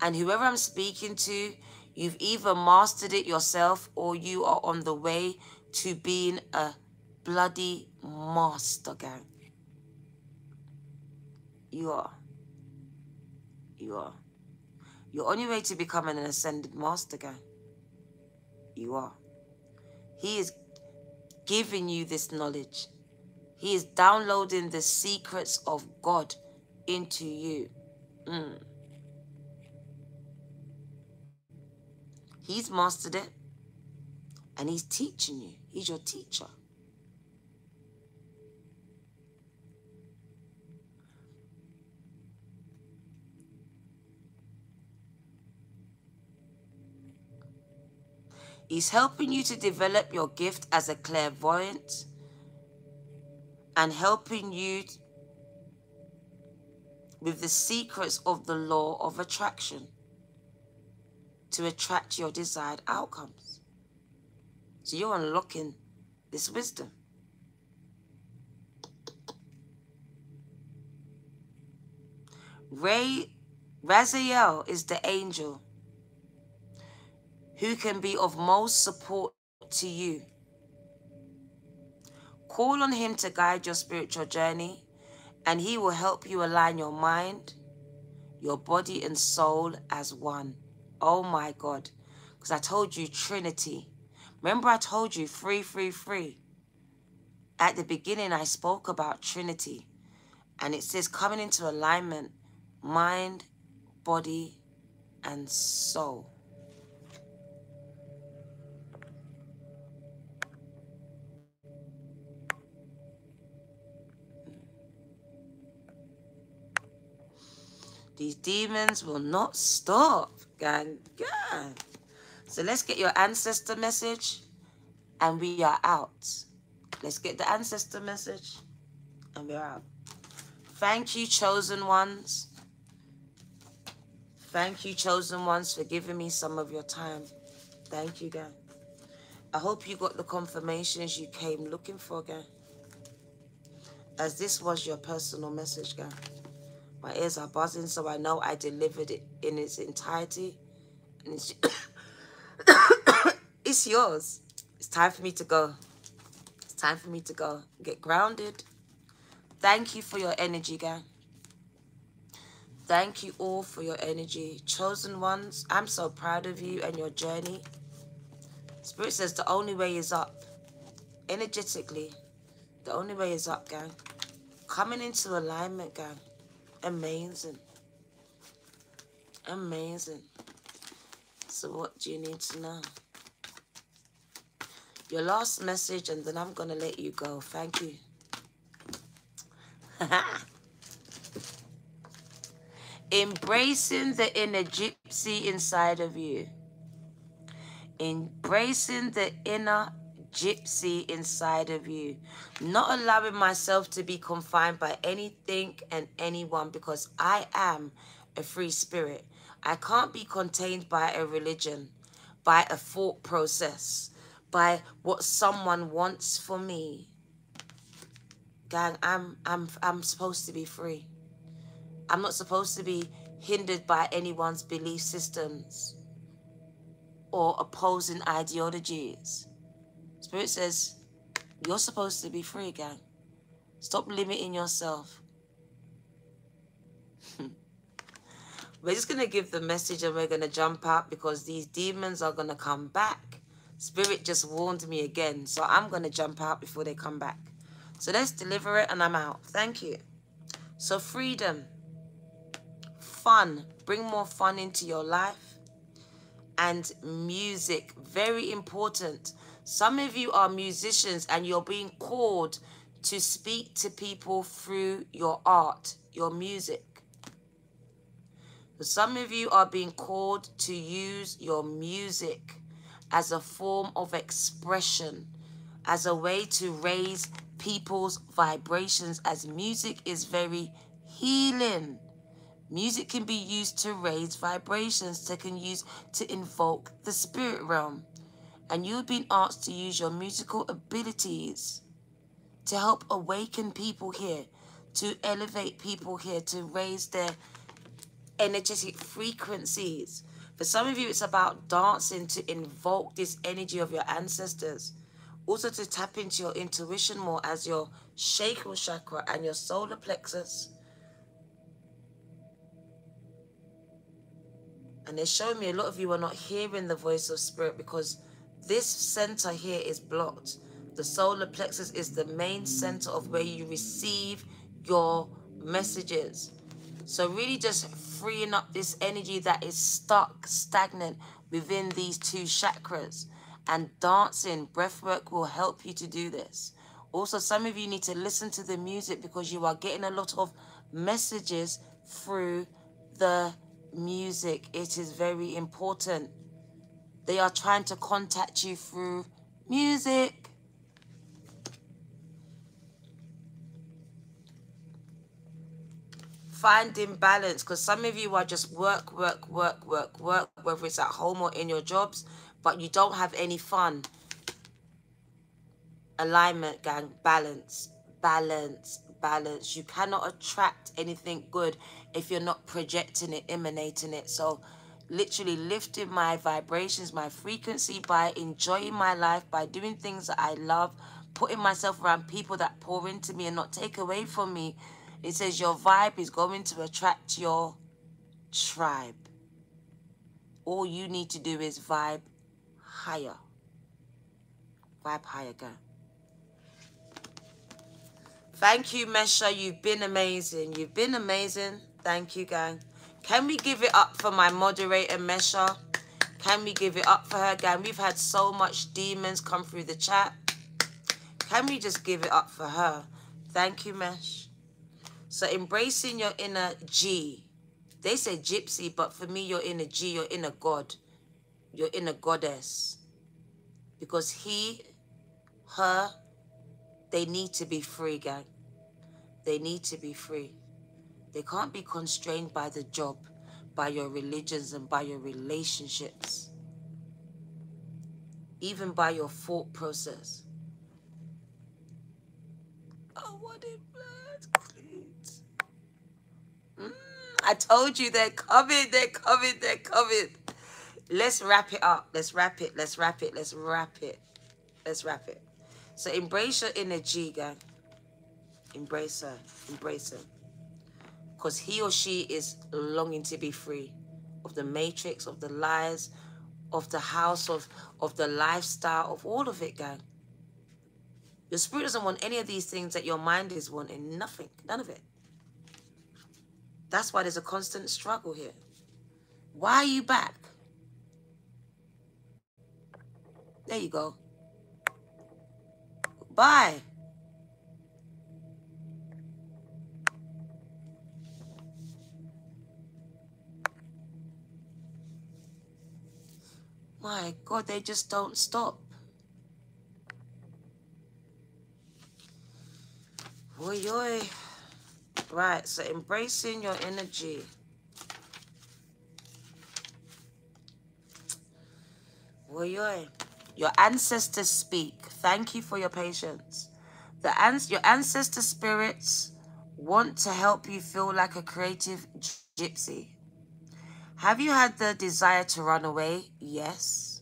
And whoever I'm speaking to, you've either mastered it yourself or you are on the way to being a bloody master, gang. You are. You are. You're on your way to becoming an ascended master, gang. You are. He is giving you this knowledge. He is downloading the secrets of God into you. He's mastered it. And he's teaching you. He's your teacher. He's helping you to develop your gift as a clairvoyant and helping you with the secrets of the law of attraction to attract your desired outcomes. So you're unlocking this wisdom. Raziel is the angel who can be of most support to you. Call on him to guide your spiritual journey, and he will help you align your mind, your body and soul as one. Oh my God. Because I told you Trinity. Remember I told you free. At the beginning I spoke about Trinity. And it says coming into alignment, mind, body, and soul. These demons will not stop, gang. Yeah. So let's get your ancestor message and we are out. Let's get the ancestor message and we're out. Thank you, chosen ones. Thank you, chosen ones, for giving me some of your time. Thank you, gang. I hope you got the confirmations you came looking for, gang. As this was your personal message, gang. My ears are buzzing, so I know I delivered it in its entirety. And it's, it's yours. It's time for me to go. It's time for me to go. Get grounded. Thank you for your energy, gang. Thank you all for your energy. Chosen ones, I'm so proud of you and your journey. Spirit says the only way is up. Energetically, the only way is up, gang. Coming into alignment, gang. Amazing. Amazing. So what do you need to know? Your last message, and then I'm going to let you go. Thank you. Embracing the inner gypsy inside of you. Embracing the inner gypsy inside of you. Not allowing myself to be confined by anything and anyone, because I am a free spirit. I can't be contained by a religion, by a thought process, by what someone wants for me. Gang, I'm supposed to be free. I'm not supposed to be hindered by anyone's belief systems or opposing ideologies. Spirit says, you're supposed to be free, gang. Stop limiting yourself. We're just going to give the message and we're going to jump out because these demons are going to come back. Spirit just warned me again, so I'm going to jump out before they come back. So let's deliver it and I'm out. Thank you. So freedom. Fun. Bring more fun into your life. And music. Very important. Some of you are musicians and you're being called to speak to people through your art, your music. Some of you are being called to use your music as a form of expression, as a way to raise people's vibrations, as music is very healing. Music can be used to raise vibrations, can use to invoke the spirit realm. And you've been asked to use your musical abilities to help awaken people here, to elevate people here, to raise their energetic frequencies. For some of you, it's about dancing to invoke this energy of your ancestors. Also to tap into your intuition more as your sacral chakra and your solar plexus. And they're showing me a lot of you are not hearing the voice of spirit because this center here is blocked. The solar plexus is the main center of where you receive your messages. So really just freeing up this energy that is stuck, stagnant within these two chakras. And dancing, breathwork will help you to do this. Also, some of you need to listen to the music because you are getting a lot of messages through the music. It is very important. They are trying to contact you through music. Finding balance, because some of you are just work, whether it's at home or in your jobs, but you don't have any fun. Alignment, gang. Balance, balance, balance. You cannot attract anything good if you're not projecting it, emanating it. So literally lifting my vibrations, my frequency by enjoying my life, by doing things that I love, putting myself around people that pour into me and not take away from me. It says your vibe is going to attract your tribe. All you need to do is vibe higher. Vibe higher, girl. Thank you, Mesha. You've been amazing. You've been amazing. Thank you, gang. Can we give it up for my moderator, Mesha? Can we give it up for her, gang? We've had so much demons come through the chat. Can we just give it up for her? Thank you, Mesh. So embracing your inner G. They say gypsy, but for me, your inner G, your inner God, your inner goddess. Because he, her, they need to be free, gang. They need to be free. They can't be constrained by the job, by your religions and by your relationships. Even by your thought process. Oh, what in blood, please. I told you they're coming, they're coming, they're coming. Let's wrap it up. Let's wrap it, let's wrap it, let's wrap it. Let's wrap it. So embrace your inner G, gang. Embrace her, embrace him. Because he or she is longing to be free of the matrix, of the lies, of the house, of the lifestyle, of all of it, gang. Your spirit doesn't want any of these things that your mind is wanting. Nothing, none of it. That's why there's a constant struggle here. Why are you back? There you go. Bye. My God, they just don't stop. Oi, oi. Right, so embracing your energy. Oi, oi. Your ancestors speak. Thank you for your patience. Your ancestor spirits want to help you feel like a creative gypsy. Have you had the desire to run away? Yes.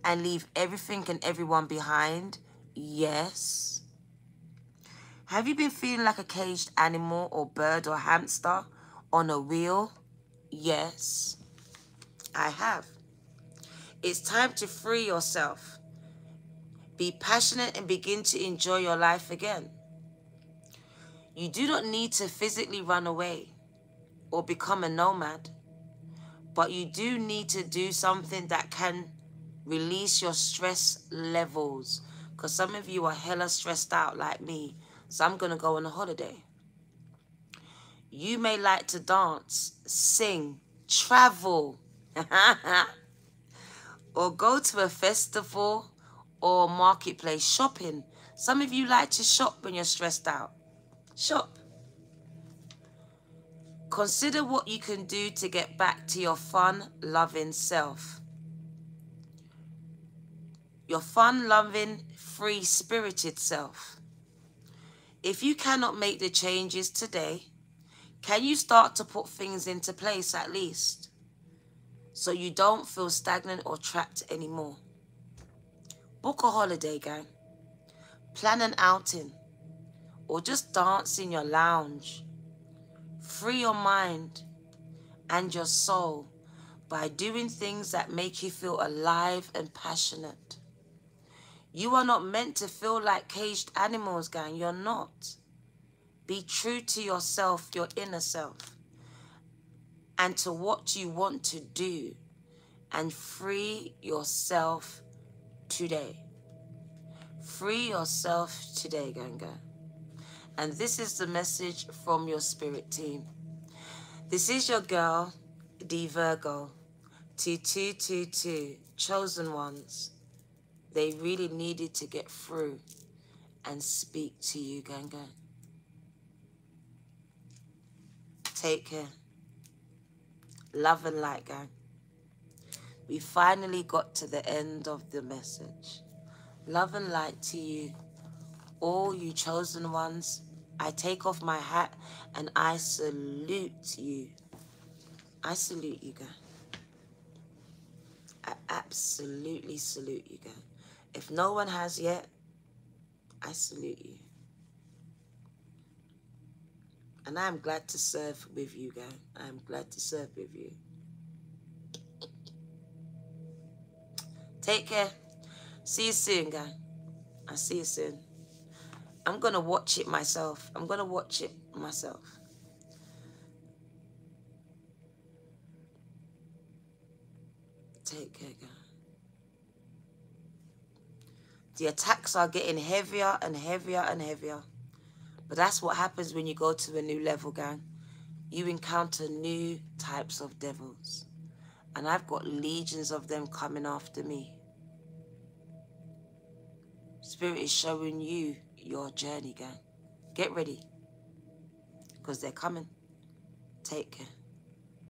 And leave everything and everyone behind? Yes. Have you been feeling like a caged animal or bird or hamster on a wheel? Yes, I have. It's time to free yourself. Be passionate and begin to enjoy your life again. You do not need to physically run away or become a nomad, but you do need to do something that can release your stress levels. Because some of you are hella stressed out like me, so I'm going to go on a holiday. You may like to dance, sing, travel, or go to a festival or marketplace shopping. Some of you like to shop when you're stressed out. Shop. Consider what you can do to get back to your fun-loving self. Your fun-loving, free-spirited self. If you cannot make the changes today, can you start to put things into place at least, so you don't feel stagnant or trapped anymore? Book a holiday, gang. Plan an outing, or just dance in your lounge. Free your mind and your soul by doing things that make you feel alive and passionate. You are not meant to feel like caged animals, gang. You're not. Be true to yourself, your inner self, and to what you want to do, and free yourself today. Free yourself today, Ganga. And this is the message from your spirit team. This is your girl, D Virgo, 2222, chosen ones. They really needed to get through and speak to you, Ganga. Take care. Love and light, gang. We finally got to the end of the message. Love and light to you, all you chosen ones. I take off my hat and I salute you. I salute you, gang. I absolutely salute you, gang. If no one has yet, I salute you. And I am glad to serve with you, gang. I am glad to serve with you. Take care. See you soon, gang. I'll see you soon. I'm going to watch it myself. I'm going to watch it myself. Take care, gang. The attacks are getting heavier and heavier and heavier. But that's what happens when you go to a new level, gang. You encounter new types of devils. And I've got legions of them coming after me. Spirit is showing you your journey, gang. Get ready. Because they're coming. Take care.